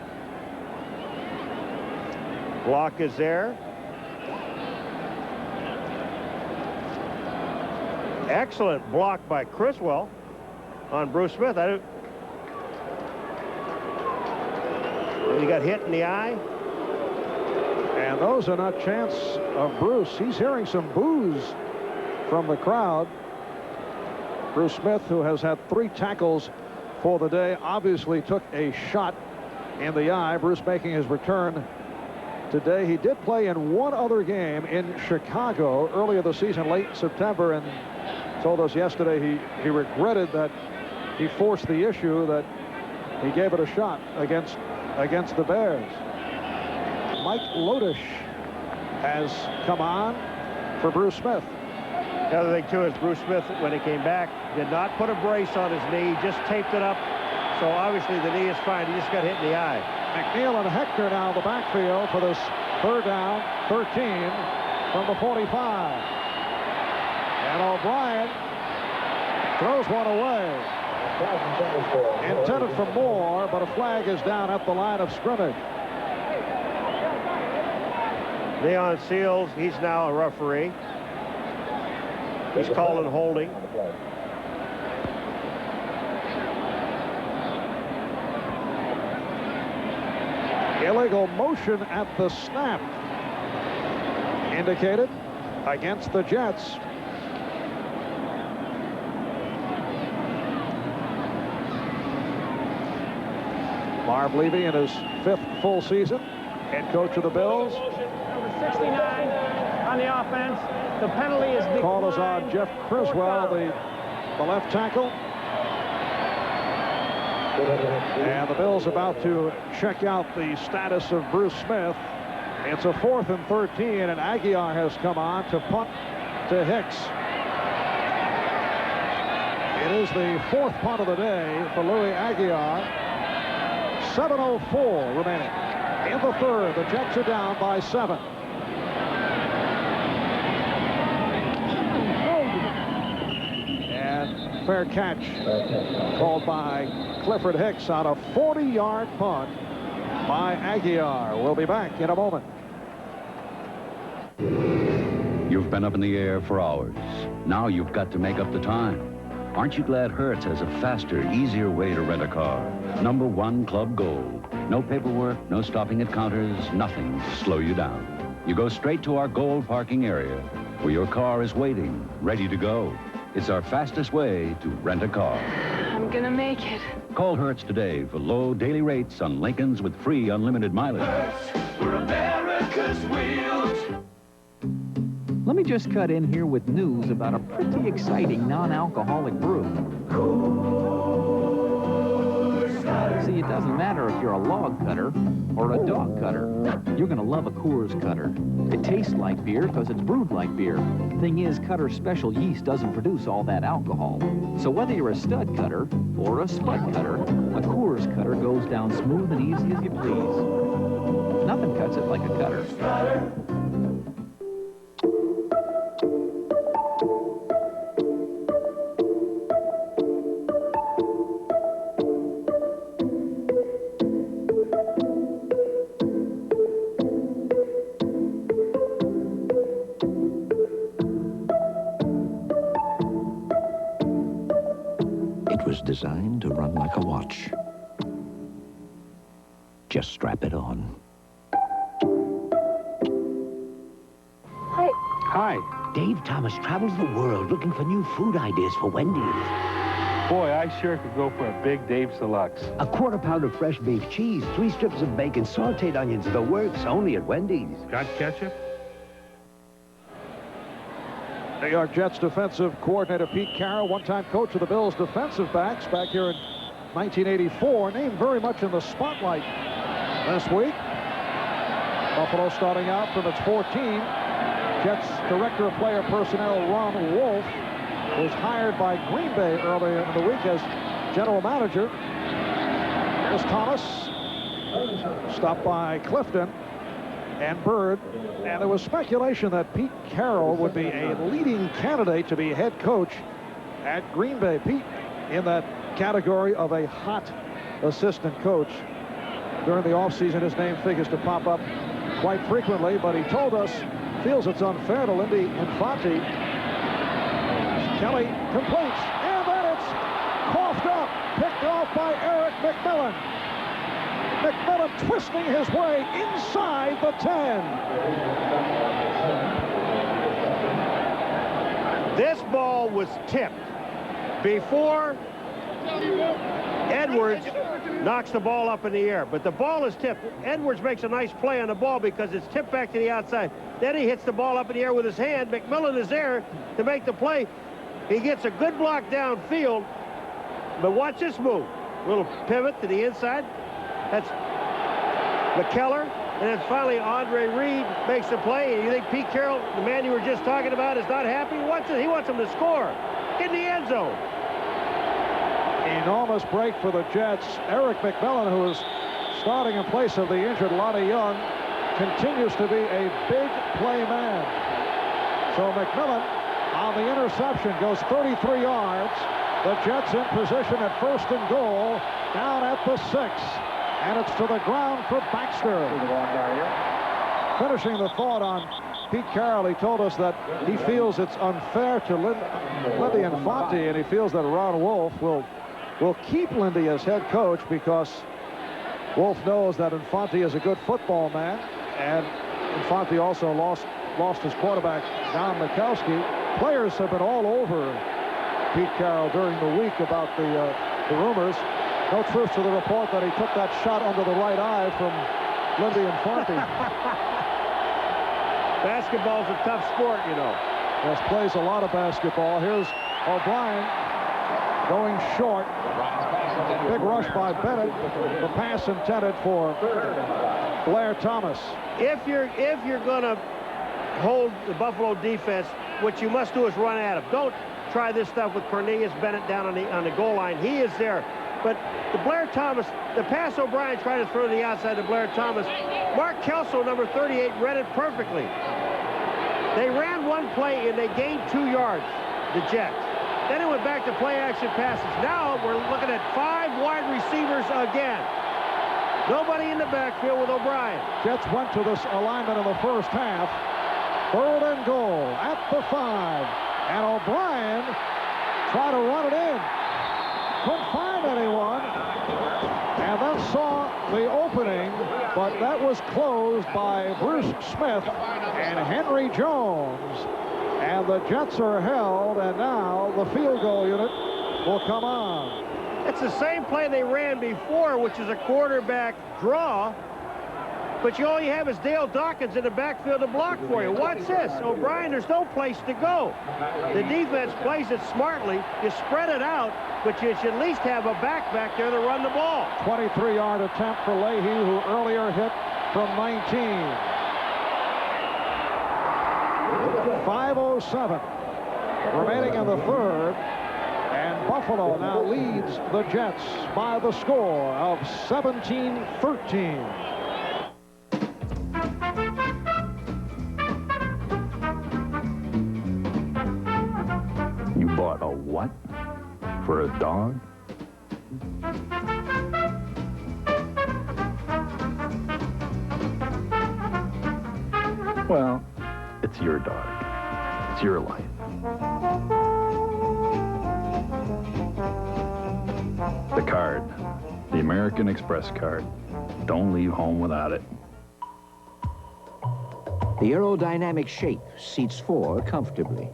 Block is there. Excellent block by Criswell on Bruce Smith. He got hit in the eye. And those are not chance of Bruce. He's hearing some boos from the crowd. Bruce Smith, who has had 3 tackles for the day, obviously took a shot in the eye. Bruce making his return today. He did play in one other game in Chicago earlier this season, late September, and told us yesterday he regretted that he forced the issue, that he gave it a shot against the Bears. Mike Lodish has come on for Bruce Smith. The other thing, too, is Bruce Smith, when he came back, did not put a brace on his knee, just taped it up. So obviously the knee is fine. He just got hit in the eye. McNeil and Hector now in the backfield for this 3rd down, 13 from the 45. And O'Brien throws one away. Intended for Moore, but a flag is down at the line of scrimmage. Leon Seals, he's now a referee. He's calling holding. Illegal motion at the snap indicated against the Jets. Marv Levy in his 5th full season, head coach of the Bills. Number 69 on the offense. The penalty is declined. Call is on Jeff Criswell, the left tackle. And the Bills about to check out the status of Bruce Smith. It's a 4th and 13, and Aguiar has come on to punt to Hicks. It is the 4th punt of the day for Louis Aguiar. 7:04 remaining. In the 3rd, the Jets are down by 7. And fair catch called by Clifford Hicks on a 40-yard punt by Aguiar. We'll be back in a moment. You've been up in the air for hours. Now you've got to make up the time. Aren't you glad Hertz has a faster, easier way to rent a car? #1 Club Gold. No paperwork, no stopping at counters, nothing to slow you down. You go straight to our Gold parking area, where your car is waiting, ready to go. It's our fastest way to rent a car. I'm gonna make it. Call Hertz today for low daily rates on Lincolns with free unlimited mileage. Hertz, we're America's wheels. Let me just cut in here with news about a pretty exciting non-alcoholic brew. See, it doesn't matter if you're a log cutter or a dog cutter. You're going to love a Coors cutter. It tastes like beer because it's brewed like beer. Thing is, Cutter's special yeast doesn't produce all that alcohol. So whether you're a stud cutter or a spud cutter, a Coors cutter goes down smooth and easy as you please. Nothing cuts it like a cutter. Designed to run like a watch. Just strap it on. Hi. Hi. Dave Thomas travels the world looking for new food ideas for Wendy's. Boy, I sure could go for a Big Dave Deluxe. A quarter pound of fresh beef cheese, 3 strips of bacon, sauteed onions, the works only at Wendy's. Got ketchup? New York Jets defensive coordinator Pete Carroll, one-time coach of the Bills defensive backs back here in 1984, named very much in the spotlight this week. Buffalo starting out from its 14. Jets director of player personnel Ron Wolf was hired by Green Bay earlier in the week as general manager. Here's Thomas, stopped by Clifton and Bird, and there was speculation that Pete Carroll would be a leading candidate to be head coach at Green Bay. Pete in that category of a hot assistant coach. During the offseason, his name figures to pop up quite frequently, but he told us feels it's unfair to Lindy Infante. Kelly completes, and then it's coughed up, picked off by Eric McMillan. McMillan twisting his way inside the 10. This ball was tipped before Edwards knocks the ball up in the air. But the ball is tipped. Edwards makes a nice play on the ball because it's tipped back to the outside. Then he hits the ball up in the air with his hand. McMillan is there to make the play. He gets a good block downfield. But watch this move. Little pivot to the inside. That's McKellar, and then finally Andre Reed makes the play. And you think Pete Carroll, the man you were just talking about, is not happy? He wants him to score in the end zone. Enormous break for the Jets. Eric McMillan, who is starting in place of the injured Lonnie Young, continues to be a big play man. So McMillan on the interception goes 33 yards. The Jets in position at 1st and goal, down at the 6. And it's to the ground for Baxter. Finishing the thought on Pete Carroll, he told us that he feels it's unfair to Lindy Infante, and he feels that Ron Wolf will keep Lindy as head coach because Wolf knows that Infante is a good football man, and Infante also lost his quarterback, Don Mikowski. Players have been all over Pete Carroll during the week about the rumors. No truth to the report that he took that shot under the right eye from Lindy Infante. Basketball's a tough sport, you know. Yes, plays a lot of basketball. Here's O'Brien going short. Big rush by Bennett. The pass intended for Blair Thomas. If you're going to hold the Buffalo defense, what you must do is run at him. Don't try this stuff with Cornelius Bennett down on the goal line. He is there. But the Blair Thomas, the pass O'Brien tried to throw to the outside to Blair Thomas. Mark Kelso, number 38, read it perfectly. They ran one play and they gained 2 yards, the Jets. Then it went back to play action passes. Now we're looking at 5 wide receivers again. Nobody in the backfield with O'Brien. Jets went to this alignment in the first half. 3rd and goal at the 5. And O'Brien tried to run it in. Couldn't find anyone, and then saw the opening, but that was closed by Bruce Smith and Henry Jones. And the Jets are held, and now the field goal unit will come on. It's the same play they ran before, which is a quarterback draw. but you only have is Dale Dawkins in the backfield to block for you. Watch this. O'Brien, there's no place to go. The defense plays it smartly. You spread it out, but you should at least have a back there to run the ball. 23-yard attempt for Leahy, who earlier hit from 19. 5:07 remaining in the third, and Buffalo now leads the Jets by the score of 17-13. You bought a what? For a dog? Well, it's your dog. It's your life. The card. The American Express card. Don't leave home without it. The aerodynamic shape seats 4 comfortably.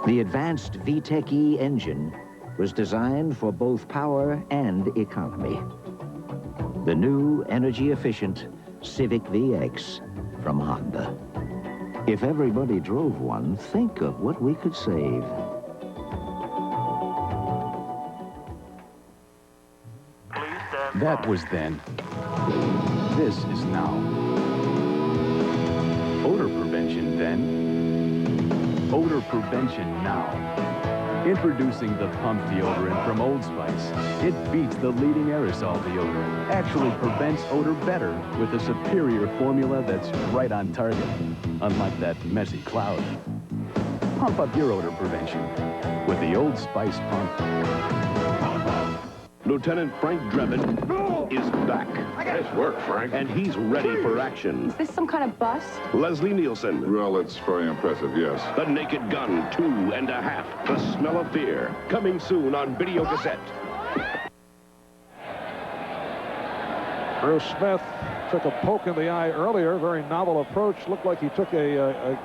The advanced VTEC-E engine was designed for both power and economy. The new energy-efficient Civic VX from Honda. If everybody drove one, think of what we could save. That was then. This is now. Odor prevention then. Odor prevention now. Introducing the pump deodorant from Old Spice. It beats the leading aerosol deodorant. Actually prevents odor better with a superior formula that's right on target. Unlike that messy cloud. Pump up your odor prevention with the Old Spice pump. Lieutenant Frank Drebin is back. Nice work, Frank. And he's ready for action. Is this some kind of bus? Leslie Nielsen. Well, it's very impressive, yes. The Naked Gun 2.5. The Smell of Fear. Coming soon on video cassette. Bruce Smith took a poke in the eye earlier. Very novel approach. Looked like he took a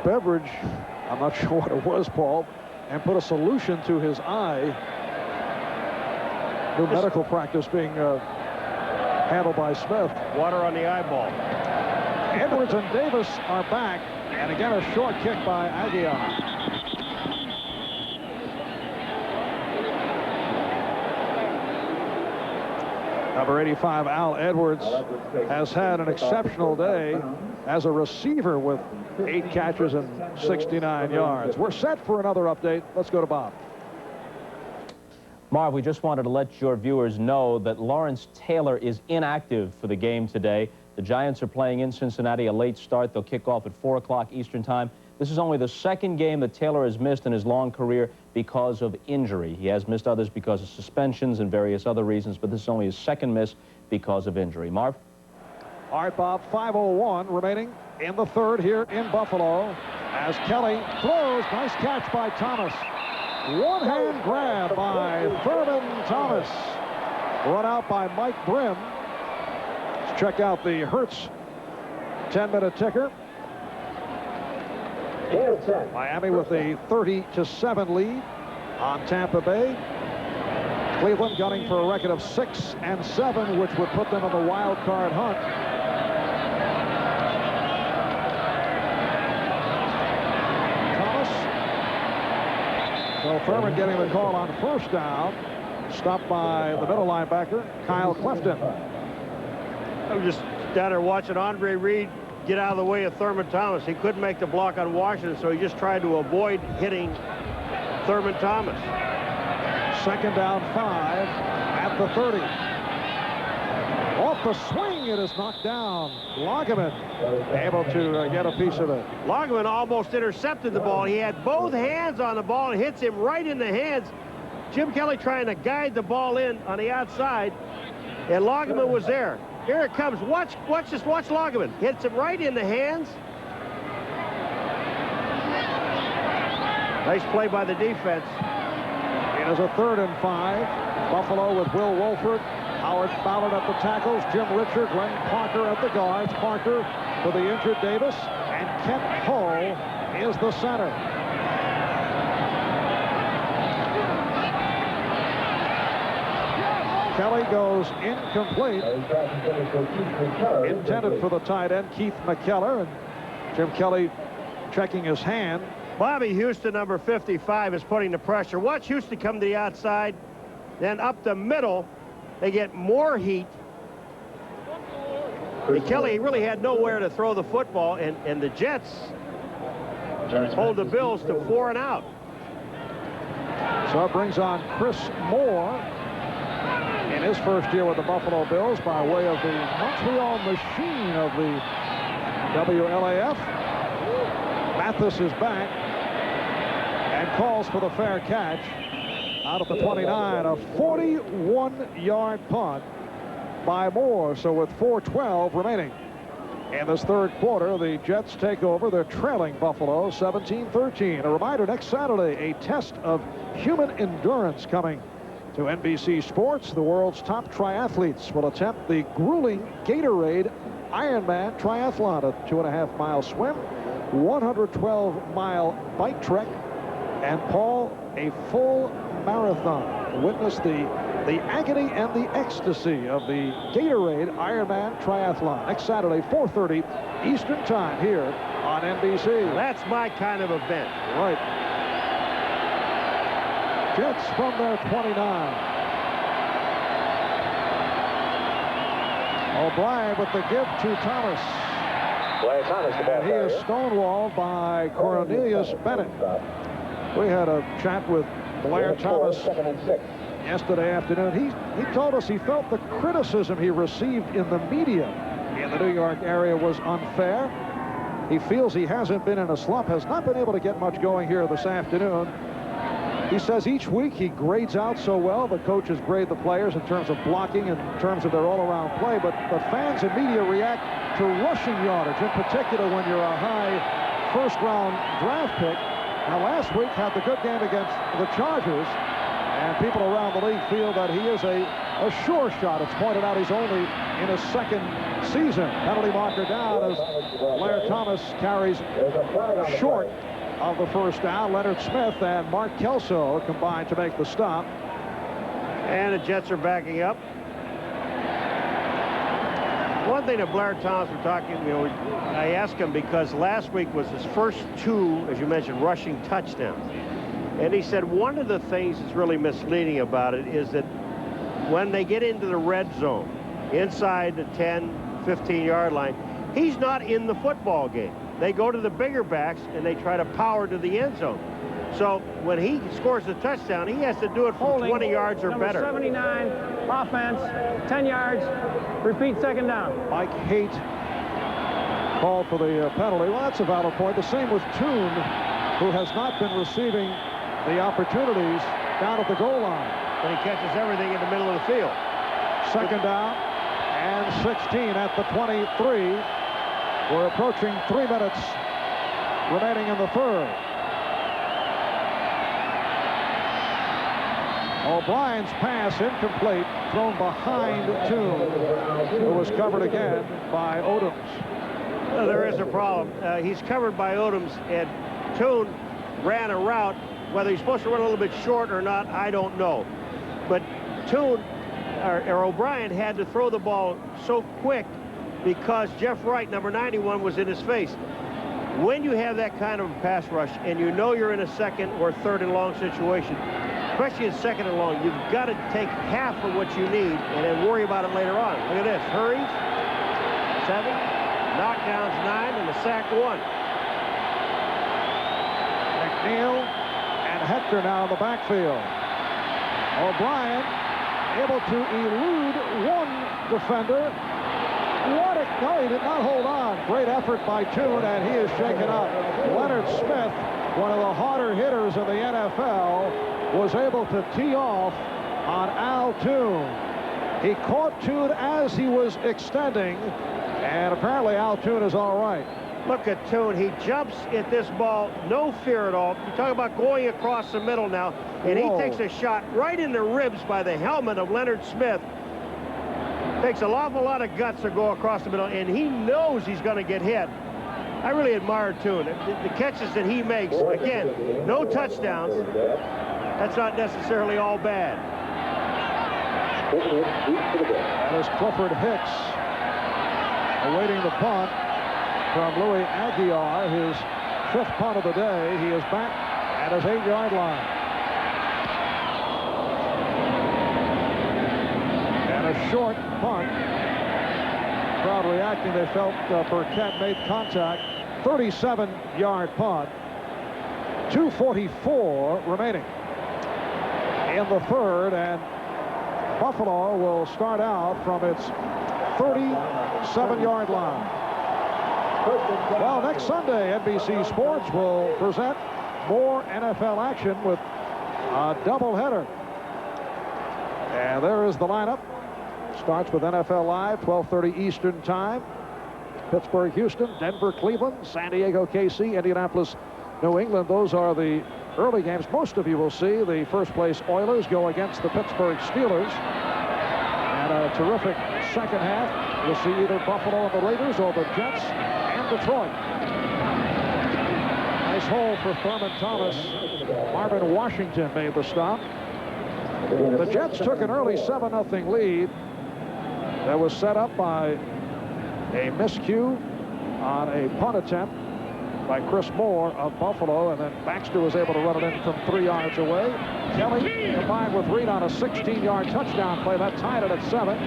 beverage, I'm not sure what it was, Paul, and put a solution to his eye. New medical practice being handled by Smith. Water on the eyeball. Edwards and Davis are back, and again a short kick by Aguiar. Number 85, Al Edwards, has had an exceptional day as a receiver with 8 catches and 69 yards. We're set for another update. Let's go to Bob. Marv, we just wanted to let your viewers know that Lawrence Taylor is inactive for the game today. The Giants are playing in Cincinnati, a late start. They'll kick off at 4 o'clock Eastern time. This is only the second game that Taylor has missed in his long career because of injury. He has missed others because of suspensions and various other reasons, but this is only his second miss because of injury. Marv? All right, Bob, 5:01 remaining in the third here in Buffalo as Kelly throws. Nice catch by Thomas. One-hand grab by Thurman Thomas. Run out by Mike Brim. Let's check out the Hertz 10-minute ticker. Miami with a 30-7 lead on Tampa Bay. Cleveland gunning for a record of 6-7, which would put them on the wild card hunt. So Thurman getting the call on first down. Stopped by the middle linebacker, Kyle Clifton. I'm just down there watching Andre Reed get out of the way of Thurman Thomas. He couldn't make the block on Washington, so he just tried to avoid hitting Thurman Thomas. Second down 5 at the 30. Off the swing, it is knocked down. Lageman able to get a piece of it. Lageman almost intercepted the ball. He had both hands on the ball and hits him right in the hands. Jim Kelly trying to guide the ball in on the outside, and Lageman was there. Here it comes. Watch this. Watch Lageman. Hits him right in the hands. Nice play by the defense. It is a 3rd and 5. Buffalo with Will Wolford, Howard Ballard at the tackles, Jim Richard, Glenn Parker at the guards. Parker for the injured Davis, and Kent Hull is the center. Kelly goes incomplete. Intended for the tight end, Keith McKellar. And Jim Kelly checking his hand. Bobby Houston, number 55, is putting the pressure. Watch Houston come to the outside, then up the middle. They get more heat. And Kelly really had nowhere to throw the football, and the Jets hold the Bills to 4 and out. So it brings on Chris Moore in his first year with the Buffalo Bills by way of the Montreal Machine of the WLAF. Mathis is back and calls for the fair catch out of the 29. A 41-yard punt by Moore. So with 4:12 remaining in this third quarter, the Jets take over. They're trailing Buffalo 17-13. A reminder, next Saturday, a test of human endurance coming to NBC Sports. The world's top triathletes will attempt the grueling Gatorade Ironman triathlon, a 2.5-mile swim, 112-mile bike trek, and Paul, a full marathon. Witness the agony and the ecstasy of the Gatorade Ironman triathlon next Saturday, 4:30 Eastern Time here on NBC. That's my kind of event. Right. Jets from their 29. O'Brien with the give to Thomas. And he is stonewalled by Cornelius Bennett. We had a chat with Blair Thomas yesterday afternoon. He told us he felt the criticism he received in the media in the New York area was unfair. He feels he hasn't been in a slump, has not been able to get much going here this afternoon. He says each week he grades out so well. The coaches grade the players in terms of blocking and in terms of their all-around play, but the fans and media react to rushing yardage, in particular when you're a high first-round draft pick. Now, last week had the good game against the Chargers, and people around the league feel that he is a sure shot. It's pointed out he's only in his second season. Penalty marker down as Blair Thomas carries short of the first down. Leonard Smith and Mark Kelso combined to make the stop. And the Jets are backing up. One thing that Blair Thomas were talking, I asked him because last week was his first 2, as you mentioned, rushing touchdowns. And he said one of the things that's really misleading about it is that when they get into the red zone, inside the 10, 15-yard line, he's not in the football game. They go to the bigger backs and they try to power to the end zone. So when he scores the touchdown, he has to do it from 20 yards or better. Number 79, offense, 10 yards, repeat second down. Mike Haight called for the penalty. Well, that's a valid point. The same with Toon, who has not been receiving the opportunities down at the goal line. But he catches everything in the middle of the field. Second down and 16 at the 23. We're approaching 3 minutes remaining in the third. O'Brien's pass incomplete, thrown behind Toon, who was covered again by Odoms. Well, there is a problem. He's covered by Odoms, and Toon ran a route. Whether he's supposed to run a little bit short or not, I don't know. But Toon, or O'Brien, had to throw the ball so quick because Jeff Wright, number 91, was in his face. When you have that kind of a pass rush and you know you're in a second or third and long situation, especially in second and long, you've got to take half of what you need and then worry about it later on. Look at this. Hurries, 7, knockdowns 9, and the sack 1. McNeil and Hector now in the backfield. O'Brien able to elude one defender. No, he did not hold on. Great effort by Toon, and he is shaken up. Leonard Smith, one of the harder hitters in the NFL, was able to tee off on Al Toon. He caught Toon as he was extending, and apparently Al Toon is all right. Look at Toon. He jumps at this ball, no fear at all. You talk about going across the middle now, and he takes a shot right in the ribs by the helmet of Leonard Smith. Takes an awful lot of guts to go across the middle, and he knows he's going to get hit. I really admire Toon. The catches that he makes, again, no touchdowns. That's not necessarily all bad. That is Clifford Hicks awaiting the punt from Louis Aguiar, his 5th punt of the day. He is back at his 8-yard line. And a short punt. Crowd reacting. They felt Burkett made contact. 37-yard punt. 2:44 remaining in the third, and Buffalo will start out from its 37-yard line. Well, next Sunday, NBC Sports will present more NFL action with a doubleheader. And there is the lineup. Starts with NFL Live, 12:30 Eastern Time. Pittsburgh, Houston, Denver, Cleveland, San Diego, KC, Indianapolis, New England. Those are the early games. Most of you will see the first-place Oilers go against the Pittsburgh Steelers. And a terrific second half. You'll see either Buffalo and the Raiders or the Jets and Detroit. Nice hole for Thurman Thomas. Marvin Washington made the stop. The Jets took an early 7-0 lead. That was set up by a miscue on a punt attempt by Chris Moore of Buffalo, and then Baxter was able to run it in from 3 yards away. Kelly combined with Reed on a 16-yard touchdown play. That tied it at 7.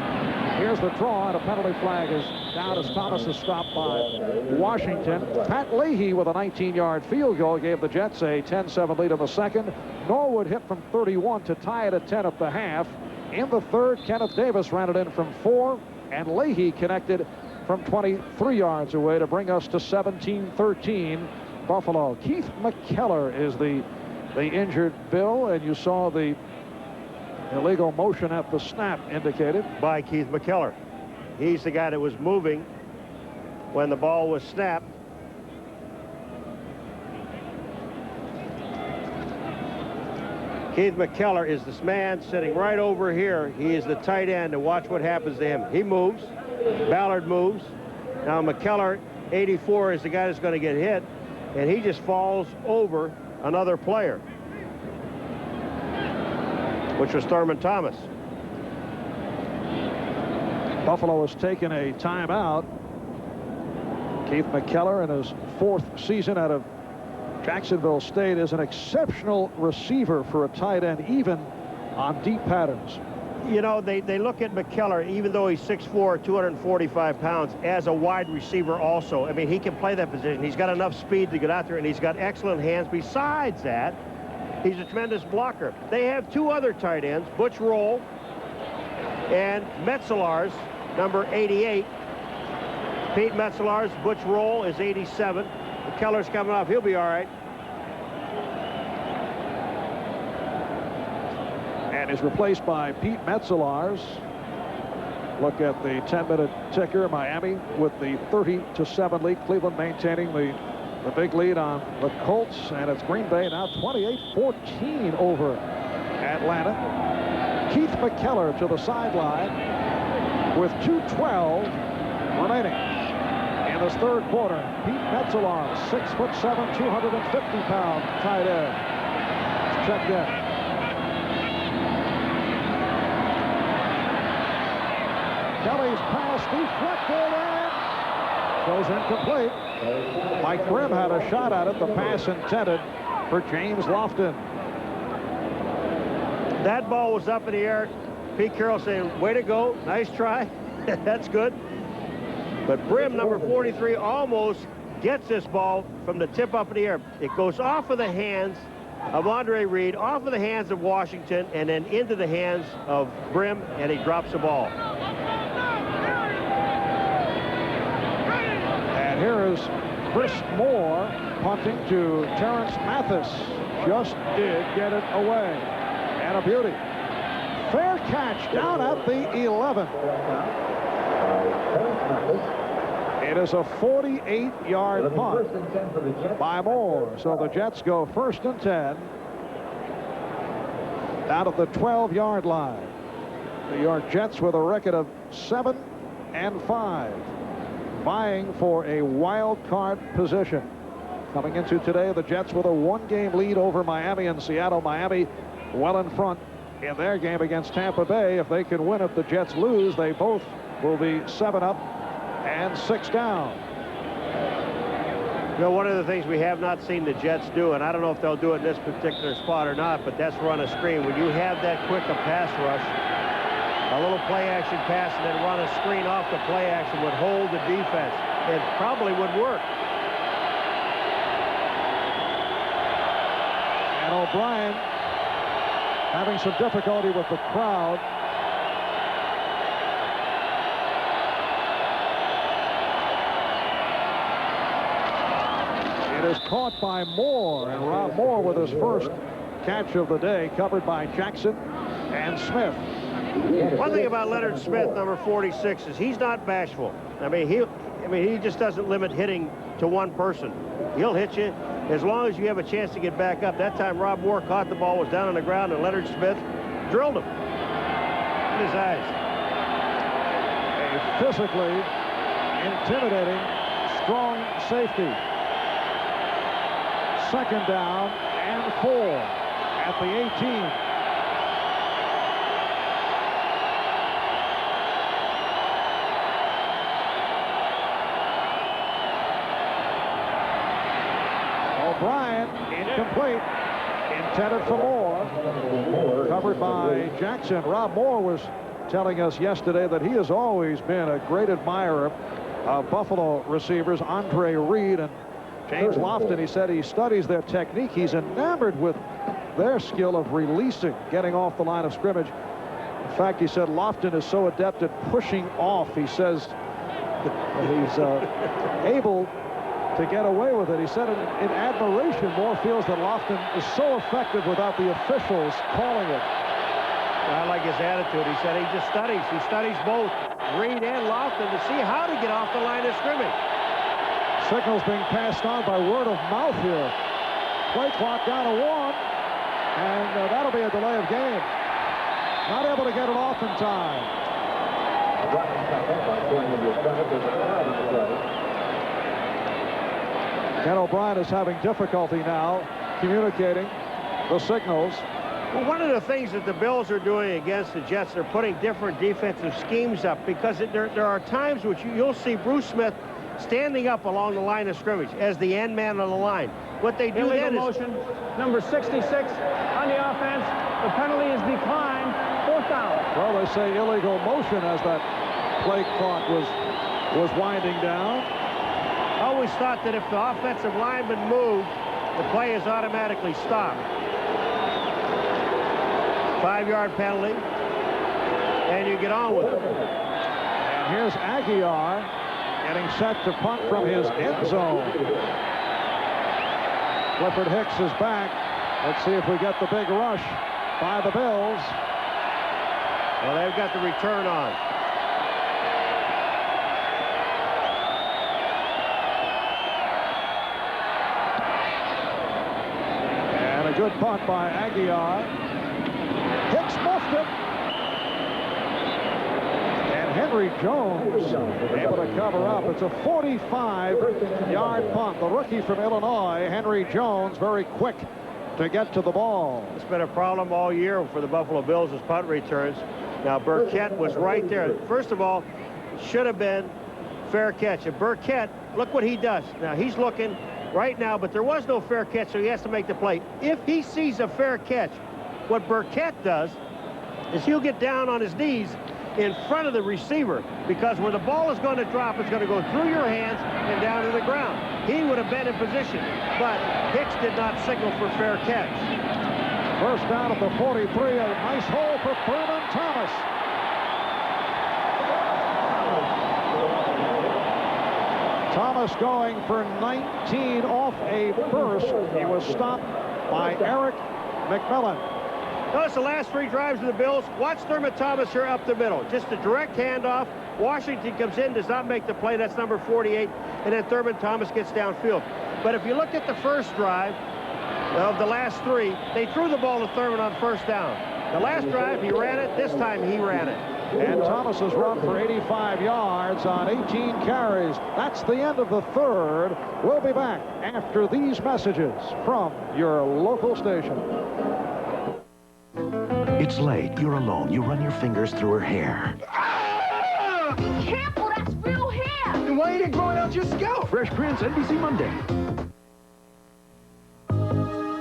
Here's the draw, and a penalty flag is down as Thomas is stopped by Washington. Pat Leahy with a 19-yard field goal gave the Jets a 10-7 lead in the second. Norwood hit from 31 to tie it at 10 at the half. In the third, Kenneth Davis ran it in from 4, and Leahy connected from 23 yards away to bring us to 17-13 Buffalo. Keith McKellar is the injured Bill, and you saw the illegal motion at the snap indicated by Keith McKellar. He's the guy that was moving when the ball was snapped. Keith McKellar is this man sitting right over here. He is the tight end, and watch what happens to him. He moves. Ballard moves. Now McKellar, 84, is the guy that's going to get hit, and he just falls over another player, which was Thurman Thomas. Buffalo has taken a timeout. Keith McKellar, in his 4th season out of Jacksonville State, is an exceptional receiver for a tight end, even on deep patterns. You know, they look at McKellar, even though he's 6'4", 245 pounds, as a wide receiver also. I mean, he can play that position. He's got enough speed to get out there, and he's got excellent hands. Besides that, he's a tremendous blocker. They have 2 other tight ends, Butch Roll and Metzelars, number 88. Pete Metzelars, Butch Roll is 87. McKellar's coming off. He'll be all right. And is replaced by Pete Metzelars. Look at the 10-minute ticker. Miami with the 30-7 lead. Cleveland maintaining the big lead on the Colts, and it's Green Bay now 28-14 over Atlanta. Keith McKellar to the sideline with 2:12 remaining in this third quarter. Pete Metzelars, 6'7", 250-pound tight end, checked in. Kelly's pass deflected and goes incomplete. Mike Grimm had a shot at it. The pass intended for James Lofton. That ball was up in the air. Pete Carroll saying, way to go, nice try. That's good. But Grimm, number 43, almost gets this ball from the tip up in the air. It goes off of the hands of Andre Reed, off of the hands of Washington, and then into the hands of Grimm, and he drops the ball. And here is Chris Moore punting to Terrence Mathis. Just did get it away. And a beauty. Fair catch down at the 11. It is a 48-yard punt by Moore. So the Jets go 1st and 10 down at the 12-yard line. New York Jets with a record of 7-5, vying for a wild card position. Coming into today, the Jets with a 1-game lead over Miami and Seattle. Miami well in front in their game against Tampa Bay. If they can win, if the Jets lose, they both will be 7 up and 6 down. You know, one of the things we have not seen the Jets do, and I don't know if they'll do it in this particular spot or not, but that's run a screen. When you have that quick a pass rush, a little play-action pass and then run a screen off the play-action would hold the defense. It probably would work. And O'Brien having some difficulty with the crowd. It is caught by Moore, and Rob Moore with his first catch of the day, covered by Jackson and Smith. One thing about Leonard Smith, number 46, is he's not bashful. I mean, he just doesn't limit hitting to one person. He'll hit you as long as you have a chance to get back up. That time Rob Moore caught the ball, was down on the ground, and Leonard Smith drilled him in his eyes. A physically intimidating, strong safety. 2nd down and 4 at the 18. O'Brien, incomplete, intended for Moore, covered by Jackson. Rob Moore was telling us yesterday that he has always been a great admirer of Buffalo receivers, Andre Reed and James Lofton. He said he studies their technique. He's enamored with their skill of releasing, getting off the line of scrimmage. In fact, he said Lofton is so adept at pushing off. He says that he's able to get away with it. He said in admiration, Moore feels that Lofton is so effective without the officials calling it. I like his attitude. He said he just studies. He studies both Reed and Lofton to see how to get off the line of scrimmage. Signals being passed on by word of mouth here. Play clock down to 1, and that'll be a delay of game. Not able to get it off in time. Ken O'Brien is having difficulty now communicating the signals. Well, one of the things that the Bills are doing against the Jets, they're putting different defensive schemes up, because there are times which you'll see Bruce Smith standing up along the line of scrimmage as the end man on the line. What they do then is... motion, number 66 on the offense. The penalty is declined. 4th down. Well, they say illegal motion as that play clock was winding down. I always thought that if the offensive lineman moved, the play is automatically stopped. 5-yard penalty, and you get on with it. And here's Aguiar getting set to punt from his end zone. Clifford Hicks is back. Let's see if we get the big rush by the Bills. Well, they've got the return on. And a good punt by Aguiar. Hicks muffed it. And Henry Jones able to cover up. It's a 45-yard punt. The rookie from Illinois, Henry Jones, very quick to get to the ball. It's been a problem all year for the Buffalo Bills as punt returns. Now, Burkett was right there. First of all, should have been fair catch. And Burkett, look what he does. Now, he's looking right now, but there was no fair catch, so he has to make the play. If he sees a fair catch, what Burkett does is he'll get down on his knees in front of the receiver, because where the ball is going to drop, it's going to go through your hands and down to the ground. He would have been in position, but Hicks did not signal for fair catch. First down at the 43, a nice hole for Thurman Thomas. Thomas going for 19 off a burst. He was stopped by Eric McMillan. Notice the last 3 drives of the Bills. Watch Thurman Thomas here up the middle. Just a direct handoff. Washington comes in, does not make the play. That's number 48. And then Thurman Thomas gets downfield. But if you look at the first drive of the last 3, they threw the ball to Thurman on first down. The last drive, he ran it. This time, he ran it. And Thomas has run for 85 yards on 18 carries. That's the end of the 3rd. We'll be back after these messages from your local station. It's late. You're alone. You run your fingers through her hair. Careful, that's real hair. Then why ain't it growing out your scalp? Fresh Prince, NBC Monday.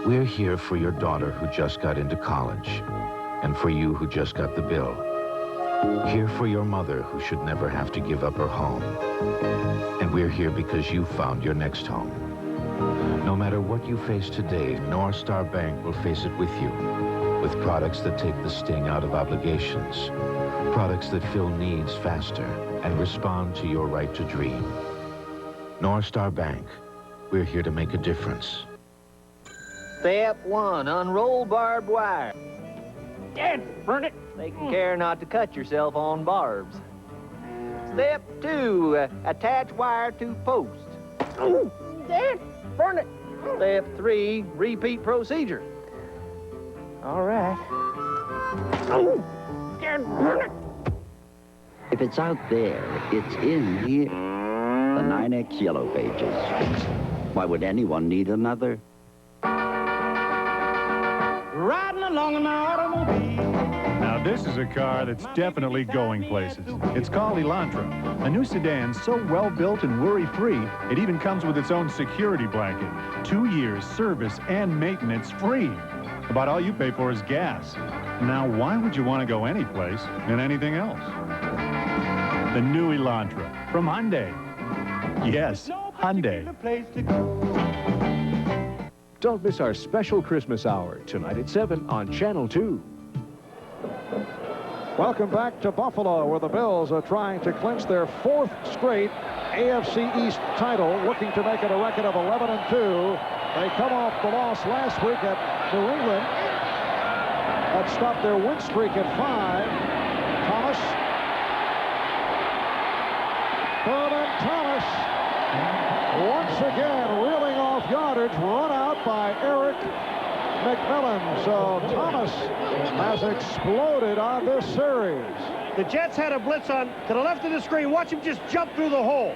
We're here for your daughter who just got into college, and for you who just got the bill. Here for your mother who should never have to give up her home. And we're here because you found your next home. No matter what you face today, North Star Bank will face it with you, with products that take the sting out of obligations, products that fill needs faster and respond to your right to dream. North Star Bank, we're here to make a difference. Step 1, unroll barbed wire. Dad, burn it. Taking care not to cut yourself on barbs. Step 2, attach wire to post. Dad, burn it. Step 3, repeat procedure. All right. Dad, burn it. If it's out there, it's in here. The 9X Yellow Pages. Why would anyone need another? Riding along in my automobile. Now this is a car that's definitely going places. It's called Elantra, a new sedan so well built and worry-free, it even comes with its own security blanket. 2 years service and maintenance free. About all you pay for is gas. Now why would you want to go any place and anything else? The new Elantra from Hyundai. Yes, Hyundai. Don't miss our special Christmas hour tonight at 7 on Channel 2. Welcome back to Buffalo, where the Bills are trying to clinch their 4th straight AFC East title, looking to make it a record of 11-2. They come off the loss last week at New England. That stopped their win streak at 5. Thomas. Thomas. Once again, reeling off yardage, run out by Eric McMillan. So Thomas has exploded on this series. The Jets had a blitz on to the left of the screen. Watch him just jump through the hole.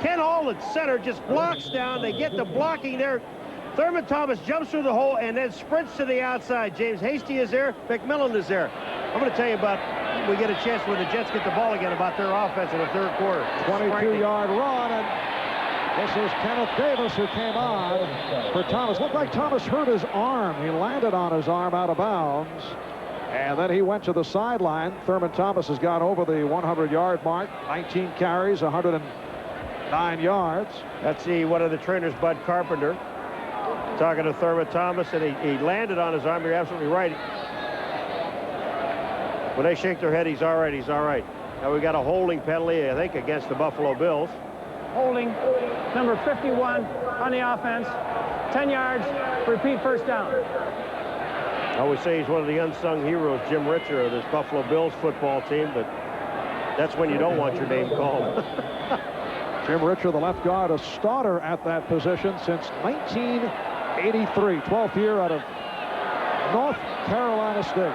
Ken Hall at center just blocks down. They get the blocking there. Thurman Thomas jumps through the hole and then sprints to the outside. James Hasty is there. McMillan is there. I'm going to tell you about, we get a chance when the Jets get the ball again, about their offense in the third quarter. 22-yard run, and this is Kenneth Davis who came on for Thomas. Looked like Thomas hurt his arm. He landed on his arm out of bounds, and then he went to the sideline. Thurman Thomas has gone over the 100-yard mark, 19 carries, 109 yards. That's one of the trainers, Bud Carpenter, talking to Thurman Thomas, and he landed on his arm. You're absolutely right. When they shake their head, he's all right, he's all right. Now we got a holding penalty, I think, against the Buffalo Bills. Holding, number 51 on the offense. 10 yards, repeat first down. I always say he's one of the unsung heroes, Jim Richer, of this Buffalo Bills football team, but that's when you don't want your name called. Jim Richer, the left guard, a starter at that position since 1983, 12th year out of North Carolina State.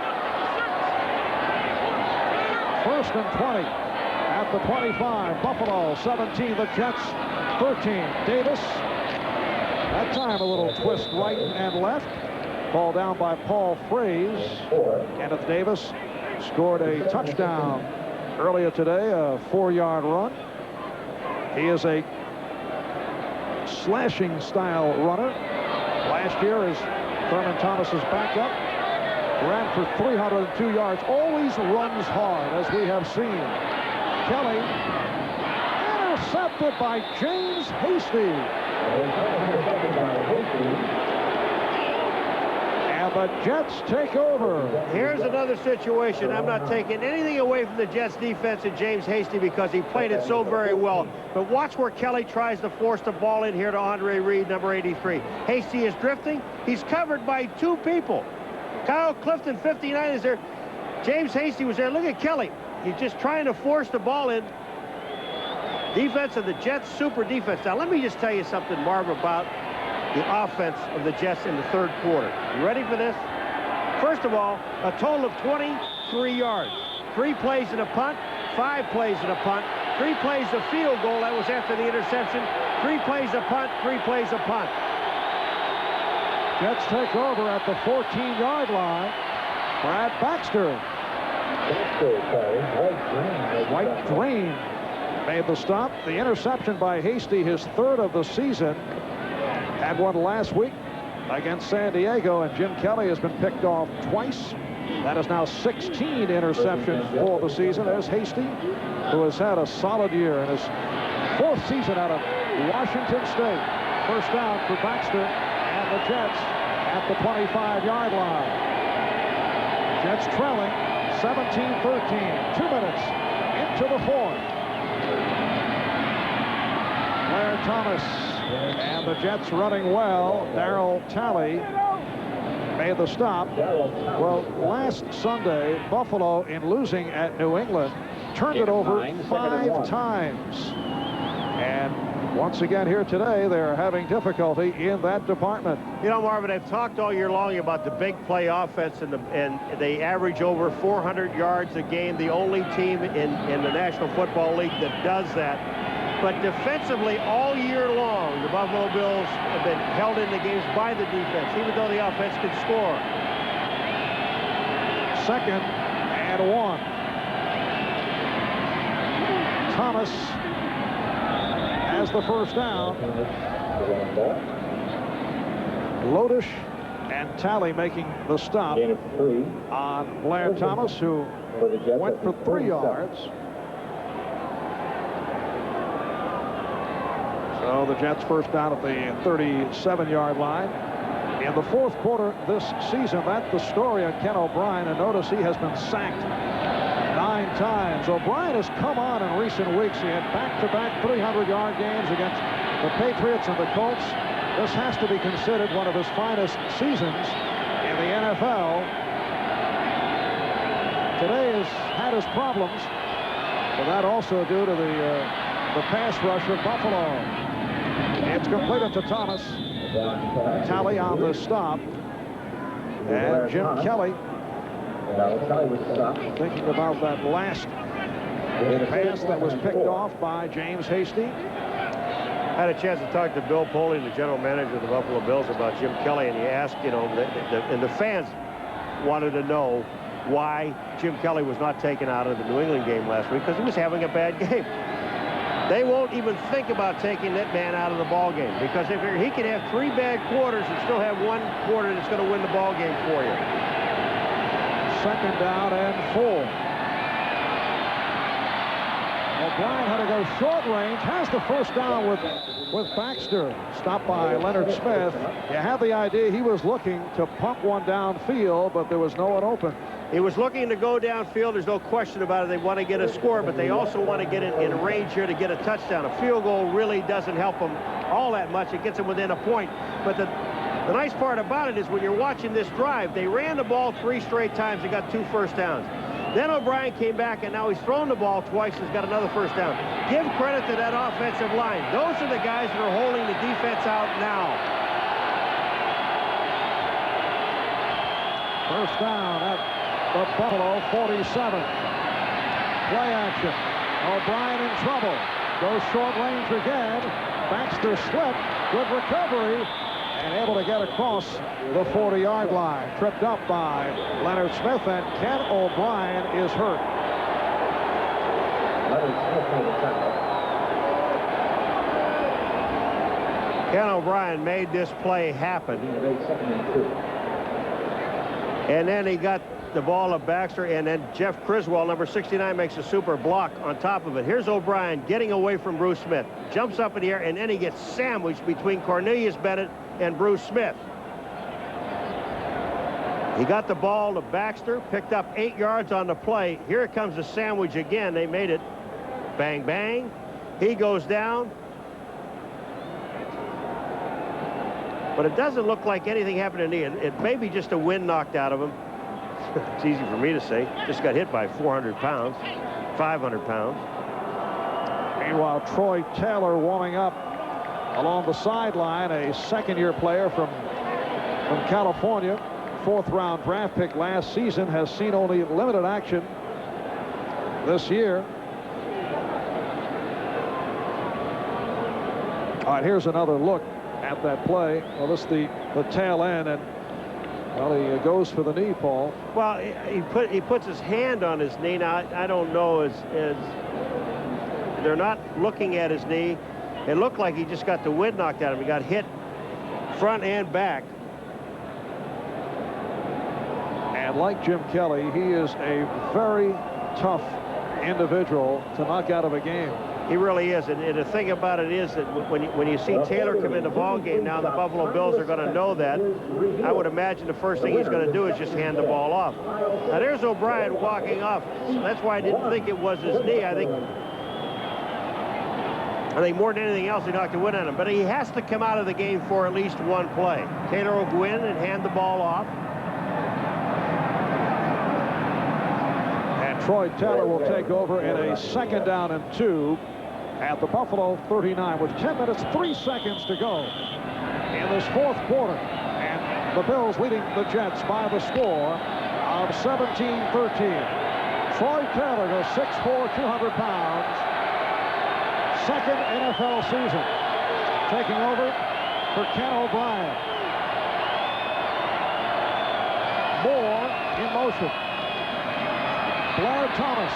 1st and 20 at the 25. Buffalo 17, the Jets 13. Davis, that time a little twist right and left. Ball down by Paul Fraze. Kenneth Davis scored a touchdown earlier today, a 4-yard run. He is a slashing style runner. Last year, as Thurman Thomas's backup, ran for 302 yards. Always runs hard, as we have seen. Kelly intercepted by James Hasty. And the Jets take over. Here's another situation. I'm not taking anything away from the Jets defense and James Hasty because he played it so very well. But watch where Kelly tries to force the ball in here to Andre Reed, number 83. Hasty is drifting. He's covered by 2 people. Kyle Clifton, 59, is there. James Hasty was there. Look at Kelly. He's just trying to force the ball in. Defense of the Jets, super defense. Now, let me just tell you something, Marv, about the offense of the Jets in the third quarter. You ready for this? First of all, a total of 23 yards. 3 plays in a punt, 5 plays in a punt, 3 plays a field goal. That was after the interception. 3 plays a punt, 3 plays a punt. Jets take over at the 14-yard line. Brad Baxter. White Dream made the stop. The interception by Hasty, his third of the season. Had one last week against San Diego, and Jim Kelly has been picked off twice. That is now 16 interceptions for the season. There's Hasty, who has had a solid year in his fourth season out of Washington State. First down for Baxter and the Jets at the 25-yard line. Jets trailing 17-13. 2 minutes into the fourth. Blair Thomas and the Jets running well. Darryl Talley made the stop. Well, last Sunday, Buffalo, in losing at New England, turned it over 5 times. And once again here today, they're having difficulty in that department. You know, Marvin, I've talked all year long about the big play offense, and they average over 400 yards a game. The only team in the National Football League that does that. But defensively, all year long, the Buffalo Bills have been held in the games by the defense, even though the offense can score. 2nd and 1. Thomas has the first down. Lodish and Talley making the stop on Blair Thomas, who went for 3 yards. So the Jets first down at the 37-yard line. In the fourth quarter this season, that's the story of Ken O'Brien. And notice he has been sacked 9 times. O'Brien has come on in recent weeks. He had back-to-back 300-yard games against the Patriots and the Colts. This has to be considered one of his finest seasons in the NFL. Today has had his problems, but that also due to the pass rush of Buffalo. It's completed to Thomas. Talley on the stop. And Jim Kelly thinking about that last pass that was picked off by James Hasty. I had a chance to talk to Bill Polian, the general manager of the Buffalo Bills, about Jim Kelly, and he asked, you know, and the fans wanted to know why Jim Kelly was not taken out of the New England game last week, because he was having a bad game. They won't even think about taking that man out of the ball game, because if he can have 3 bad quarters and still have 1 quarter that's going to win the ball game for you. 2nd down and 4. O'Brien had to go short range, has the first down with Baxter. Stopped by Leonard Smith. You have the idea he was looking to pump one downfield, but there was no one open. He was looking to go downfield. There's no question about it. They want to get a score, but they also want to get in range here to get a touchdown. A field goal really doesn't help them all that much. It gets them within a point. But the nice part about it is when you're watching this drive, they ran the ball 3 straight times. They got 2 first downs. Then O'Brien came back, and now he's thrown the ball twice and has got another first down. Give credit to that offensive line. Those are the guys that are holding the defense out now. First down at the Buffalo 47. Play action. O'Brien in trouble. Goes short range again. Baxter slipped. Good recovery. And able to get across the 40-yard line. Tripped up by Leonard Smith, and Ken O'Brien is hurt. Ken O'Brien made this play happen. And then he got the ball of Baxter, and then Jeff Criswell, number 69, makes a super block on top of it. Here's O'Brien getting away from Bruce Smith. Jumps up in the air, and then he gets sandwiched between Cornelius Bennett and Bruce Smith. He got the ball to Baxter, picked up 8 yards on the play. Here it comes the sandwich again. They made it. Bang, bang. He goes down. But it doesn't look like anything happened to knee. It may be just a wind knocked out of him. It's easy for me to say. Just got hit by 400 pounds, 500 pounds. Meanwhile, Troy Taylor warming up along the sideline, a second-year player from California, 4th-round draft pick last season, has seen only limited action this year. All right, here's another look at that play. Well, this is the tail end, and Well, he goes for the knee, Paul. Well, he puts his hand on his knee. Now, I don't know, as they're not looking at his knee. It looked like he just got the wind knocked out of him. He got hit front and back. And like Jim Kelly, he is a very tough individual to knock out of a game. He really is, and the thing about it is that when you see Taylor come in the ball game now, the Buffalo Bills are going to know that. I would imagine the first thing he's going to do is just hand the ball off. Now there's O'Brien walking off. That's why I didn't think it was his knee. I think more than anything else, he knocked the wind on him. But he has to come out of the game for at least one play. Taylor will go in and hand the ball off. And Troy Taylor will take over in a 2nd down and 2 at the Buffalo 39 with 10 minutes, 3 seconds to go in this 4th quarter. And the Bills leading the Jets by the score of 17-13. Troy Taylor goes 6'4", 200 pounds. 2nd NFL season. Taking over for Ken O'Brien. Moore in motion. Blair Thomas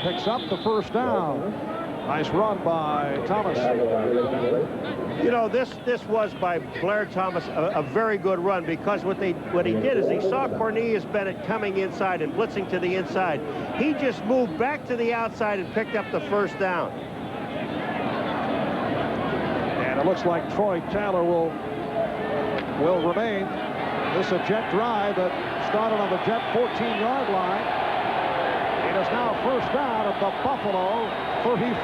picks up the 1st down. Nice run by Thomas. You know, this was by Blair Thomas a very good run, because what he did is he saw Cornelius Bennett coming inside and blitzing to the inside. He just moved back to the outside and picked up the 1st down. And it looks like Troy Taylor will remain. This is a Jet drive that started on the Jet 14-yard line. It is now 1st down at the Buffalo 35.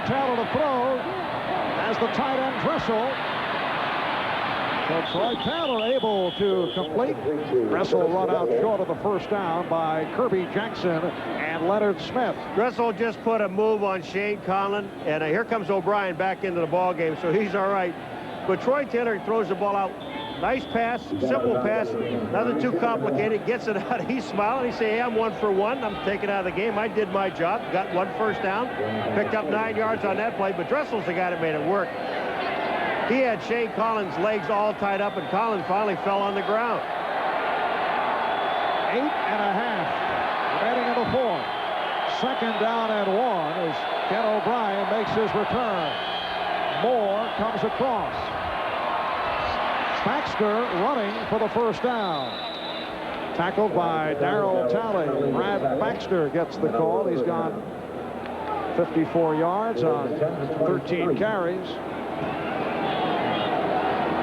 Taylor to throw as the tight end Dressel. So Troy Taylor able to complete. Dressel run out short of the 1st down by Kirby Jackson and Leonard Smith. Dressel just put a move on Shane Conlon, and here comes O'Brien back into the ball game, so he's all right. But Troy Taylor throws the ball out. Nice pass, simple pass, nothing too complicated, gets it out. He's smiling. He say, hey, I'm 1 for 1. I'm taken out of the game. I did my job. Got 1 1st down. Picked up 9 yards on that play, but Dressel's the guy that made it work. He had Shane Collins' legs all tied up, and Collins finally fell on the ground. 8.5 remaining in the 4th. 2nd down and 1 as Ken O'Brien makes his return. Moore comes across. Baxter running for the 1st down. Tackled by Darrell Talley. Brad Baxter gets the call. He's gone 54 yards on 13 carries.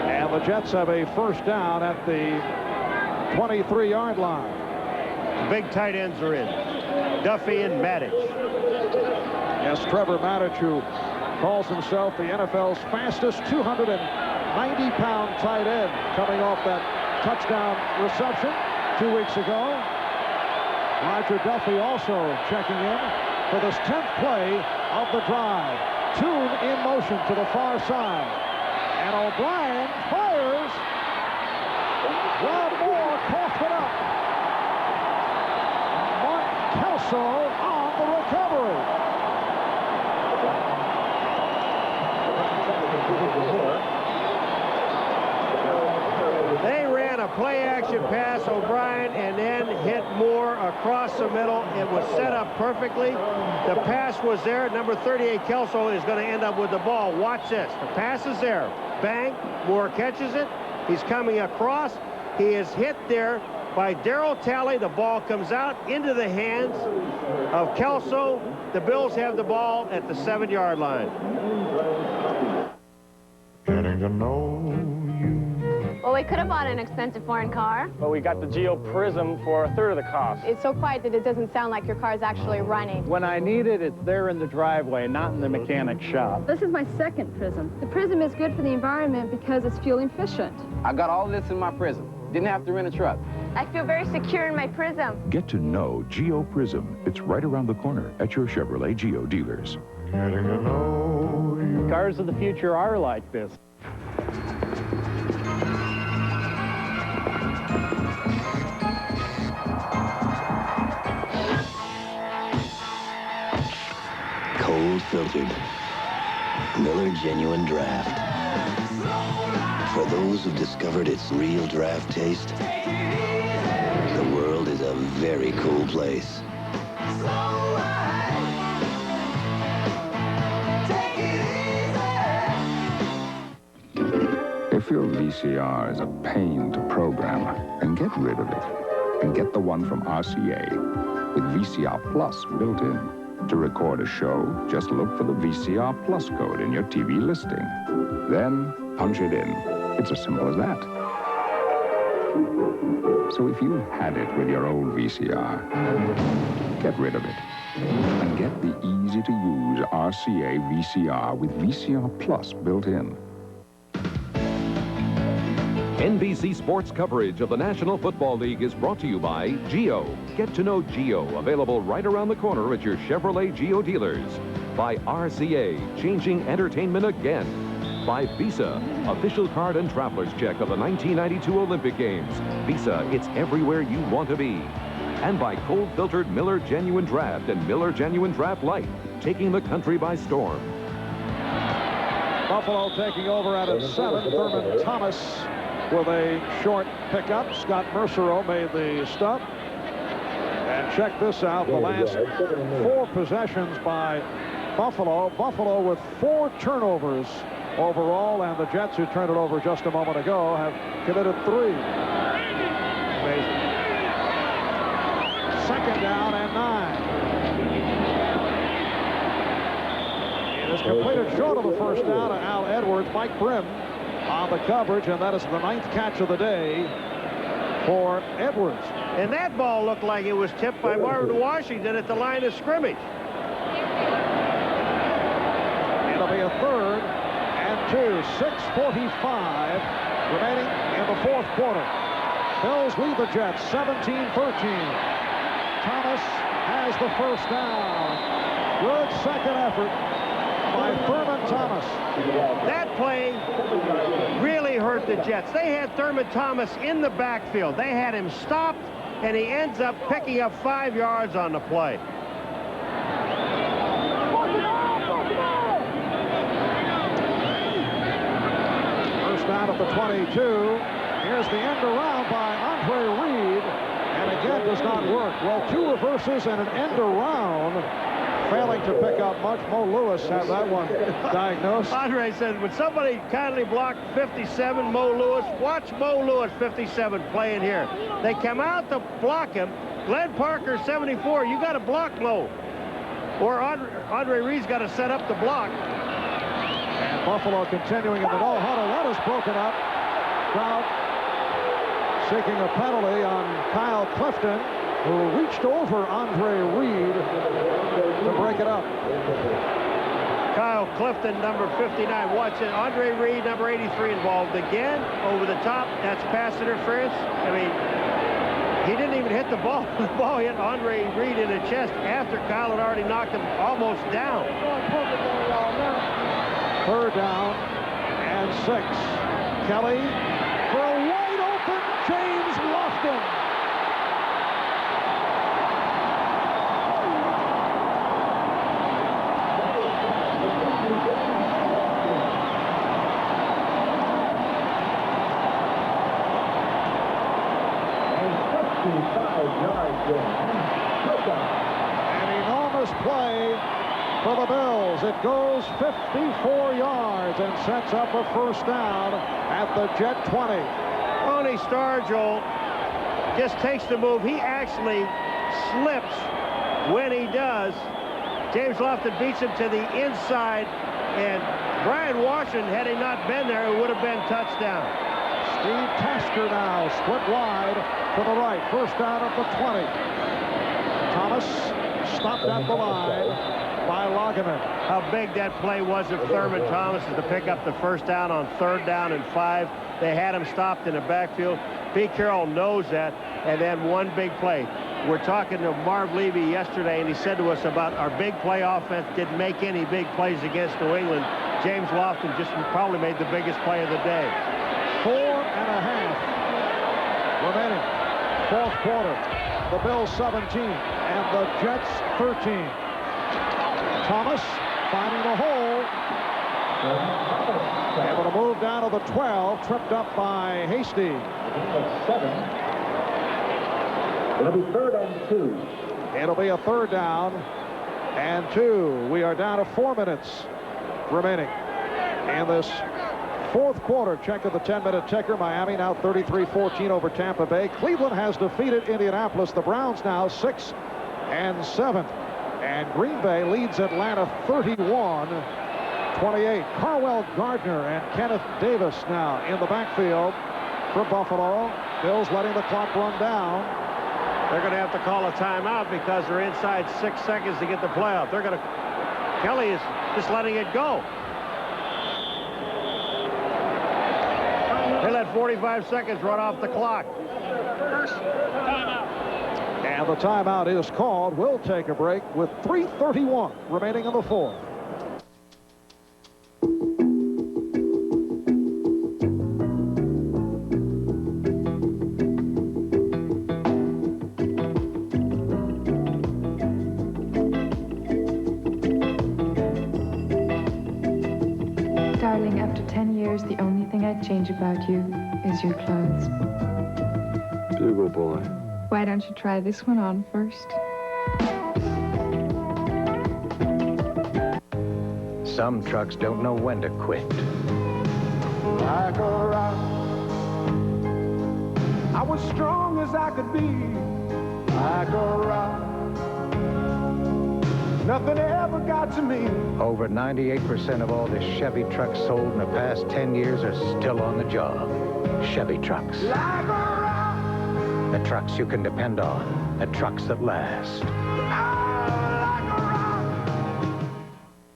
And the Jets have a 1st down at the 23-yard line. The big tight ends are in. Duffy and Maddich. Yes, Trevor Maddich, who calls himself the NFL's fastest 290-pound tight end, coming off that touchdown reception 2 weeks ago. Roger Duffy also checking in for this 10th play of the drive. Toon in motion to the far side. And O'Brien fires. Rod Moore coughed it up. Mark Kelso on the recovery. They ran a play-action pass, O'Brien, and then hit Moore across the middle. It was set up perfectly. The pass was there. Number 38, Kelso, is going to end up with the ball. Watch this. The pass is there. Bang. Moore catches it. He's coming across. He is hit there by Darrell Talley. The ball comes out into the hands of Kelso. The Bills have the ball at the 7-yard line. Getting to know you. Well, we could have bought an expensive foreign car. Well, we got the Geo Prism for 1/3 of the cost. It's so quiet that it doesn't sound like your car is actually running. When I need it, it's there in the driveway, not in the mechanic shop. This is my 2nd Prism. The Prism is good for the environment because it's fuel efficient. I got all this in my Prism. Didn't have to rent a truck. I feel very secure in my Prism. Get to know Geo Prism. It's right around the corner at your Chevrolet Geo dealers. Getting to know you. Cars of the future are like this. Cold unfiltered. Miller Genuine Draft. For those who've discovered its real draft taste, the world is a very cool place. If your VCR is a pain to program, then get rid of it. And get the one from RCA with VCR Plus built in. To record a show, just look for the VCR Plus code in your TV listing. Then punch it in. It's as simple as that. So if you had it with your old VCR, get rid of it. And get the easy-to-use RCA VCR with VCR Plus built in. NBC Sports coverage of the National Football League is brought to you by Geo. Get to know Geo, available right around the corner at your Chevrolet Geo dealers. By RCA, changing entertainment again. By Visa, official card and traveler's check of the 1992 Olympic Games. Visa, it's everywhere you want to be. And by cold-filtered Miller Genuine Draft and Miller Genuine Draft Light, taking the country by storm. Buffalo taking over at its 7th. Thurman Thomas with a short pickup. Scott Mercereau made the stop. And check this out, the last 4 possessions by Buffalo. Buffalo with 4 turnovers overall, and the Jets, who turned it over just a moment ago, have committed 3. Amazing. 2nd down and 9. It is completed short of the first down to Al Edwards. Mike Brim on the coverage, and that is the 9th catch of the day for Edwards. And that ball looked like it was tipped by Marvin Washington at the line of scrimmage. It'll be a 3rd and 2. 6:45 remaining in the 4th quarter. Bills lead the Jets 17-13. Thomas has the first down. Good second effort by Thurman Thomas. That play really hurt the Jets. They had Thurman Thomas in the backfield. They had him stopped, and he ends up picking up 5 yards on the play. First down at the 22. Here's the end around by Andre Reed, and again does not work. Well, 2 reverses and an end around. Failing to pick up much. Mo Lewis had that one diagnosed. Andre said, would somebody kindly block 57, Mo Lewis? Watch Mo Lewis, 57, playing here. They come out to block him. Glenn Parker, 74, you got to block Mo. Or Andre Reed's got to set up the block. And Buffalo continuing in the no huddle. That is broken up. Crowd seeking a penalty on Kyle Clifton, who reached over Andre Reed to break it up. Kyle Clifton, number 59. Watch it. Andre Reed, number 83, involved again. Over the top. That's pass interference. I mean, he didn't even hit the ball. The ball hit Andre Reed in the chest after Kyle had already knocked him almost down. 3rd down and 6. Kelly for a wide open James Lofton. An enormous play for the Bills. It goes 54 yards and sets up a first down at the Jet 20. Tony Stargell just takes the move. He actually slips when he does. James Lofton beats him to the inside, and Brian Washington, had he not been there, it would have been touchdown. Steve Tasker now split wide to the right. First down at the 20. Thomas stopped at the line by Lageman. How big that play was of Thurman Thomas is to pick up the first down on 3rd down and 5. They had him stopped in the backfield. Pete Carroll knows that. And then one big play. We're talking to Marv Levy yesterday, and he said to us about our big play offense didn't make any big plays against New England. James Lofton just probably made the biggest play of the day. 4.5 remaining. 4th quarter. The Bills 17 and the Jets 13. Thomas finding the hole. Able to move down to the 12, tripped up by Hasty. It'll be 3rd and 2. It'll be a 3rd down and 2. We are down to 4 minutes remaining in this 4th quarter. Check of the 10-minute ticker. Miami now 33-14 over Tampa Bay. Cleveland has defeated Indianapolis. The Browns now 6 and 7. And Green Bay leads Atlanta 31-28. Carwell Gardner and Kenneth Davis now in the backfield for Buffalo. Bills letting the clock run down. They're going to have to call a timeout because they're inside 6 seconds to get the play out. Kelly is just letting it go. They let 45 seconds run off the clock. First timeout. And the timeout is called. We'll take a break with 3:31 remaining in the 4th. Darling, after 10 years, the only thing I'd change about you is your clothes. Bugle boy. Why don't you try this one on first? Some trucks don't know when to quit. Like a rock, I was strong as I could be. Like a rock, nothing ever got to me. Over 98% of all the Chevy trucks sold in the past 10 years are still on the job. Chevy trucks. Like a rock. The trucks you can depend on. The trucks that last.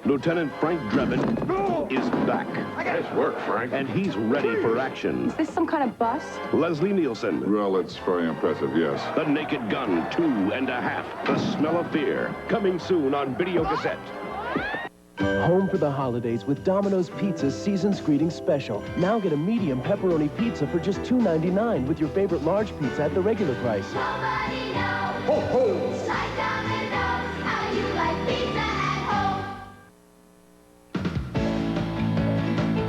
Lieutenant Frank Drebin is back. Nice work, Frank. And he's ready for action. Is this some kind of bust? Leslie Nielsen. Well, it's very impressive, yes. The Naked Gun 2.5. The Smell of Fear. Coming soon on video cassette. Home for the holidays with Domino's Pizza's Season's Greetings Special. Now get a medium pepperoni pizza for just $2.99 with your favorite large pizza at the regular price. Nobody knows. Ho, ho. Like Domino's, how you like pizza at home.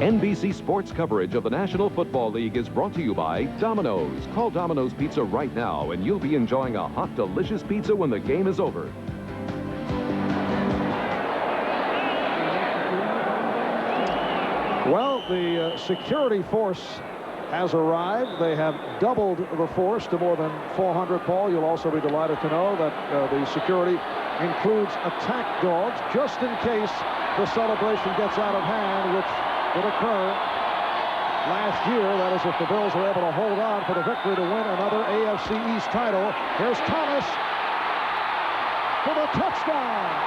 NBC Sports coverage of the National Football League is brought to you by Domino's. Call Domino's Pizza right now and you'll be enjoying a hot, delicious pizza when the game is over. Well, the security force has arrived. They have doubled the force to more than 400, Paul. You'll also be delighted to know that the security includes attack dogs, just in case the celebration gets out of hand, which would occur last year. That is, if the Bills are able to hold on for the victory to win another AFC East title. Here's Thomas for the touchdown.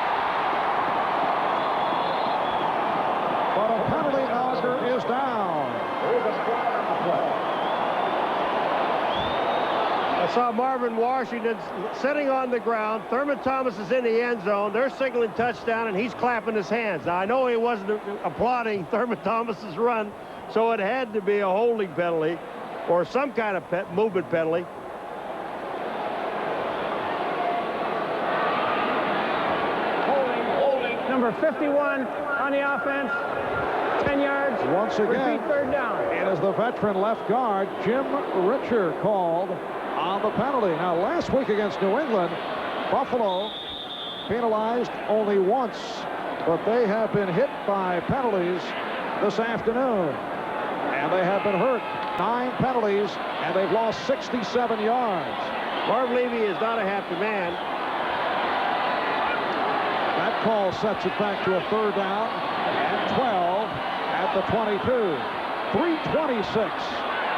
But a penalty marker is down. I saw Marvin Washington sitting on the ground. Thurman Thomas is in the end zone. They're signaling touchdown, and he's clapping his hands. Now, I know he wasn't applauding Thurman Thomas's run, so it had to be a holding penalty or some kind of movement penalty. Holding. Number 51 on the offense. 10 yards. Once again, repeat 3rd down. It is the veteran left guard, Jim Richer, called on the penalty. Now, last week against New England, Buffalo penalized only once, but they have been hit by penalties this afternoon, and they have been hurt. 9 penalties, and they've lost 67 yards. Marv Levy is not a happy man. That call sets it back to a 3rd down and 12 at the 22. 3:26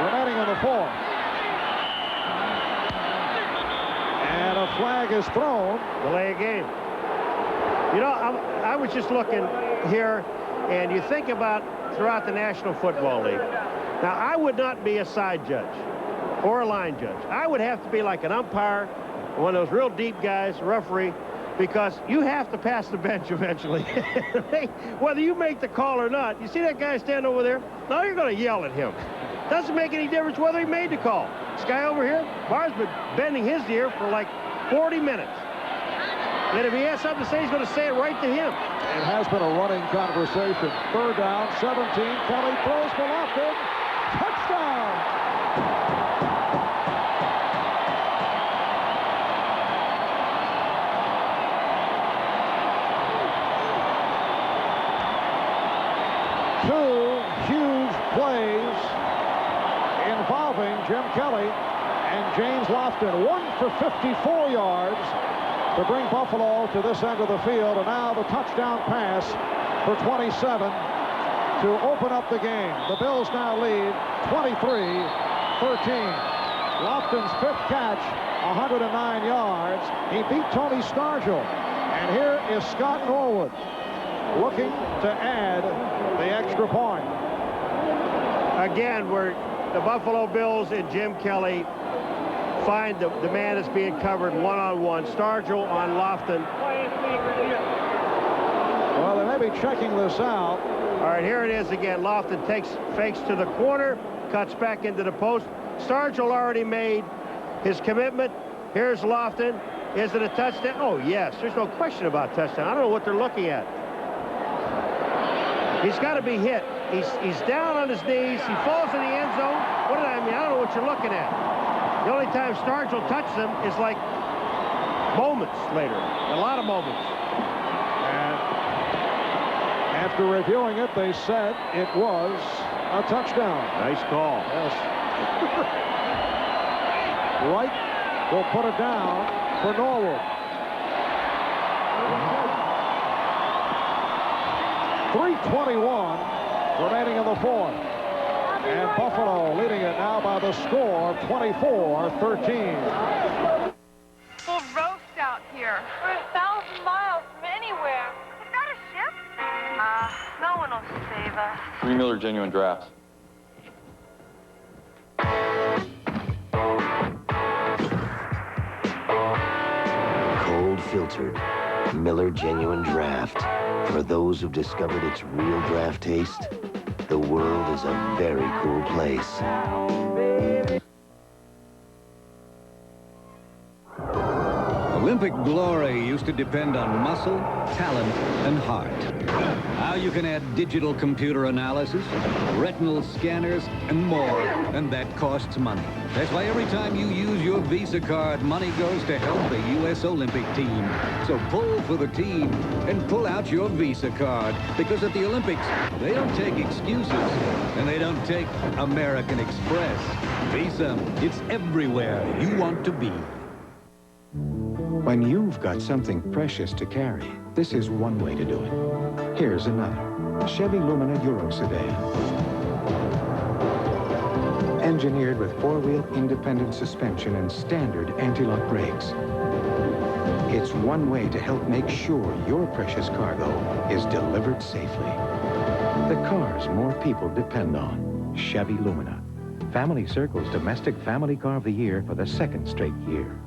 remaining in the 4th. And a flag is thrown. Delay a game. You know, I was just looking here, and you think about throughout the National Football League. Now, I would not be a side judge or a line judge. I would have to be like an umpire, one of those real deep guys, referee, because you have to pass the bench eventually. Whether you make the call or not, you see that guy stand over there? Now you're going to yell at him. Doesn't make any difference whether he made the call. This guy over here, Barr's been bending his ear for like 40 minutes. And if he has something to say, he's going to say it right to him. It has been a running conversation. Third down, 17. Kelly throws for Lofton. Touchdown! Two huge plays involving Jim Kelly and James Lofton. One for 54 yards to bring Buffalo to this end of the field. And now the touchdown pass for 27 to open up the game. The Bills now lead 23-13. Lofton's fifth catch, 109 yards. He beat Tony Stargell. And here is Scott Norwood looking to add the extra point. Again, where the Buffalo Bills and Jim Kelly find the man that's being covered one-on-one. Stargell on Lofton. Well, they may be checking this out. All right, here it is again. Lofton fakes to the corner, cuts back into the post. Stargell already made his commitment. Here's Lofton. Is it a touchdown? Oh, yes. There's no question about touchdown. I don't know what they're looking at. He's got to be hit. He's down on his knees. He falls in the end zone. What did I mean? I don't know what you're looking at. The only time Stargell touches him is like moments later. A lot of moments. And after reviewing it, they said it was a touchdown. Nice call. Yes. Wright will put it down for Norwood. 3:21 remaining in the fourth. And Buffalo leading it now by the score of 24-13. Full roast out here. We're 1,000 miles from anywhere. Is that a ship? No one will save us. 3 Miller Genuine Drafts. Cold filtered Miller Genuine Draft. For those who've discovered its real draft taste, the world is a very cool place. Olympic glory used to depend on muscle, talent, and heart. Now you can add digital computer analysis, retinal scanners, and more, and that costs money. That's why every time you use your Visa card, money goes to help the U.S. Olympic team. So pull for the team and pull out your Visa card, because at the Olympics, they don't take excuses, and they don't take American Express. Visa, it's everywhere you want to be. When you've got something precious to carry, this is one way to do it. Here's another. Chevy Lumina Euro Sedan. Engineered with four-wheel independent suspension and standard anti-lock brakes. It's one way to help make sure your precious cargo is delivered safely. The cars more people depend on. Chevy Lumina. Family Circle's Domestic Family Car of the Year for the second straight year.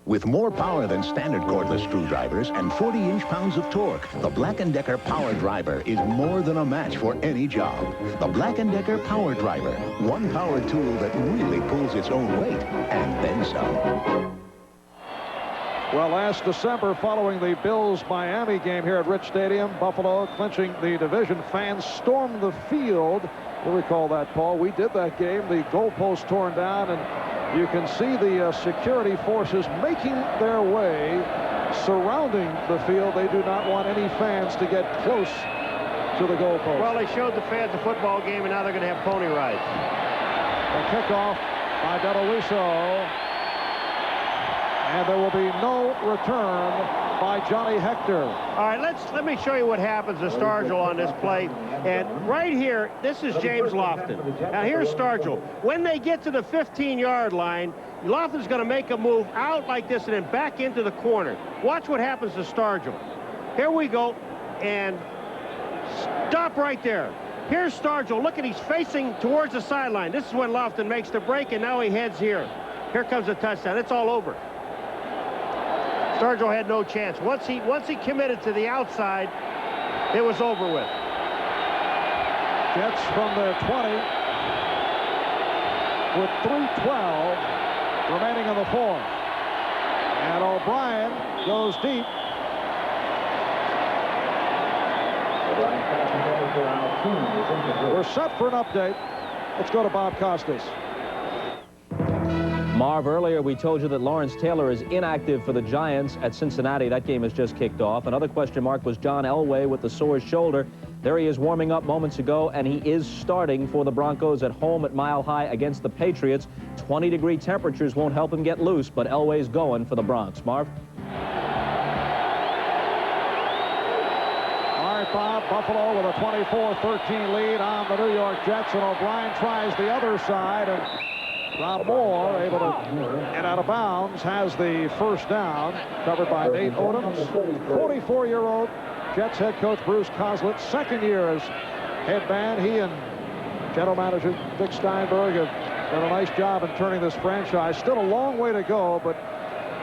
With more power than standard cordless screwdrivers and 40 pounds of torque, the Black & Decker Power Driver is more than a match for any job. The Black & Decker Power Driver, one power tool that really pulls its own weight, and then some. Well, last December, following the Bills-Miami game here at Rich Stadium, Buffalo clinching the division, fans stormed the field. You'll recall that, Paul. We did that game. The goalpost torn down, and you can see the security forces making their way, surrounding the field. They do not want any fans to get close to the goalpost. Well, they showed the fans a football game, and now they're going to have pony rides. A kickoff by DeLuiso. And there will be no return by Johnny Hector. All right, let me show you what happens to Stargell on this play. And right here, this is James Lofton. Now here's Stargell. When they get to the 15-yard line, Lofton's going to make a move out like this and then back into the corner. Watch what happens to Stargell. Here we go, and stop right there. Here's Stargell. Look at, he's facing towards the sideline. This is when Lofton makes the break, and now he heads here. Here comes a touchdown. It's all over. Stargell had no chance. Once he committed to the outside, it was over with. Jets from the 20 with 3:12 remaining in the fourth. And O'Brien goes deep We're set for an update. Let's go to Bob Costas. Marv, earlier we told you that Lawrence Taylor is inactive for the Giants at Cincinnati. That game has just kicked off. Another question mark was John Elway with the sore shoulder. There he is warming up moments ago, and he is starting for the Broncos at home at Mile High against the Patriots. 20-degree temperatures won't help him get loose, but Elway's going for the Bronx. Marv? All right, Bob, Buffalo with a 24-13 lead on the New York Jets, and O'Brien tries the other side, and Rob Moore able to get out of bounds, has the first down, covered by Nate Odoms. 44-year-old Jets head coach Bruce Coslett, second year as head man. He and general manager Dick Steinberg have done a nice job in turning this franchise. Still a long way to go, but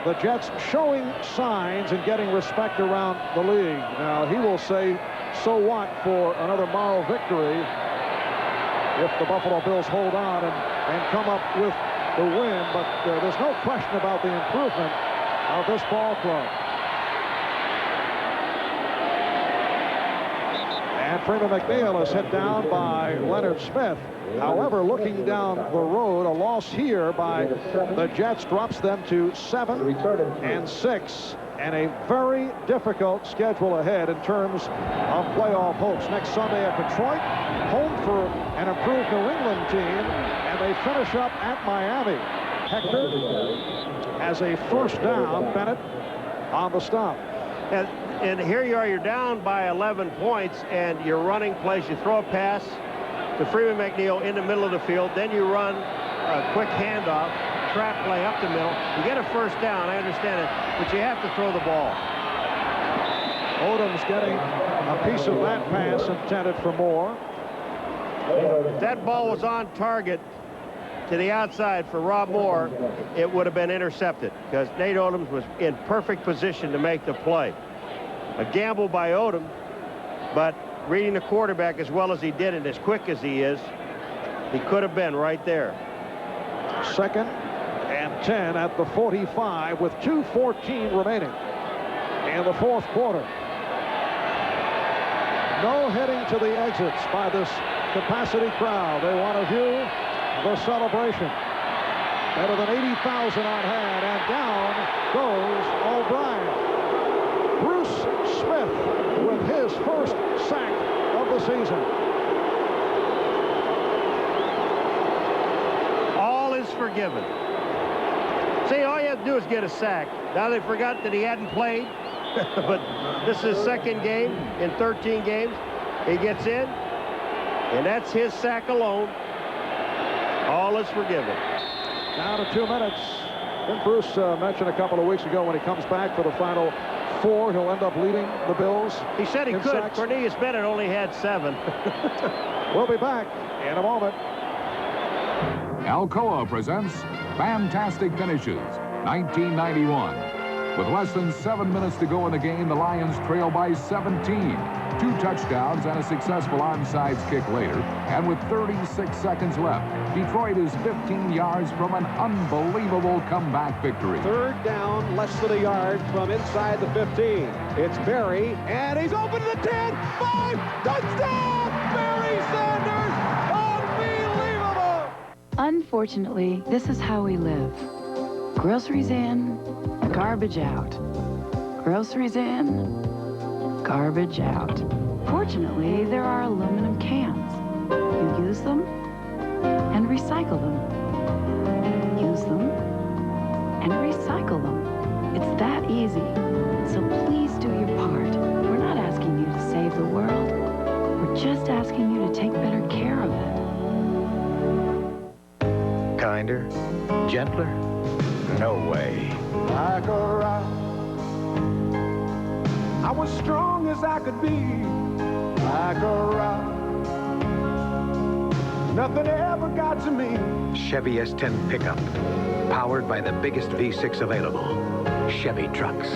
the Jets showing signs and getting respect around the league. Now, he will say, so what for another moral victory if the Buffalo Bills hold on and come up with the win, but there's no question about the improvement of this ball club. And Freeman McNeil is hit down by Leonard Smith. However, looking down the road, a loss here by the Jets drops them to 7-6, and a very difficult schedule ahead in terms of playoff hopes. Next Sunday at Detroit, home for an improved New England team, and they finish up at Miami. Hector has a first down. Bennett on the stop. And here you are, you're down by 11 points, and you're running plays. You throw a pass to Freeman McNeil in the middle of the field, then you run a quick handoff, trap play up the middle. You get a first down, I understand it, but you have to throw the ball. Odom's getting a piece of that pass intended for Moore. If that ball was on target to the outside for Rob Moore, it would have been intercepted because Nate Odoms was in perfect position to make the play. A gamble by Odom, but reading the quarterback as well as he did and as quick as he is, he could have been right there. 2nd and 10 at the 45 with 2:14 remaining in the fourth quarter. No heading to the exits by this capacity crowd. They want to view the celebration. Better than 80,000 on hand, and down goes O'Brien. Bruce Smith with his first sack of the season. All is forgiven. See, all you have to do is get a sack. Now they forgot that he hadn't played, but this is his second game in 13 games. He gets in, and that's his sack alone. All is forgiven. Down to 2 minutes. And Bruce mentioned a couple of weeks ago when he comes back for the final 4, he'll end up leading the Bills. He said he could. Sacks. Cornelius Bennett only had 7. We'll be back in a moment. Alcoa presents Fantastic Finishes, 1991. With less than 7 minutes to go in the game, the Lions trail by 17. 2 touchdowns and a successful onside kick later. And with 36 seconds left, Detroit is 15 yards from an unbelievable comeback victory. 3rd down, less than a yard from inside the 15. It's Barry, and he's open to the 10. 5, touchdown! Barry Sanders! Unbelievable! Unfortunately, this is how we live. Groceries in, garbage out. Groceries in, garbage out. Fortunately, there are aluminum cans. You use them and recycle them. Use them and recycle them. It's that easy. So please do your part. We're not asking you to save the world. We're just asking you to take better care of it. Kinder? Gentler? No way. Like a rock, I was strong as I could be. Like a rock, nothing ever got to me. Chevy S10 pickup, powered by the biggest V6 available. Chevy trucks.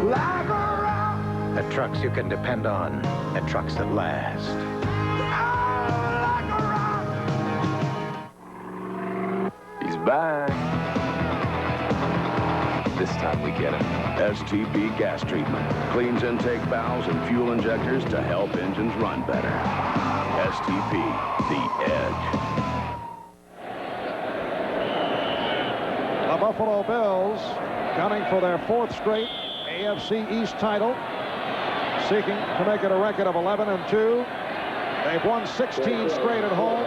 Like a rock, The trucks you can depend on. The trucks that last. like a rock. He's back. This time we get him. STP gas treatment. Cleans intake valves and fuel injectors to help engines run better. STP, the edge. The Buffalo Bills gunning for their 4th straight AFC East title, seeking to make it a record of 11-2. They've won 16 straight at home.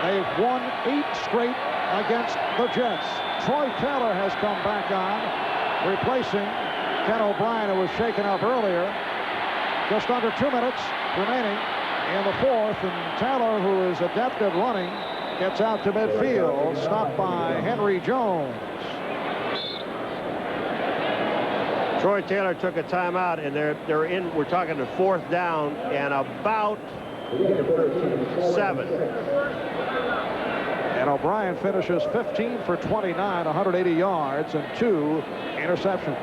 They've won 8 straight against the Jets. Troy Taylor has come back on, replacing Ken O'Brien, who was shaken up earlier. Just under 2 minutes remaining in the 4th, and Taylor, who is adept at running, gets out to midfield, stopped by Henry Jones. Troy Taylor took a timeout, and they're in. We're talking the 4th down and about 7. And O'Brien finishes 15 for 29, 180 yards, and 2 interceptions.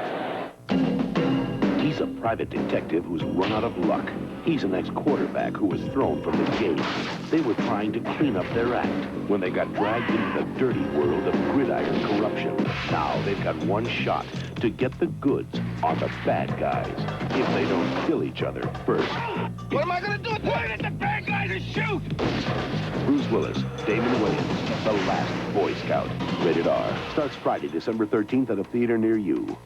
He's a private detective who's run out of luck. He's an ex-quarterback who was thrown from the game. They were trying to clean up their act when they got dragged into the dirty world of gridiron corruption. Now they've got one shot to get the goods on the bad guys if they don't kill each other first. What am I going to do? Point at the bad guys and shoot! Bruce Willis, Damon Wayans, The Last Boy Scout. Rated R. Starts Friday, December 13th at a theater near you.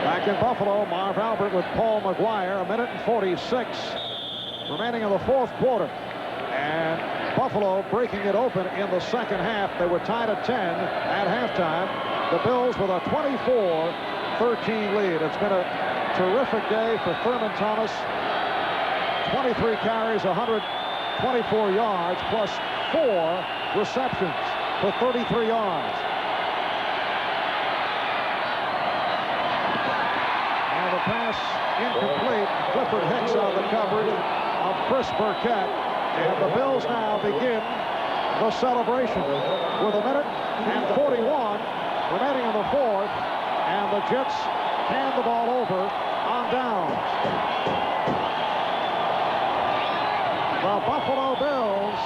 Back in Buffalo, Marv Albert with Paul McGuire, 1:46 remaining in the 4th quarter. And Buffalo breaking it open in the 2nd half. They were tied at 10 at halftime. The Bills with a 24-13 lead. It's been a terrific day for Thurman Thomas. 23 carries, 124 yards, plus 4 receptions for 33 yards. And the pass incomplete. Clifford Hicks on the coverage of Chris Burkett. And the Bills now begin the celebration with 1:41 remaining in the 4th. And the Jets hand the ball over on downs. The Buffalo Bills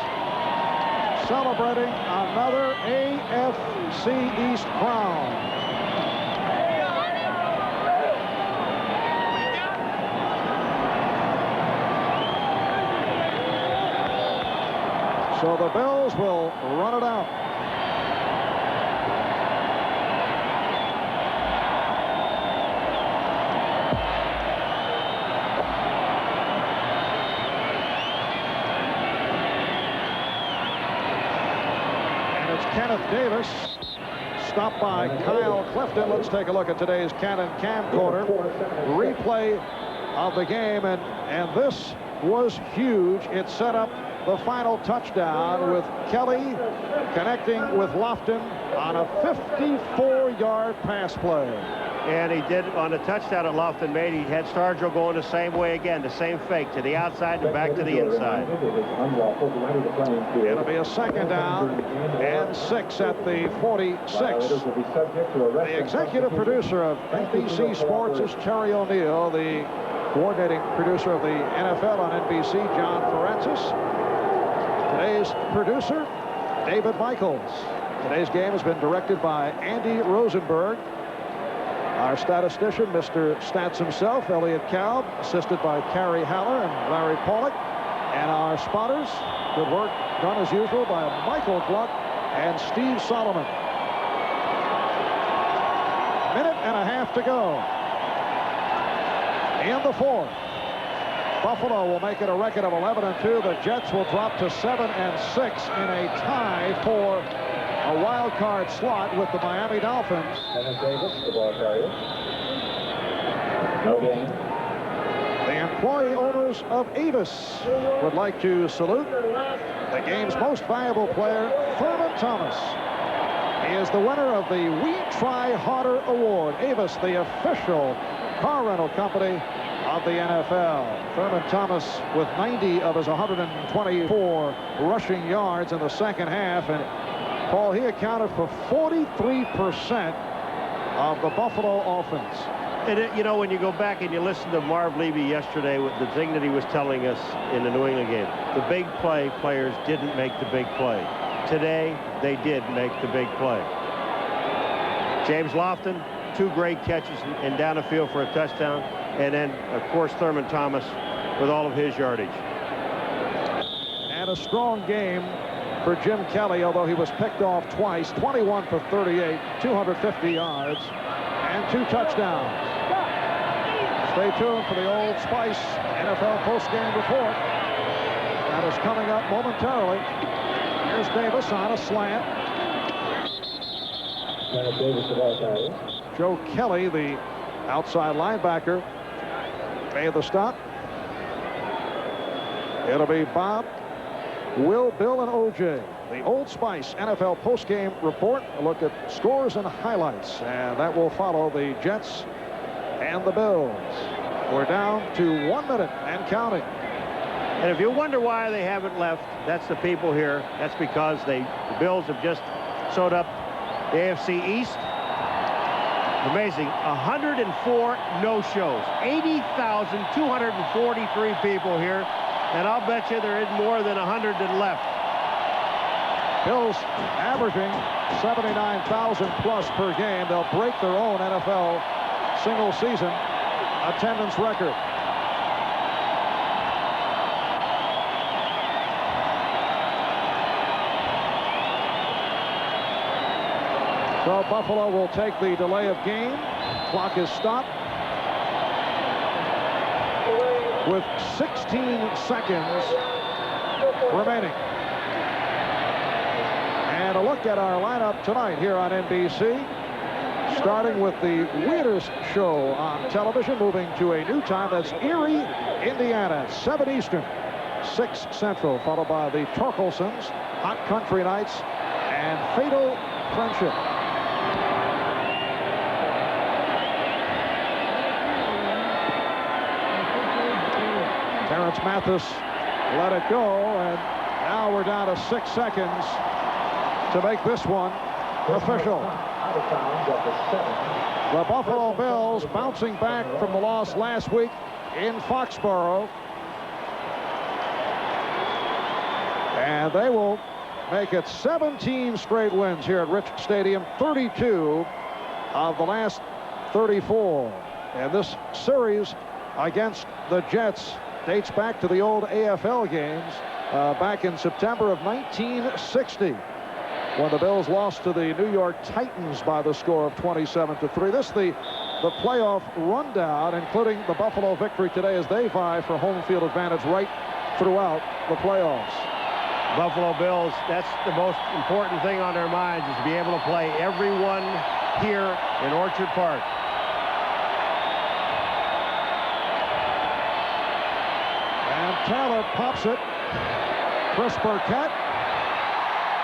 celebrating another AFC East crown. So the Bills will run it out. Kenneth Davis, stopped by Kyle Clifton. Let's take a look at today's Cannon camcorder replay of the game, and this was huge. It set up the final touchdown with Kelly connecting with Lofton on a 54-yard pass play. And he did on the touchdown that Lofton made. He had Stargell going the same way again, the same fake to the outside and back to the inside. It'll be a 2nd down and 6 at the 46. The executive producer of NBC Sports is Terry O'Neill. The coordinating producer of the NFL on NBC, John Francis. Today's producer, David Michaels. Today's game has been directed by Andy Rosenberg. Our statistician, Mr. Stats himself, Elliot Kalb, assisted by Carrie Haller and Larry Pollock. And our spotters, good work done as usual by Michael Gluck and Steve Solomon. 1.5 to go in the 4th. Buffalo will make it a record of 11-2. The Jets will drop to 7-6 in a tie for a wild card slot with the Miami Dolphins. Dennis Davis, the ball carrier. No gain. The employee owners of Avis would like to salute the game's most valuable player, Thurman Thomas. He is the winner of the We Try Harder Award. Avis, the official car rental company of the NFL. Thurman Thomas with 90 of his 124 rushing yards in the 2nd half. And Paul, he accounted for 43% of the Buffalo offense. And you know, when you go back and you listen to Marv Levy yesterday with the thing that he was telling us in the New England game, the big play players didn't make the big play. Today, they did make the big play. James Lofton, 2 great catches and down the field for a touchdown. And then, of course, Thurman Thomas with all of his yardage. And a strong game for Jim Kelly, although he was picked off twice. 21 for 38, 250 yards, and 2 touchdowns. Stay tuned for the Old Spice NFL postgame report. That is coming up momentarily. Here's Davis on a slant. Joe Kelly, the outside linebacker, made the stop. It'll be Bob, Will, Bill, and O.J. The Old Spice NFL postgame report. A look at scores and highlights. And that will follow the Jets and the Bills. We're down to 1 minute and counting. And if you wonder why they haven't left, that's the people here. That's because the Bills have just sewed up the AFC East. Amazing. 104 no-shows. 80,243 people here. And I'll bet you there isn't more than 100 that left. Bills averaging 79,000 plus per game. They'll break their own NFL single season attendance record. So Buffalo will take the delay of game. Clock is stopped with 16 seconds remaining. And a look at our lineup tonight here on NBC. Starting with the weirdest show on television, moving to a new time. That's Erie, Indiana, 7 Eastern, 6 Central, followed by the Torkelsons, Hot Country Nights, and Fatal Friendship. Terrence Mathis let it go, and now we're down to 6 seconds to make this one official. The Buffalo Bills bouncing back from the loss last week in Foxborough. And they will make it 17 straight wins here at Rich Stadium, 32 of the last 34. And this series against the Jets dates back to the old AFL games back in September of 1960. When the Bills lost to the New York Titans by the score of 27-3. This the playoff rundown, including the Buffalo victory today as they vie for home field advantage right throughout the playoffs. Buffalo Bills, that's the most important thing on their minds, is to be able to play everyone here in Orchard Park. And Taylor pops it. Chris Burkett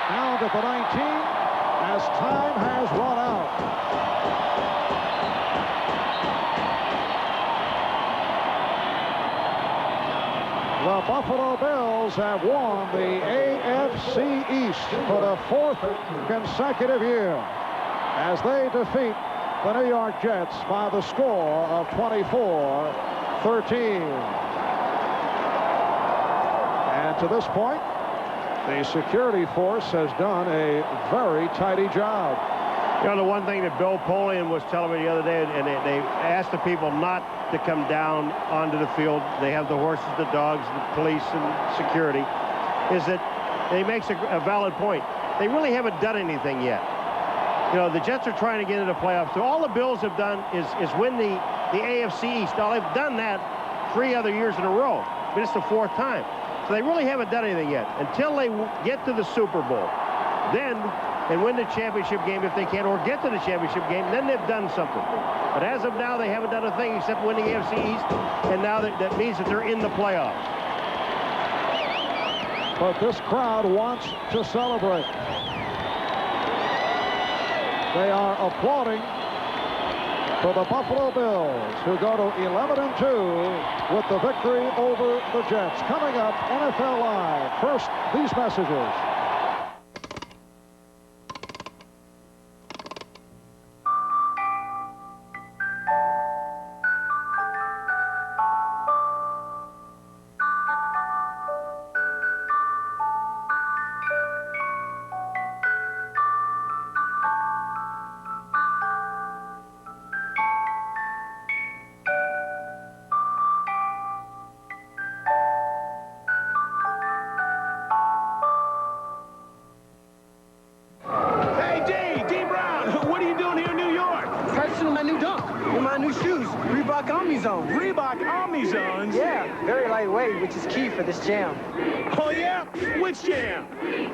down to the 19 as time has run out. The Buffalo Bills have won the AFC East for the 4th consecutive year as they defeat the New York Jets by the score of 24-13. And to this point, the security force has done a very tidy job. You know, the one thing that Bill Polian was telling me the other day, and they asked the people not to come down onto the field. They have the horses, the dogs, the police, and security, is that he makes a valid point. They really haven't done anything yet. You know, the Jets are trying to get into the playoffs. So all the Bills have done is win the AFC East. Now, they've done that 3 other years in a row, but it's the 4th time. So they really haven't done anything yet. Until they get to the Super Bowl, then, and win the championship game if they can, or get to the championship game, then they've done something. But as of now, they haven't done a thing except win the AFC East, and now that means that they're in the playoffs. But this crowd wants to celebrate. They are applauding for the Buffalo Bills, who go to 11-2 with the victory over the Jets. Coming up, NFL Live. First, these messages. in my new dunk, in my new shoes, Reebok Omni Zones. Reebok Omni Zones? Yeah, very lightweight, which is key for this jam. Oh, yeah? Which jam?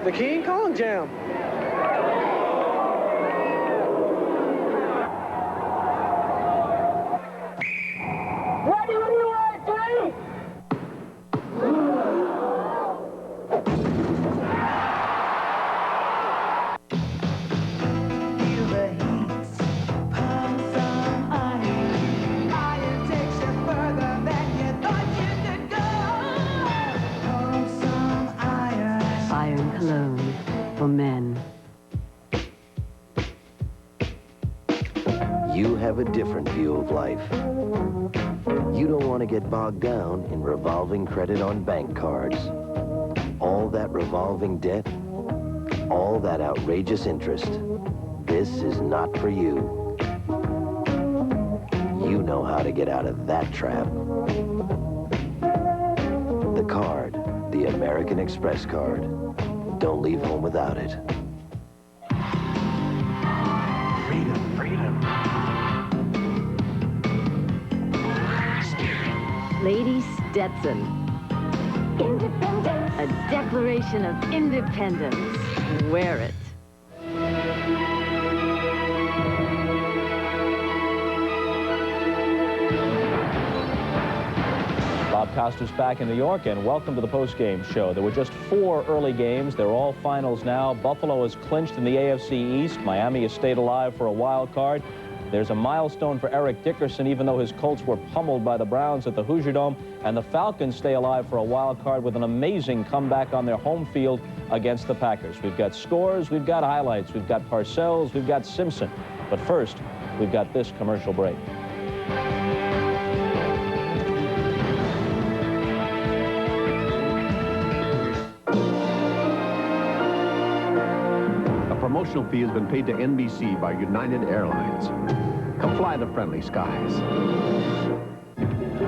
The King Kong jam. Ready when you are, three! Iron cologne for men. You have a different view of life. You don't want to get bogged down in revolving credit on bank cards. All that revolving debt, all that outrageous interest. This is not for you. You know how to get out of that trap. The card, the American Express card. Don't leave home without it. Freedom, freedom. Lady Stetson. Independence. A declaration of independence. Wear it. Bob Costas back in New York, and welcome to the postgame show. There were just 4 early games. They're all finals now. Buffalo is clinched in the AFC East. Miami has stayed alive for a wild card. There's a milestone for Eric Dickerson, even though his Colts were pummeled by the Browns at the Hoosier Dome. And the Falcons stay alive for a wild card with an amazing comeback on their home field against the Packers. We've got scores, we've got highlights, we've got Parcells, we've got Simpson. But first, we've got this commercial break. Promotional fee has been paid to NBC by United Airlines. Come fly the friendly skies.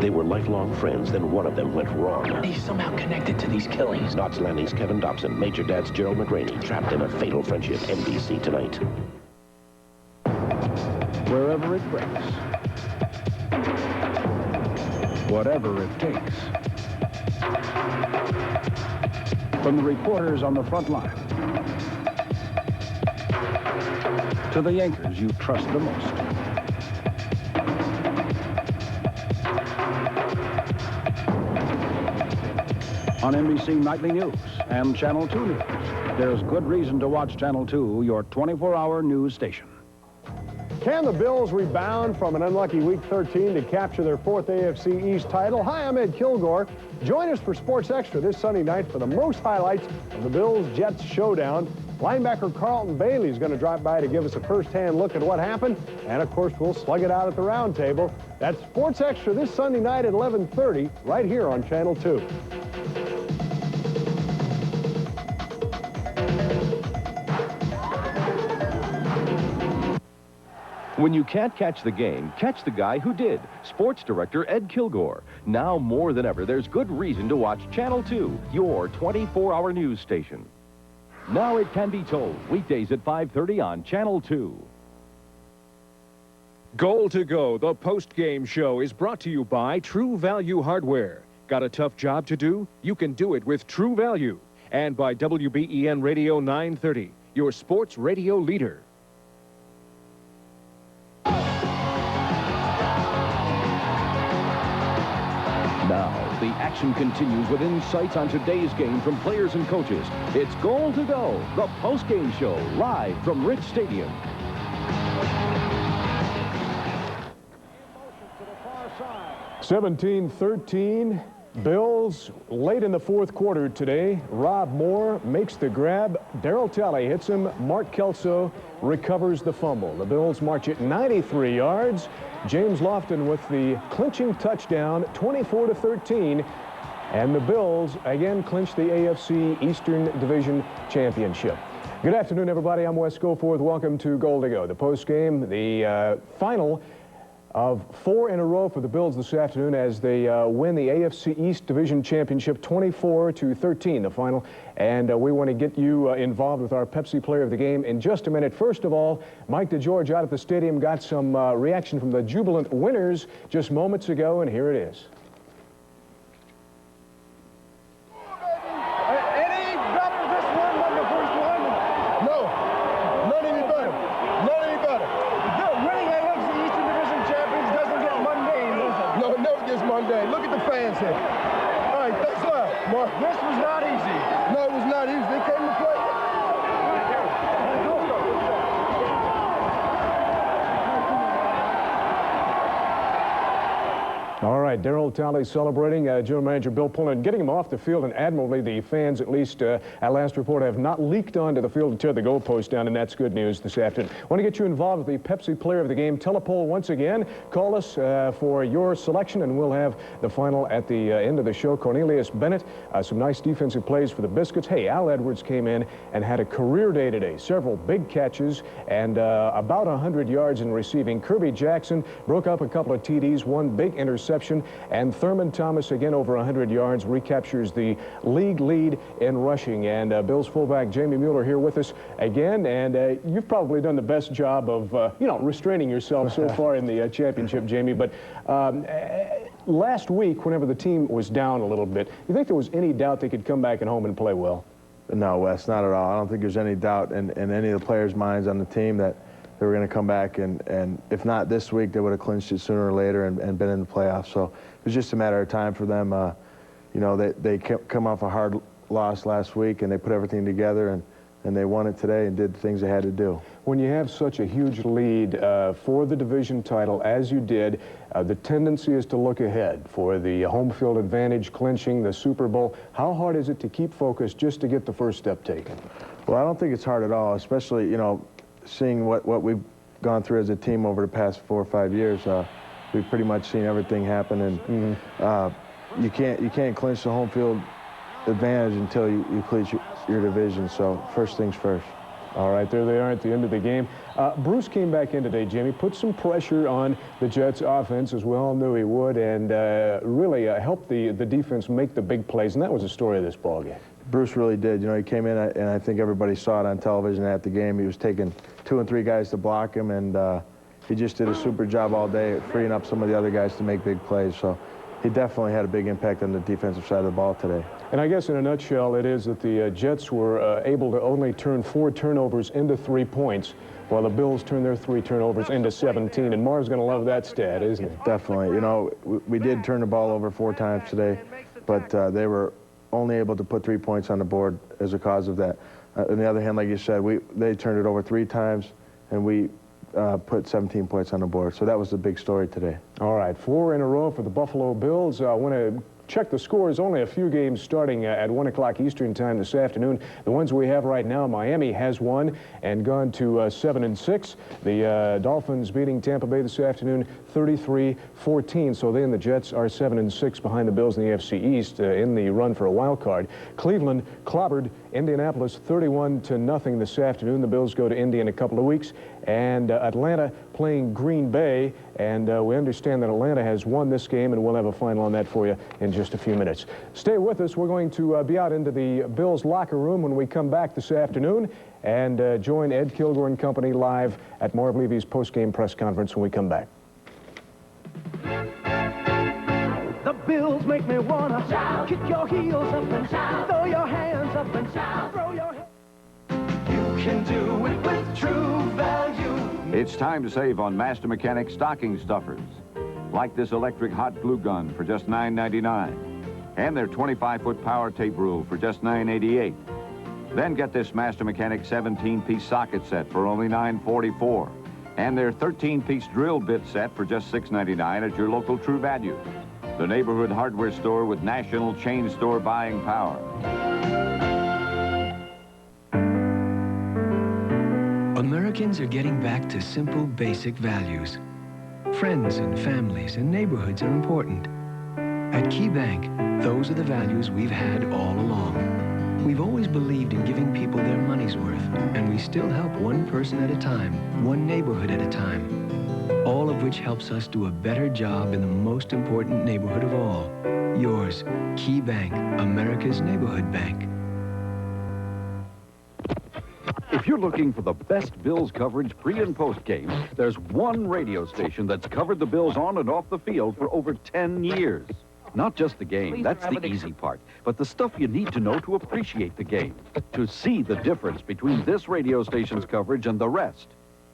They were lifelong friends, then one of them went wrong. He's somehow connected to these killings. Knots Landing's Kevin Dobson, Major Dad's Gerald McRaney, trapped in a fatal friendship. NBC tonight. Wherever it breaks. Whatever it takes. From the reporters on the front line to the anchors you trust the most. On NBC Nightly News and Channel 2 News, there's good reason to watch Channel 2, your 24-hour news station. Can the Bills rebound from an unlucky Week 13 to capture their 4th AFC East title? Hi, I'm Ed Kilgore. Join us for Sports Extra this Sunday night for the most highlights of the Bills-Jets showdown. Linebacker Carlton Bailey is going to drop by to give us a first-hand look at what happened. And, of course, we'll slug it out at the round table. That's Sports Extra this Sunday night at 11:30 right here on Channel 2. When you can't catch the game, catch the guy who did. Sports director Ed Kilgore. Now more than ever, there's good reason to watch Channel 2, your 24-hour news station. Now it can be told, weekdays at 5:30 on Channel 2. Goal to Go, the post-game show, is brought to you by True Value Hardware. Got a tough job to do? You can do it with True Value. And by WBEN Radio 930, your sports radio leader. Now, the action continues with insights on today's game from players and coaches. It's Goal to Go, the post-game show, live from Rich Stadium. 17-13, Bills late in the 4th quarter today. Rob Moore makes the grab. Darryl Talley hits him. Mark Kelso recovers the fumble. The Bills march at 93 yards. James Lofton with the clinching touchdown, 24-13. And the Bills again clinch the AFC Eastern Division Championship. Good afternoon, everybody. I'm Wes Goforth. Welcome to Goal to Go, the post game, the final of 4 in a row for the Bills this afternoon as they win the AFC East Division Championship 24-13, the final. And we want to get you involved with our Pepsi Player of the Game in just a minute. First of all, Mike DeGeorge out at the stadium got some reaction from the jubilant winners just moments ago, and here it is. Any better this one than the first one? No, not any better. Not any better. Winning AFC Eastern Division champions doesn't get mundane, does it? No, it never gets mundane. Look at the fans here. All right, thanks a lot, Mark. This was not easy. No, it was not easy. They came to play. All right, Darryl Talley celebrating General Manager Bill Pullen, getting him off the field, and admirably, the fans, at least at last report, have not leaked onto the field to tear the goalpost down, and that's good news this afternoon. I want to get you involved with the Pepsi Player of the Game telepoll once again. Call us for your selection, and we'll have the final at the end of the show. Cornelius Bennett, some nice defensive plays for the Biscuits. Hey, Al Edwards came in and had a career day today. Several big catches and about 100 yards in receiving. Kirby Jackson broke up a couple of TDs, one big interception. And Thurman Thomas, again, over 100 yards, recaptures the league lead in rushing. And Bills fullback Jamie Mueller here with us again. And you've probably done the best job of, restraining yourself so far in the championship, Jamie. But last week, whenever the team was down a little bit, you think there was any doubt they could come back at home and play well? No, Wes, not at all. I don't think there's any doubt in any of the players' minds on the team that they were going to come back, and if not this week, they would have clinched it sooner or later and been in the playoffs. So it was just a matter of time for them. They come off a hard loss last week, and they put everything together, and they won it today and did the things they had to do. When you have such a huge lead for the division title, as you did, the tendency is to look ahead for the home field advantage, clinching the Super Bowl. How hard is it to keep focused just to get the first step taken? Well, I don't think it's hard at all, especially, seeing what we've gone through as a team over the past 4 or 5 years. We've pretty much seen everything happen, and you can't clinch the home field advantage until you clinch your division. So first things first. All right, there they are at the end of the game. Bruce came back in today, Jimmy, put some pressure on the Jets' offense, as we all knew he would, and really helped the defense make the big plays, and that was the story of this ballgame. Bruce really did. He came in, and I think everybody saw it on television at the game. He was taking 2 and 3 guys to block him, and he just did a super job all day, freeing up some of the other guys to make big plays. So he definitely had a big impact on the defensive side of the ball today. And I guess in a nutshell, it is that the Jets were able to only turn 4 turnovers into 3 points, while the Bills turned their 3 turnovers into 17. And Marv's going to love that stat, isn't he? Definitely. We did turn the ball over 4 times today, but they were only able to put 3 points on the board as a cause of that. On the other hand, like you said, they turned it over 3 times, and we put 17 points on the board. So that was the big story today. All right, 4 in a row for the Buffalo Bills. I want to check the scores. Only a few games starting at 1 o'clock Eastern time this afternoon. The ones we have right now, Miami has won and gone to 7-6. The Dolphins beating Tampa Bay this afternoon 33-14. So then the Jets are 7-6 behind the Bills in the AFC East in the run for a wild card. Cleveland clobbered Indianapolis 31-0 this afternoon. The Bills go to Indy in a couple of weeks. And Atlanta playing Green Bay, and we understand that Atlanta has won this game, and we'll have a final on that for you in just a few minutes. Stay with us. We're going to be out into the Bills locker room when we come back this afternoon and join Ed Kilgore and company live at Marv Levy's post-game press conference when we come back. The Bills make me wanna shout, kick your heels up and shout, throw your hands up and shout, throw your hands. You can do it with True Value. It's time to save on Master Mechanic stocking stuffers, like this electric hot glue gun for just $9.99, and their 25-foot power tape rule for just $9.88. Then get this Master Mechanic 17-piece socket set for only $9.44, and their 13-piece drill bit set for just $6.99 at your local True Value, the neighborhood hardware store with national chain store buying power. Americans are getting back to simple, basic values. Friends and families and neighborhoods are important. At Key Bank, those are the values we've had all along. We've always believed in giving people their money's worth, and we still help one person at a time, one neighborhood at a time. all of which helps us do a better job in the most important neighborhood of all. Yours, Key Bank, America's neighborhood bank. If you're looking for the best Bills coverage pre- and post-game, there's one radio station that's covered the Bills on and off the field for over 10 years. Not just the game, that's the easy part, but the stuff you need to know to appreciate the game, to see the difference between this radio station's coverage and the rest.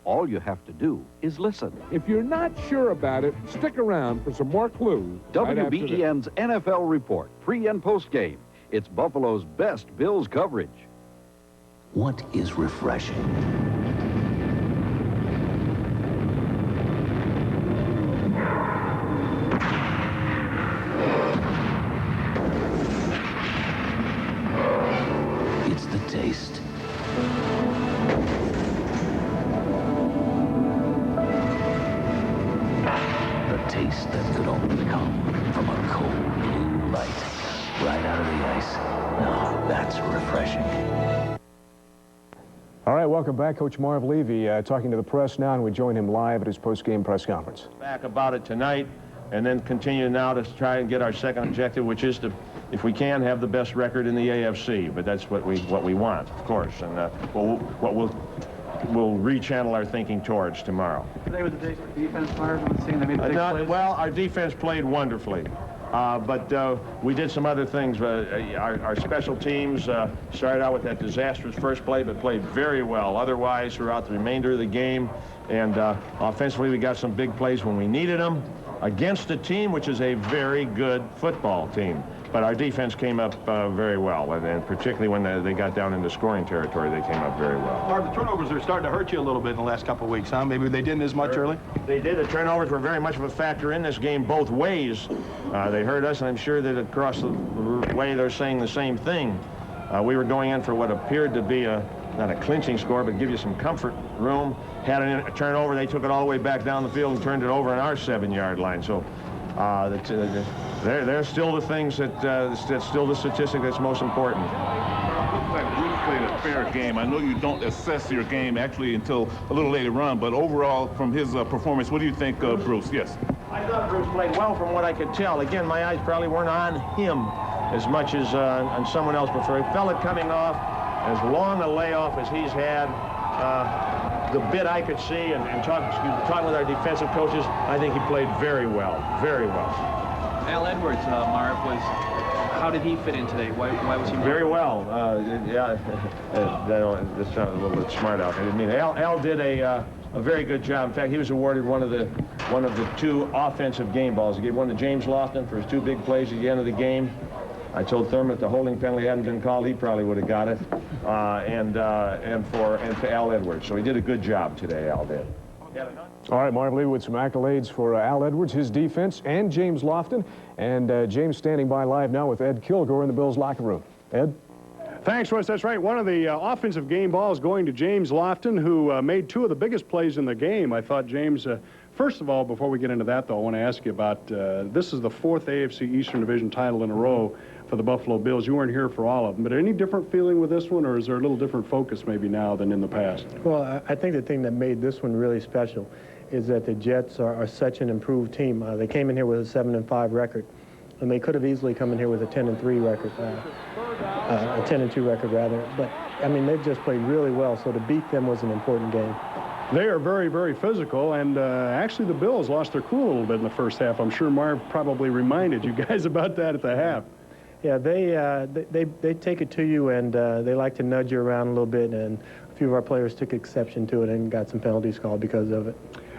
All you have to do is listen. If you're not sure about it, stick around for some more clues. WBEN's NFL Report, pre- and post-game. It's Buffalo's best Bills coverage. What is refreshing? It's the taste. The taste that could only come from a cold blue light right out of the ice. Now that's refreshing. All right, welcome back. Coach Marv Levy talking to the press now, and we join him live at his post-game press conference. Back about it tonight, and then continue now to try and get our second objective, which is to, if we can, have the best record in the AFC. But that's what we want, of course, and we'll rechannel our thinking towards tomorrow. Today was the day for defense, Marv, on the scene. They made the big plays. Well, our defense played wonderfully. But we did some other things. Our special teams started out with that disastrous first play, but played very well otherwise throughout the remainder of the game. And offensively, we got some big plays when we needed them against a team which is a very good football team. But our defense came up very well, and particularly when they got down into scoring territory, they came up very well. Marv, the turnovers are starting to hurt you a little bit in the last couple of weeks, huh? Maybe they didn't as much early? They did. The turnovers were very much of a factor in this game both ways. They hurt us, and I'm sure that across the way they're saying the same thing. We were going in for what appeared to be not a clinching score, but give you some comfort room. Had a turnover, they took it all the way back down the field and turned it over on our 7-yard line. So they're still the things that's still the statistic that's most important. Looks like Bruce played a fair game. I know you don't assess your game actually until a little later on, but overall, from his performance, what do you think of Bruce? Yes. I thought Bruce played well from what I could tell. Again, my eyes probably weren't on him as much as on someone else before. He felt it coming off as long a layoff as he's had. The bit I could see and talking with our defensive coaches, I think he played very well, very well. Al Edwards, Marv, how did he fit in today? Why was he very well? Yeah, that sounded a little bit smart out. I didn't mean it. Al did a very good job. In fact, he was awarded one of the 2 offensive game balls. He gave one to James Lofton for his 2 big plays at the end of the game. I told Thurman if the holding penalty hadn't been called, he probably would have got it. And for Al Edwards. So he did a good job today, Al did. All right, Marv Levy with some accolades for Al Edwards, his defense, and James Lofton. And James standing by live now with Ed Kilgore in the Bills locker room. Ed? Thanks, Wes. That's right. One of the offensive game balls going to James Lofton, who made 2 of the biggest plays in the game. I thought James, first of all, before we get into that, though, I want to ask you about this is the 4th AFC Eastern Division title in a row for the Buffalo Bills. You weren't here for all of them, but any different feeling with this one, or is there a little different focus maybe now than in the past? Well, I think the thing that made this one really special is that the Jets are such an improved team. They came in here with a 7-5 record, and they could have easily come in here with a 10-3 record, a 10-2 record rather. But I mean, they've just played really well, so to beat them was an important game. They are very, very physical, and actually the Bills lost their cool a little bit in the first half. I'm sure Marv probably reminded you guys about that at the half. Yeah, they take it to you, and they like to nudge you around a little bit, and a few of our players took exception to it and got some penalties called because of it.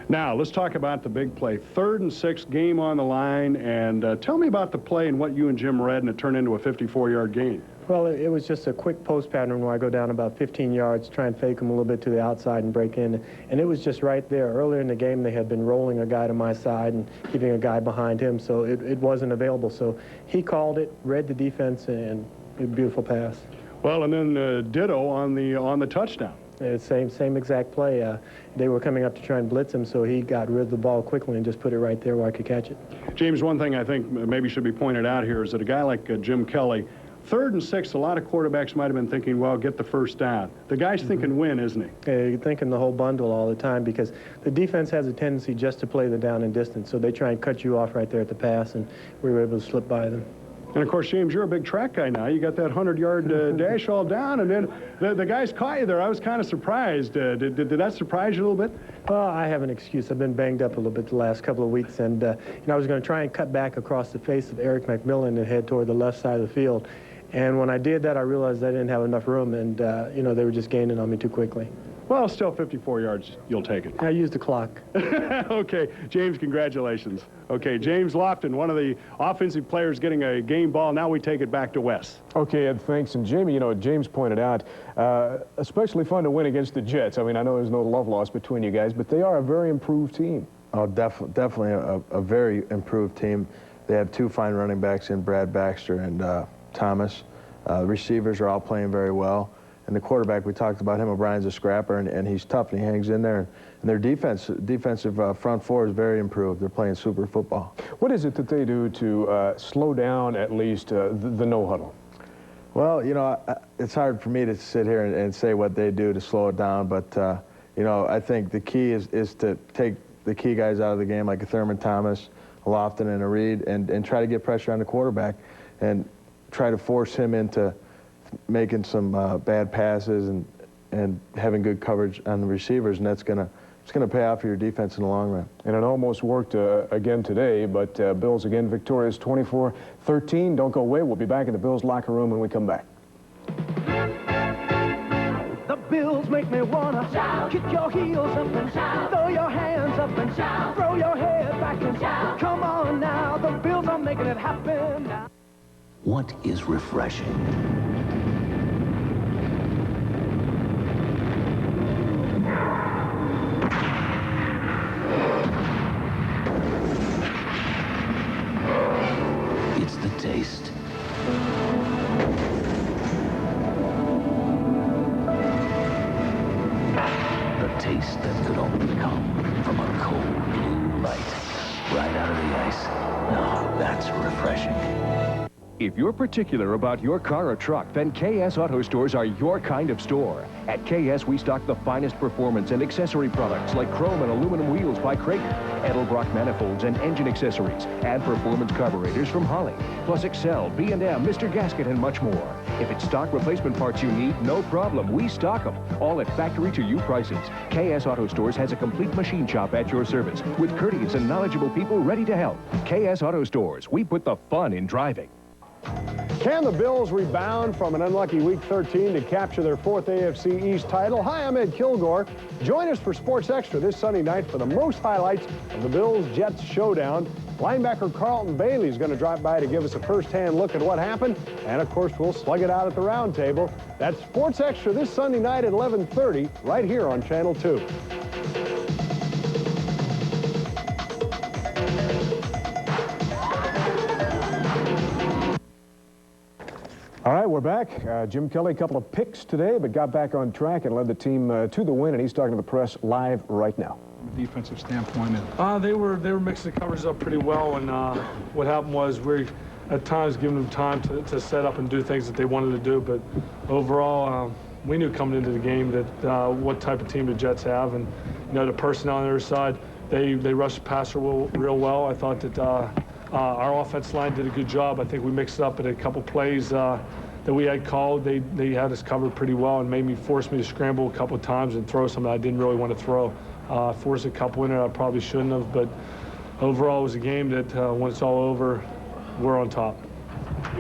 Now, let's talk about the big play. 3rd and 6, game on the line, and tell me about the play and what you and Jim read, and it turned into a 54-yard gain. Well, it was just a quick post pattern where I go down about 15 yards, try and fake them a little bit to the outside and break in. And it was just right there. Earlier in the game, they had been rolling a guy to my side and keeping a guy behind him, so it wasn't available. So he called it, read the defense, and a beautiful pass. Well, and then ditto on the touchdown. Same exact play. They were coming up to try and blitz him, so he got rid of the ball quickly and just put it right there where I could catch it. James, one thing I think maybe should be pointed out here is that a guy like Jim Kelly, 3rd and 6, a lot of quarterbacks might have been thinking, well, get the first down. The guy's thinking win, isn't he? Yeah, you're thinking the whole bundle all the time because the defense has a tendency just to play the down and distance, so they try and cut you off right there at the pass, and we were able to slip by them. And, of course, James, you're a big track guy now. You got that 100-yard dash all down, and then the guys caught you there. I was kind of surprised. Did that surprise you a little bit? Well, I have an excuse. I've been banged up a little bit the last couple of weeks, and you know, I was going to try and cut back across the face of Eric McMillan and head toward the left side of the field. And when I did that, I realized I didn't have enough room, and you know, they were just gaining on me too quickly. Well, still 54 yards. You'll take it. I used the clock. Okay, James, congratulations. Okay, James Lofton, one of the offensive players getting a game ball. Now we take it back to Wes. Okay, Ed, thanks. And Jamie, you know, James pointed out, especially fun to win against the Jets. I mean, I know there's no love lost between you guys, but they are a very improved team. Oh, definitely a very improved team. They have 2 fine running backs in Brad Baxter and Thomas. Receivers are all playing very well. And the quarterback, we talked about him, O'Brien's a scrapper, and he's tough, and he hangs in there. And their defensive front four is very improved. They're playing super football. What is it that they do to slow down at least the no-huddle? Well, you know, it's hard for me to sit here and say what they do to slow it down, but, you know, I think the key is to take the key guys out of the game, like a Thurman Thomas, a Lofton, and a Reed, and try to get pressure on the quarterback and try to force him into making some bad passes and having good coverage on the receivers, and it's gonna pay off for your defense in the long run. And it almost worked again today, but Bills again victorious 24-13. Don't go away. We'll be back in the Bills locker room when we come back. The Bills make me wanna shout, kick your heels up and shout, throw your hands up and shout, throw your head back and shout. Come on now, the Bills are making it happen now. What is refreshing? It's the taste. The taste that could only come from a cold blue light right out of the ice. Now that's refreshing. If you're particular about your car or truck, then KS Auto Stores are your kind of store. At KS, we stock the finest performance and accessory products like chrome and aluminum wheels by Krager, Edelbrock manifolds and engine accessories, and performance carburetors from Holley, plus Excel, B&M, Mr. Gasket, and much more. If it's stock replacement parts you need, no problem. We stock them, all at factory-to-you prices. KS Auto Stores has a complete machine shop at your service with courteous and knowledgeable people ready to help. KS Auto Stores, we put the fun in driving. Can the Bills rebound from an unlucky Week 13 to capture their 4th AFC East title? Hi, I'm Ed Kilgore. Join us for Sports Extra this Sunday night for the most highlights of the Bills-Jets showdown. Linebacker Carlton Bailey is going to drop by to give us a first-hand look at what happened. And, of course, we'll slug it out at the round table. That's Sports Extra this Sunday night at 11:30 right here on Channel 2. All right, we're back. Jim Kelly, a couple of picks today, but got back on track and led the team to the win, and he's talking to the press live right now. From a defensive standpoint, they were mixing the covers up pretty well, and what happened was we at times giving them time to set up and do things that they wanted to do, but overall we knew coming into the game that what type of team the Jets have, and you know, the personnel on their side, they rushed the passer real well. I thought that our offense line did a good job. I think we mixed it up at a couple plays that we had called. They had us covered pretty well and forced me to scramble a couple of times and throw something I didn't really want to throw. Forced a couple in there I probably shouldn't have, but overall it was a game that when it's all over, we're on top.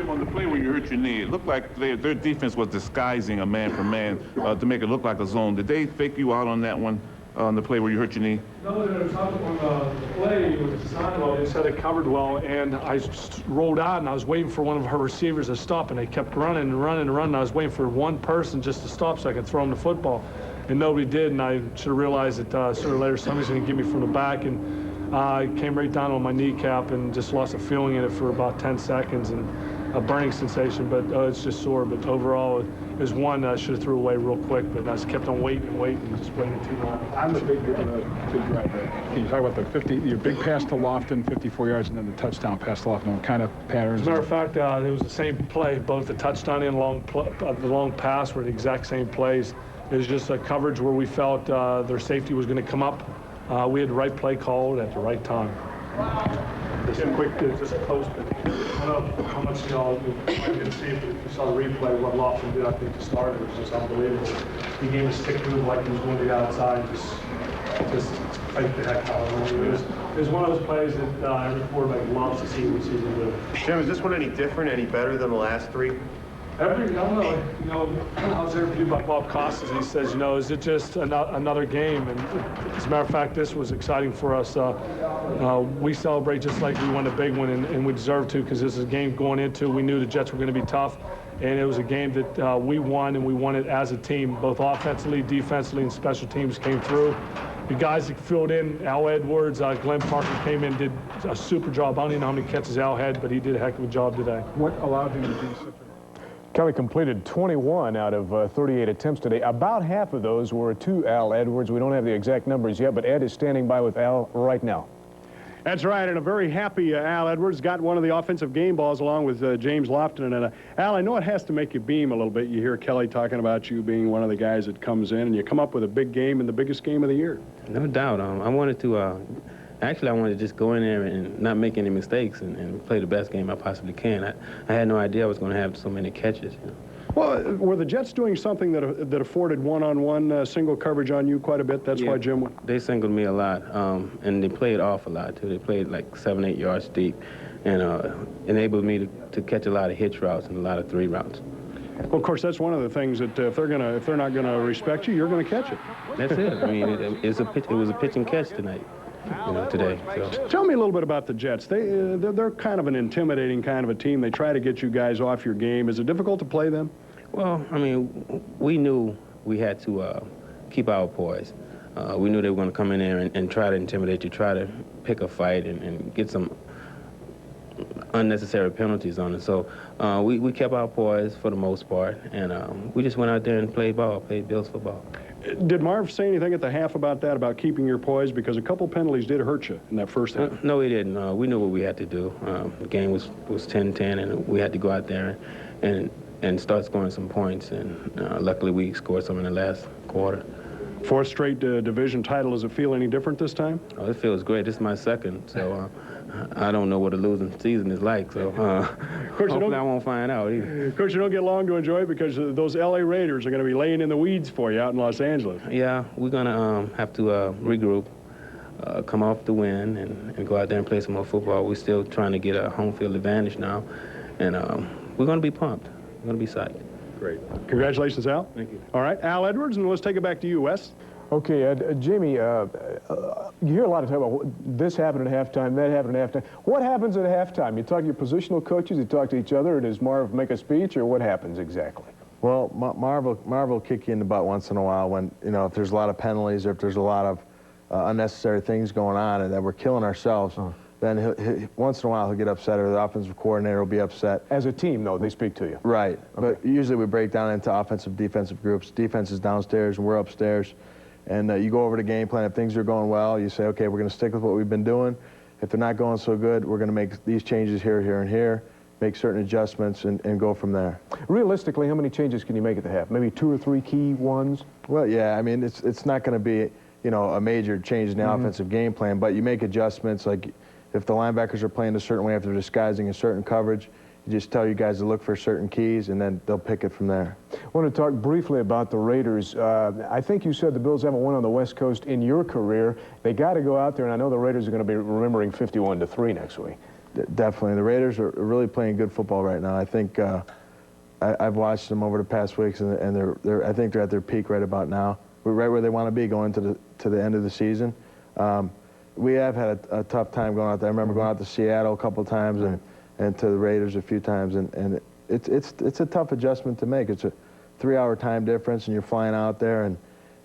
On the play where you hurt your knee, it looked like their defense was disguising a man-for-man to make it look like a zone. Did they fake you out on that one, on the play where you hurt your knee? No, on the play, it was designed well. They said it covered well, and I rolled out, and I was waiting for one of her receivers to stop, and they kept running and running and running. I was waiting for one person just to stop so I could throw him the football, and nobody did, and I should have realized that sooner or later somebody's going to get me from the back, and I came right down on my kneecap and just lost a feeling in it for about 10 seconds, and a burning sensation, but it's just sore. But overall, there's one I should have threw away real quick, but I just kept on waiting and waiting, just waiting too long. I'm a big drive there. Can you talk about the your big pass to Lofton, 54 yards, and then the touchdown pass to Lofton? What kind of patterns? As a matter of fact, it was the same play. Both the touchdown and the long pass were the exact same plays. It was just a coverage where we felt their safety was going to come up. We had the right play called at the right time. Just a quick, just a post. I don't know how much y'all can see if you saw the replay. What Lofton did, I think, to start, it was just unbelievable. He gave a stick move like he was going to the outside, just fight the heck out of him. It was one of those plays that every quarterback loves to see receivers do. Jim, is this one any different, any better than the last three? I don't know, I was interviewed by Bob Costas, and he says, is it just another game? And as a matter of fact, this was exciting for us. We celebrate just like we won a big one, and we deserve to, because this is a game going into. We knew the Jets were going to be tough, and it was a game that we won, and we won it as a team. Both offensively, defensively, and special teams came through. The guys that filled in, Al Edwards, Glenn Parker came in, did a super job. I don't even know how many catches Al had, but he did a heck of a job today. What allowed him to be such a... Kelly completed 21 out of 38 attempts today. About half of those were to Al Edwards. We don't have the exact numbers yet, but Ed is standing by with Al right now. That's right, and a very happy Al Edwards got one of the offensive game balls along with James Lofton. And Al, I know it has to make you beam a little bit. You hear Kelly talking about you being one of the guys that comes in, and you come up with a big game in the biggest game of the year. No doubt. I wanted to... Actually, I wanted to just go in there and not make any mistakes and play the best game I possibly can. I had no idea I was going to have so many catches. Well, were the Jets doing something that afforded one-on-one single coverage on you quite a bit? That's why Jim went? They singled me a lot, and they played off a lot, too. They played like 7-8 yards deep and enabled me to catch a lot of hitch routes and a lot of 3 routes. Well, of course, that's one of the things that if they're not going to respect you, you're going to catch it. That's it. I mean, it was a pitch and catch tonight. Today. So. Tell me a little bit about the Jets. They're kind of an intimidating kind of a team. They try to get you guys off your game. Is it difficult to play them? Well, I mean, we knew we had to keep our poise. We knew they were going to come in there and try to intimidate you, try to pick a fight and get some unnecessary penalties on it. So we kept our poise for the most part, and we just went out there and played Bills football. Did Marv say anything at the half about that, about keeping your poise? Because a couple penalties did hurt you in that first half. No, he didn't. We knew what we had to do. The game was 10-10, and we had to go out there and start scoring some points. And luckily, we scored some in the last quarter. 4th straight division title. Does it feel any different this time? Oh, it feels great. This is my second, so I don't know what a losing season is like. So hopefully I won't find out either. Of course, you don't get long to enjoy it because those L.A. Raiders are going to be laying in the weeds for you out in Los Angeles. Yeah, we're going to have to regroup, come off the win, and go out there and play some more football. We're still trying to get a home field advantage now, and we're going to be pumped. We're going to be psyched. Great. Congratulations, Al. Thank you. All right, Al Edwards, and let's take it back to you, Wes. Okay, Jamie, you hear a lot of talk about this happened at halftime, that happened at halftime. What happens at halftime? You talk to your positional coaches, you talk to each other, or does Marv make a speech, or what happens exactly? Well, Marv will kick you in the butt once in a while when, if there's a lot of penalties or if there's a lot of unnecessary things going on and that we're killing ourselves. Then once in a while he'll get upset, or the offensive coordinator will be upset. As a team, though, they speak to you. Right, okay. But usually we break down into offensive, defensive groups. Defense is downstairs and we're upstairs. And you go over the game plan. If things are going well, you say, okay, we're going to stick with what we've been doing. If they're not going so good, we're going to make these changes here, here, and here, make certain adjustments, and go from there. Realistically, how many changes can you make at the half? Maybe 2 or 3 key ones? Well, yeah, I mean, it's not going to be, a major change in the offensive game plan, but you make adjustments. Like if the linebackers are playing a certain way, if they're disguising a certain coverage, you just tell you guys to look for certain keys, and then they'll pick it from there. I want to talk briefly about the Raiders. I think you said the Bills haven't won on the West Coast in your career. They got to go out there, and I know the Raiders are going to be remembering 51-3 next week. Definitely. The Raiders are really playing good football right now. I think I've watched them over the past weeks, and I think they're at their peak right about now. We're right where they want to be going to the end of the season. We have had a tough time going out there. I remember going out to Seattle a couple of times and to the Raiders a few times, and it's a tough adjustment to make. It's a 3-hour time difference, and you're flying out there,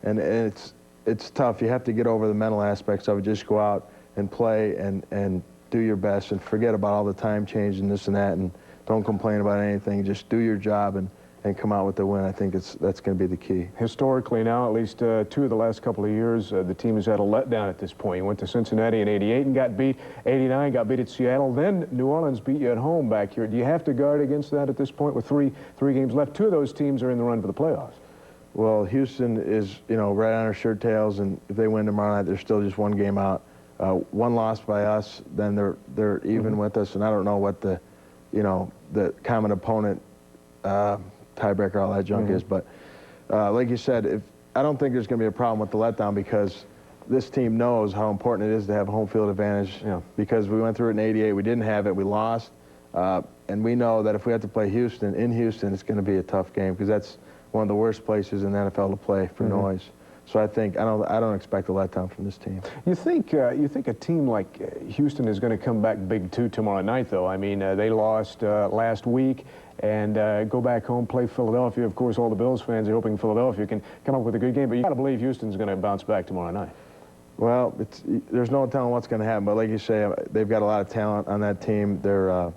and it's tough. You have to get over the mental aspects of it. Just go out and play and do your best and forget about all the time change and this and that, and don't complain about anything. Just do your job and come out with the win. I think that's going to be the key. Historically now, at least 2 of the last couple of years, the team has had a letdown at this point. You went to Cincinnati in '88 and got beat. '89 got beat at Seattle. Then New Orleans beat you at home back here. Do you have to guard against that at this point with three games left? 2 of those teams are in the run for the playoffs. Well, Houston is, right on our shirt tails, and if they win tomorrow night, they're still just 1 game out. 1 loss by us, then they're even with us, and I don't know what the common opponent tiebreaker, all that junk is, but like you said, I don't think there's going to be a problem with the letdown because this team knows how important it is to have home field advantage. Because we went through it in '88, we didn't have it, we lost, and we know that if we have to play Houston in Houston, it's going to be a tough game because that's one of the worst places in the NFL to play for noise. So I don't expect a letdown from this team. You think a team like Houston is going to come back big too tomorrow night, though? I mean, they lost last week and go back home, play Philadelphia. Of course, all the Bills fans are hoping Philadelphia can come up with a good game, but you got to believe Houston's going to bounce back tomorrow night. Well, there's no telling what's going to happen, but like you say, they've got a lot of talent on that team. They're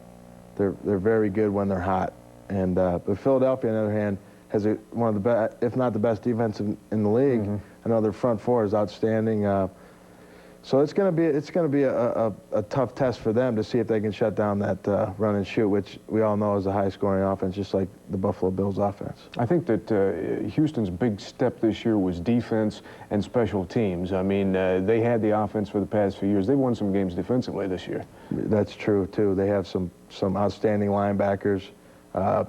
very good when they're hot, and but Philadelphia, on the other hand, has one of the best, if not the best, defense in the league. I know their front 4 is outstanding. So it's going to be a tough test for them to see if they can shut down that run and shoot, which we all know is a high-scoring offense, just like the Buffalo Bills offense. I think that Houston's big step this year was defense and special teams. I mean, they had the offense for the past few years. They won some games defensively this year. That's true too. They have some outstanding linebackers.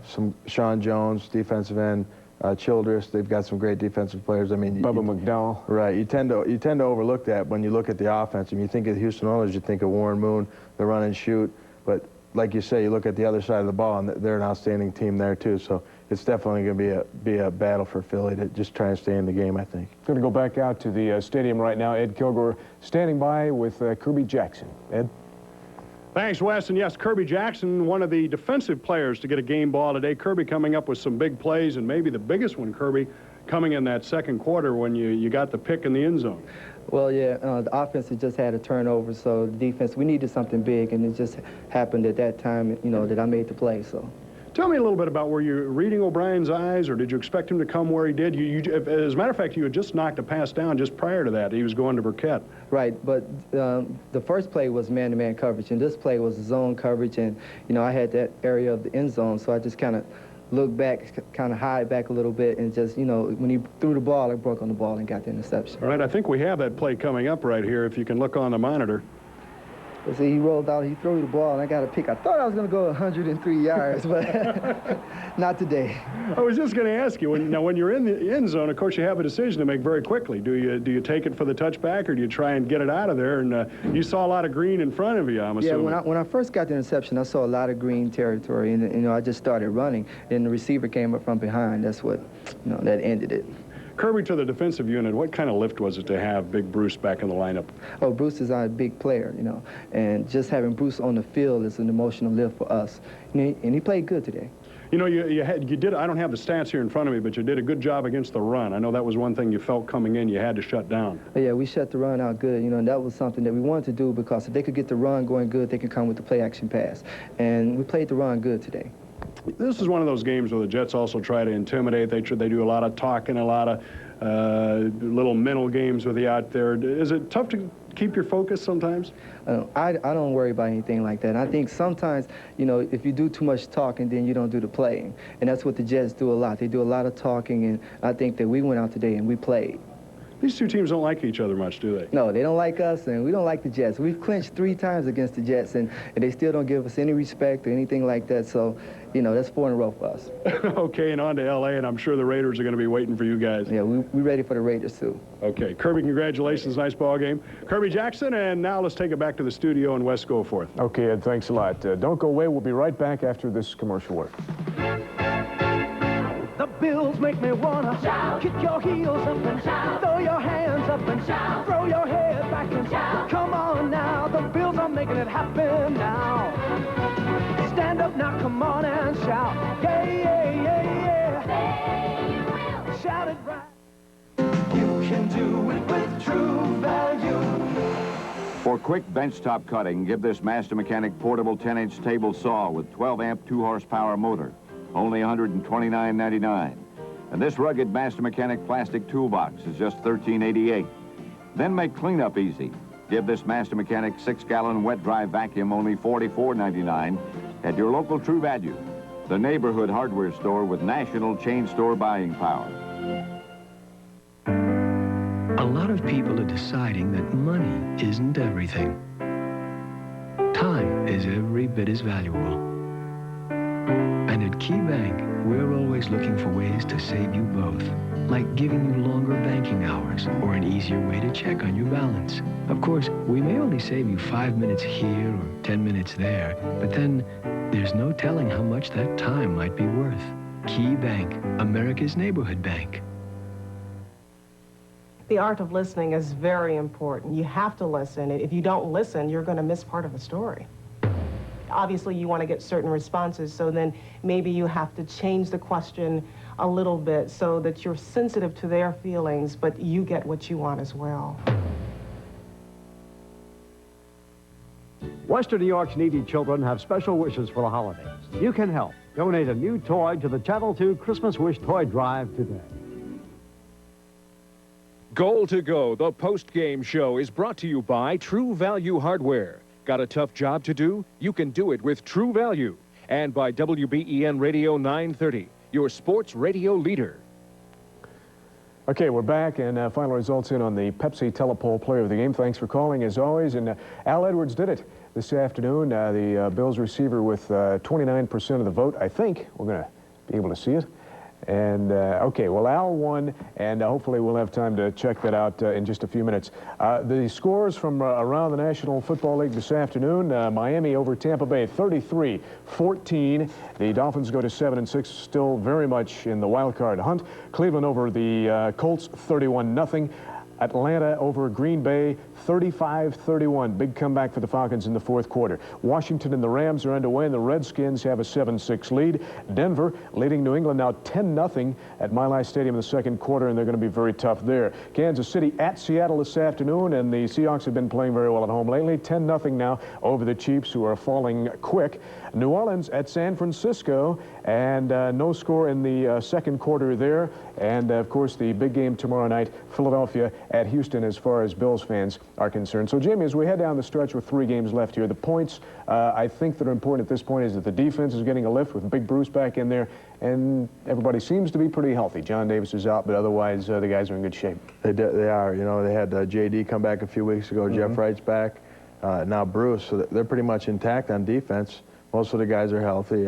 Some Sean Jones, defensive end, Childress. They've got some great defensive players. I mean, Bubba McDowell. Right. You tend to overlook that when you look at the offense. And you think of Houston Oilers, you think of Warren Moon, the run and shoot. But like you say, you look at the other side of the ball, and they're an outstanding team there too. So it's definitely going to be a battle for Philly to just try and stay in the game, I think. Going to go back out to the stadium right now. Ed Kilgore standing by with Kirby Jackson. Ed. Thanks, Wes. And yes, Kirby Jackson, one of the defensive players to get a game ball today. Kirby coming up with some big plays, and maybe the biggest one, Kirby, coming in that second quarter when you got the pick in the end zone. Well, yeah, the offense had just had a turnover, so the defense, we needed something big, and it just happened at that time, that I made the play, so. Tell me a little bit about, were you reading O'Brien's eyes, or did you expect him to come where he did? As a matter of fact, you had just knocked a pass down just prior to that. He was going to Burkett. Right, but the first play was man-to-man coverage, and this play was zone coverage, and, I had that area of the end zone, so I just kind of looked back, kind of hide back a little bit, and just, when he threw the ball, I broke on the ball and got the interception. All right, I think we have that play coming up right here, if you can look on the monitor. See, he rolled out, he threw the ball, and I got a pick. I thought I was going to go 103 yards, but not today. I was just going to ask you, when you're in the end zone, of course, you have a decision to make very quickly. Do you take it for the touchback, or do you try and get it out of there? And you saw a lot of green in front of you, I'm assuming. Yeah, when I first got the interception, I saw a lot of green territory, and, I just started running, and the receiver came up from behind. That's what, that ended it. Kirby, to the defensive unit, what kind of lift was it to have Big Bruce back in the lineup? Oh, Bruce is a big player, and just having Bruce on the field is an emotional lift for us. And he played good today. You did, I don't have the stats here in front of me, but you did a good job against the run. I know that was one thing you felt coming in you had to shut down. But yeah, we shut the run out good, and that was something that we wanted to do because if they could get the run going good, they could come with the play-action pass. And we played the run good today. This is one of those games where the Jets also try to intimidate. They do a lot of talking, a lot of little mental games with you out there. Is it tough to keep your focus sometimes? I don't worry about anything like that. I think sometimes, if you do too much talking, then you don't do the playing. And that's what the Jets do a lot. They do a lot of talking, and I think that we went out today and we played. These two teams don't like each other much, do they? No, they don't like us, and we don't like the Jets. We've clinched 3 times against the Jets, and they still don't give us any respect or anything like that. So, that's 4 in a row for us. Okay, and on to L.A., and I'm sure the Raiders are going to be waiting for you guys. Yeah, we're ready for the Raiders, too. Okay, Kirby, congratulations. Nice ball game. Kirby Jackson, and now let's take it back to the studio and Wes Goforth. Okay, Ed, thanks a lot. Don't go away. We'll be right back after this commercial work. The Bills make me wanna shout, kick your heels up and shout, throw your hands up and shout, throw your head back and shout. Come on now, the Bills are making it happen now. Stand up now, come on and shout, yeah, yeah, yeah, yeah. Shout it right. You can do it with True Value. For quick benchtop cutting, give this Master Mechanic portable 10-inch table saw with 12-amp 2-horsepower motor, only $129.99. And this rugged Master Mechanic plastic toolbox is just $13.88. Then make cleanup easy. Give this Master Mechanic 6-gallon wet-dry vacuum only $44.99 at your local True Value, the neighborhood hardware store with national chain store buying power. A lot of people are deciding that money isn't everything. Time is every bit as valuable. And at Key Bank, we're always looking for ways to save you both, like giving you longer banking hours or an easier way to check on your balance. Of course, we may only save you 5 minutes here or 10 minutes there, but then there's no telling how much that time might be worth. Key Bank, America's neighborhood bank. The art of listening is very important. You have to listen. If you don't listen, you're going to miss part of the story. Obviously, you want to get certain responses, so then maybe you have to change the question a little bit so that you're sensitive to their feelings, but you get what you want as well. Western New York's needy children have special wishes for the holidays. You can help. Donate a new toy to the Channel 2 Christmas Wish Toy Drive today. Goal to Go, the post-game show, is brought to you by True Value Hardware. Got a tough job to do? You can do it with True Value. And by WBEN Radio 930, your sports radio leader. Okay, we're back, and final results in on the Pepsi Telepoll Player of the Game. Thanks for calling, as always. And Al Edwards did it this afternoon. The Bills receiver with 29% of the vote, I think. We're going to be able to see it. And, okay, well, Al won, and hopefully we'll have time to check that out in just a few minutes. The scores from around the National Football League this afternoon, Miami over Tampa Bay, 33-14. The Dolphins go to 7-6, still very much in the wild card hunt. Cleveland over the Colts, 31-0. Atlanta over Green Bay, 35-31. Big comeback for the Falcons in the fourth quarter. Washington and the Rams are underway, and the Redskins have a 7-6 lead. Denver leading New England now 10-0 at Maley Stadium in the second quarter, and they're going to be very tough there. Kansas City at Seattle this afternoon, and the Seahawks have been playing very well at home lately. 10-0 now over the Chiefs, who are falling quick. New Orleans at San Francisco, and no score in the second quarter there. And, of course, the big game tomorrow night, Philadelphia at Houston, as far as Bills fans are concerned. So, Jamie, as we head down the stretch with 3 games left here, the points I think that are important at this point is that the defense is getting a lift with Big Bruce back in there, and everybody seems to be pretty healthy. John Davis is out, but otherwise the guys are in good shape. They are. You know, they had J.D. come back a few weeks ago. Jeff Wright's back. Now Bruce. So they're pretty much intact on defense. Most of the guys are healthy.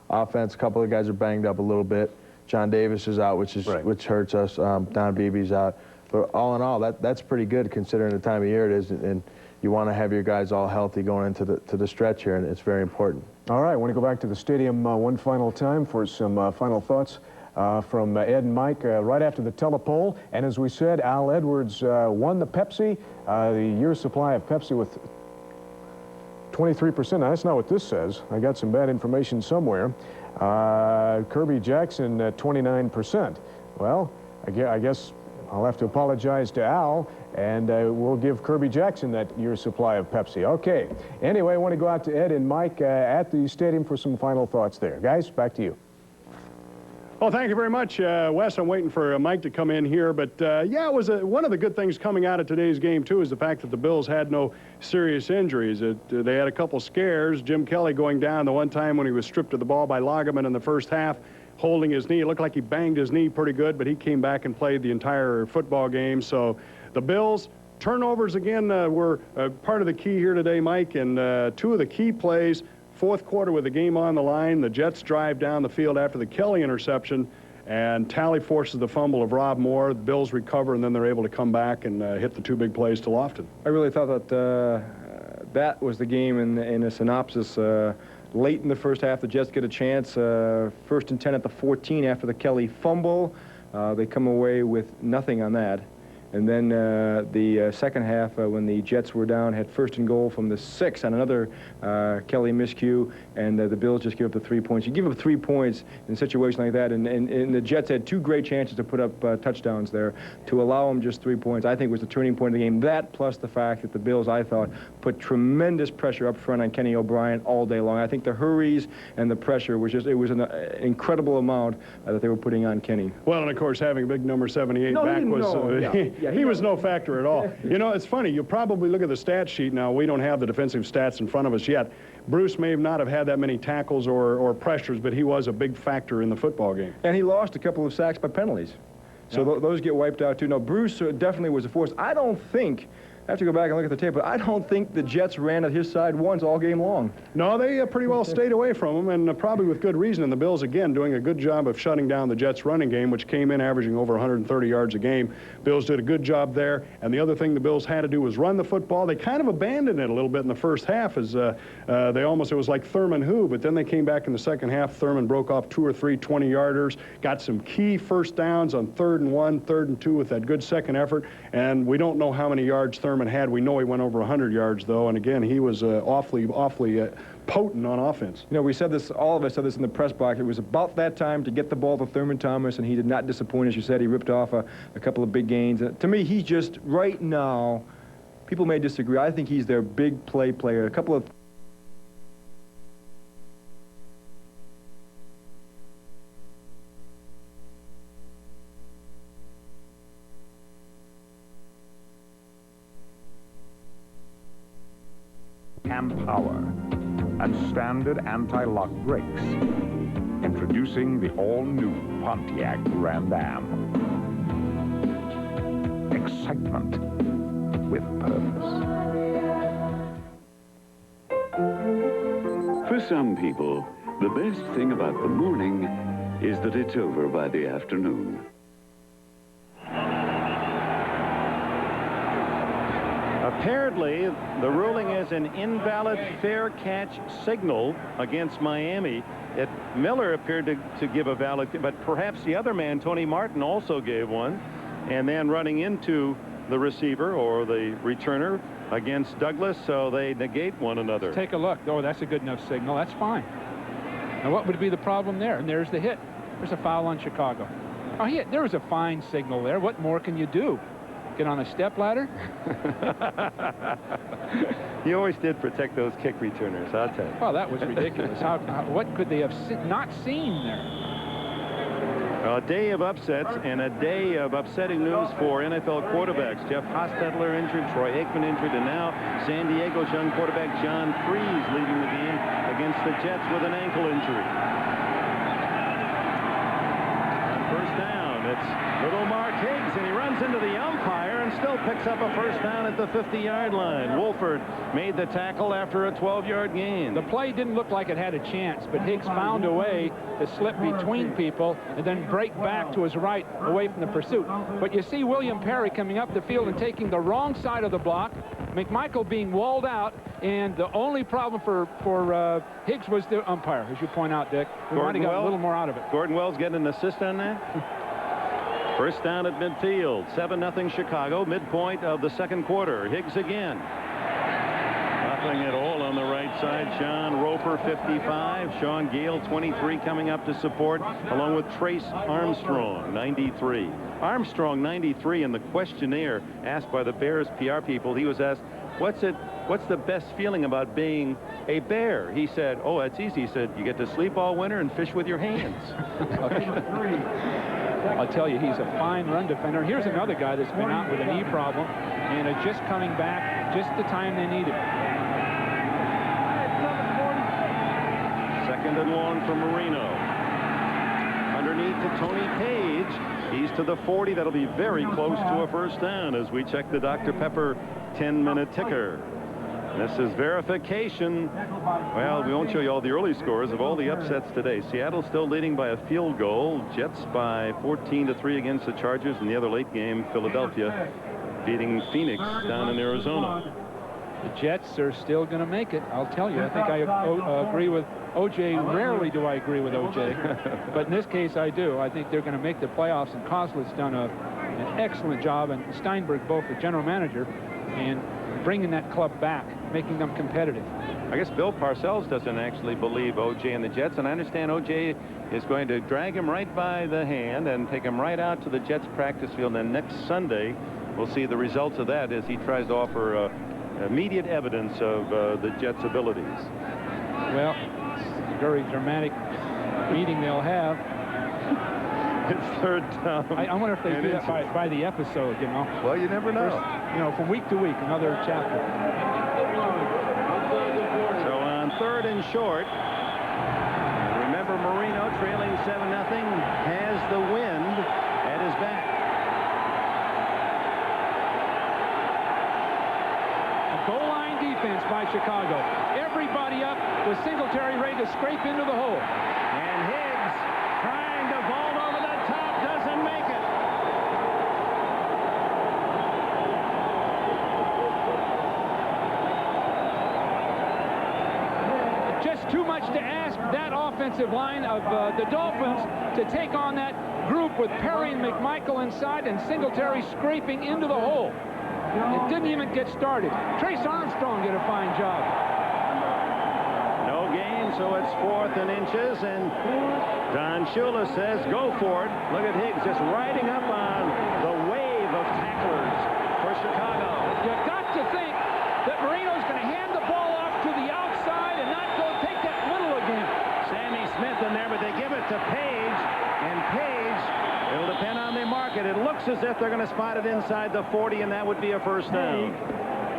Offense, a couple of guys are banged up a little bit. John Davis is out, which hurts us. Don Beebe's out. But all in all, that's pretty good considering the time of year it is, and you want to have your guys all healthy going into the stretch here, and it's very important. All right, I want to go back to the stadium one final time for some final thoughts from Ed and Mike right after the telepoll. And as we said, Al Edwards won the Pepsi, the year's supply of Pepsi with 23%. Now, that's not what this says. I got some bad information somewhere. Kirby Jackson at 29%. Well, I guess I'll have to apologize to Al, and we'll give Kirby Jackson that year's supply of Pepsi. Okay. Anyway, I want to go out to Ed and Mike at the stadium for some final thoughts there. Guys, back to you. Well, thank you very much, Wes. I'm waiting for Mike to come in here. But, yeah, it was one of the good things coming out of today's game, too, is the fact that the Bills had no serious injuries. They had a couple scares. Jim Kelly going down the one time when he was stripped of the ball by Lagerman in the first half, holding his knee. It looked like he banged his knee pretty good, but he came back and played the entire football game. So the Bills, turnovers again were part of the key here today, Mike, and 2 of the key plays. Fourth quarter with the game on the line, the Jets drive down the field after the Kelly interception, and Talley forces the fumble of Rob Moore. The Bills recover, and then they're able to come back and hit the 2 big plays to Lofton. I really thought that that was the game in a synopsis. Late in the first half, the Jets get a chance. First and 10 at the 14 after the Kelly fumble. They come away with nothing on that. And then the second half, when the Jets were down, had first and goal from the 6 on another Kelly miscue, and the Bills just give up the 3 points. You give up 3 points in a situation like that, and the Jets had 2 great chances to put up touchdowns there. To allow them just 3 points, I think was the turning point of the game. That plus the fact that the Bills, I thought, put tremendous pressure up front on Kenny O'Brien all day long. I think the hurries and the pressure was just, it was an incredible amount that they were putting on Kenny. Well, and of course, having a big number 78 back was, he was no factor at all. You know, it's funny, you probably look at the stat sheet now. We don't have the defensive stats in front of us yet. Bruce may not have had that many tackles or pressures, but he was a big factor in the football game. And he lost a couple of sacks by penalties. So those get wiped out, too. Now, Bruce definitely was a force. I don't think, I have to go back and look at the tape, but I don't think the Jets ran at his side once all game long. No, they pretty well stayed away from him, and probably with good reason. And the Bills, again, doing a good job of shutting down the Jets' running game, which came in averaging over 130 yards a game. Bills did a good job there. And the other thing the Bills had to do was run the football. They kind of abandoned it a little bit in the first half, as they almost, it was like Thurman who, but then they came back in the second half. Thurman broke off 2 or 3 20-yarders, got some key first downs on 3rd and 1, 3rd and 2 with that good second effort. And we don't know how many yards Thurman had. We know he went over 100 yards, though, and again, he was awfully potent on offense. You know, we said this, all of us said this in the press box. It was about that time to get the ball to Thurman Thomas, and he did not disappoint. As you said, he ripped off a couple of big gains. To me, he's just, right now, people may disagree. I think he's their big play player. A couple of and power, and standard anti-lock brakes. Introducing the all-new Pontiac Grand Am. Excitement with purpose. For some people, the best thing about the morning is that it's over by the afternoon. Apparently, the ruling is an invalid fair catch signal against Miami. Miller appeared to give a valid, but perhaps the other man, Tony Martin, also gave one. And then running into the receiver or the returner against Douglas, so they negate one another. Take a look. Oh, that's a good enough signal. That's fine. Now, what would be the problem there? And there's the hit. There's a foul on Chicago. Oh, yeah, there was a fine signal there. What more can you do? Get on a stepladder? You always did protect those kick returners, I'll tell you. Well, that was ridiculous. What could they have not seen there? A day of upsets and a day of upsetting news for NFL quarterbacks. Jeff Hostetler injured, Troy Aikman injured, and now San Diego's young quarterback John Freeze leaving the game against the Jets with an ankle injury. First down, it's little Mark Higgs, and he runs into the umpire and still picks up a first down at the 50-yard line. Wolford made the tackle after a 12-yard gain. The play didn't look like it had a chance, but Higgs found a way to slip between people and then break back to his right away from the pursuit. But you see William Perry coming up the field and taking the wrong side of the block, McMichael being walled out, and the only problem for Higgs was the umpire, as you point out, Dick. We might have got a little more out of it. Gordon Wells getting an assist on that? First down at midfield, 7-0 Chicago, midpoint of the second quarter. Higgs again. Nothing at all on the right side. Sean Roper, 55. Sean Gale, 23, coming up to support, along with Trace Armstrong, 93. Armstrong, 93, in the questionnaire asked by the Bears PR people, he was asked, what's the best feeling about being a Bear? He said, oh, that's easy. He said, you get to sleep all winter and fish with your hands. I'll tell you, he's a fine run defender. Here's another guy that's been out with a knee problem and is just coming back just the time they need him. Second and long for Marino. Underneath to Tony Page. He's to the 40. That'll be very close to a first down as we check the Dr. Pepper 10-minute ticker. This is verification. Well, we won't show you all the early scores of all the upsets today. Seattle still leading by a field goal. Jets by 14-3 against the Chargers. In the other late game, Philadelphia beating Phoenix down in Arizona. The Jets are still going to make it. I'll tell you. I think I agree with O.J. Rarely do I agree with O.J. But in this case, I do. I think they're going to make the playoffs, and Kozlik's done a an excellent job, and Steinberg, both the general manager, and bringing that club back, making them competitive. I guess Bill Parcells doesn't actually believe O.J. and the Jets, and I understand O.J. is going to drag him right by the hand and take him right out to the Jets practice field. And next Sunday, we'll see the results of that as he tries to offer immediate evidence of the Jets' abilities. Well, it's a very dramatic meeting they'll have. It's third down. I wonder if they do that by the episode, you know. Well, you never know. First, you know, from week to week, another chapter. So on 3rd and short, remember Marino trailing 7-0, has the wind at his back. A goal line defense by Chicago. Everybody up with Singletary ready to scrape into the hole. And Higgs trying to vault over the top, doesn't make it. Just too much to ask that offensive line of the Dolphins to take on that group with Perry and McMichael inside and Singletary scraping into the hole. It didn't even get started. Trace Armstrong did a fine job. No gain, so it's 4th and inches, and Don Shula says go for it. Look at Higgs just riding up on the wave of tacklers for Chicago. You've got to think that Marino's going to hand the ball off to the outside and not go take that middle again. Sammy Smith in there, but they give it to Page, and Page, it'll depend on the market. It looks as if they're going to spot it inside the 40, and that would be a first down.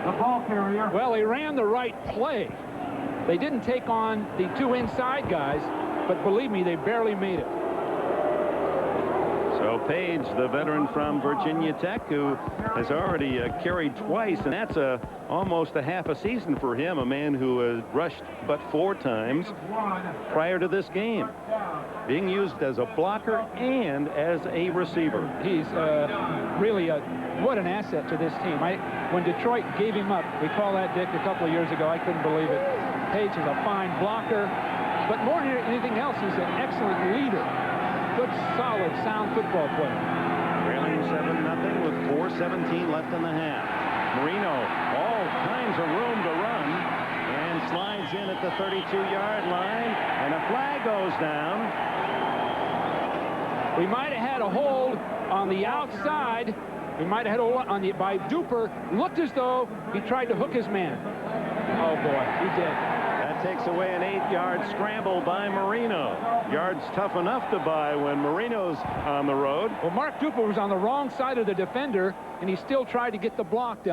The ball carrier. Well, he ran the right play. They didn't take on the 2 inside guys, but believe me, they barely made it. So Page, the veteran from Virginia Tech, who has already carried twice, and that's almost a half a season for him, a man who has rushed but 4 times prior to this game, being used as a blocker and as a receiver. He's really what an asset to this team. When Detroit gave him up, we call that, Dick, a couple of years ago, I couldn't believe it. Page is a fine blocker, but more than anything else, he's an excellent leader. Good, solid, sound football player. Trailing 7-0 with 4:17 left in the half. Marino, all kinds of room to run, and slides in at the 32-yard line, and a flag goes down. We might have had a hold on the outside. We might have had a hold on by Duper. Looked as though he tried to hook his man. Oh, boy, he did. That takes away an 8-yard scramble by Marino. Yards tough enough to buy when Marino's on the road. Well, Mark Duper was on the wrong side of the defender, and he still tried to get the block down.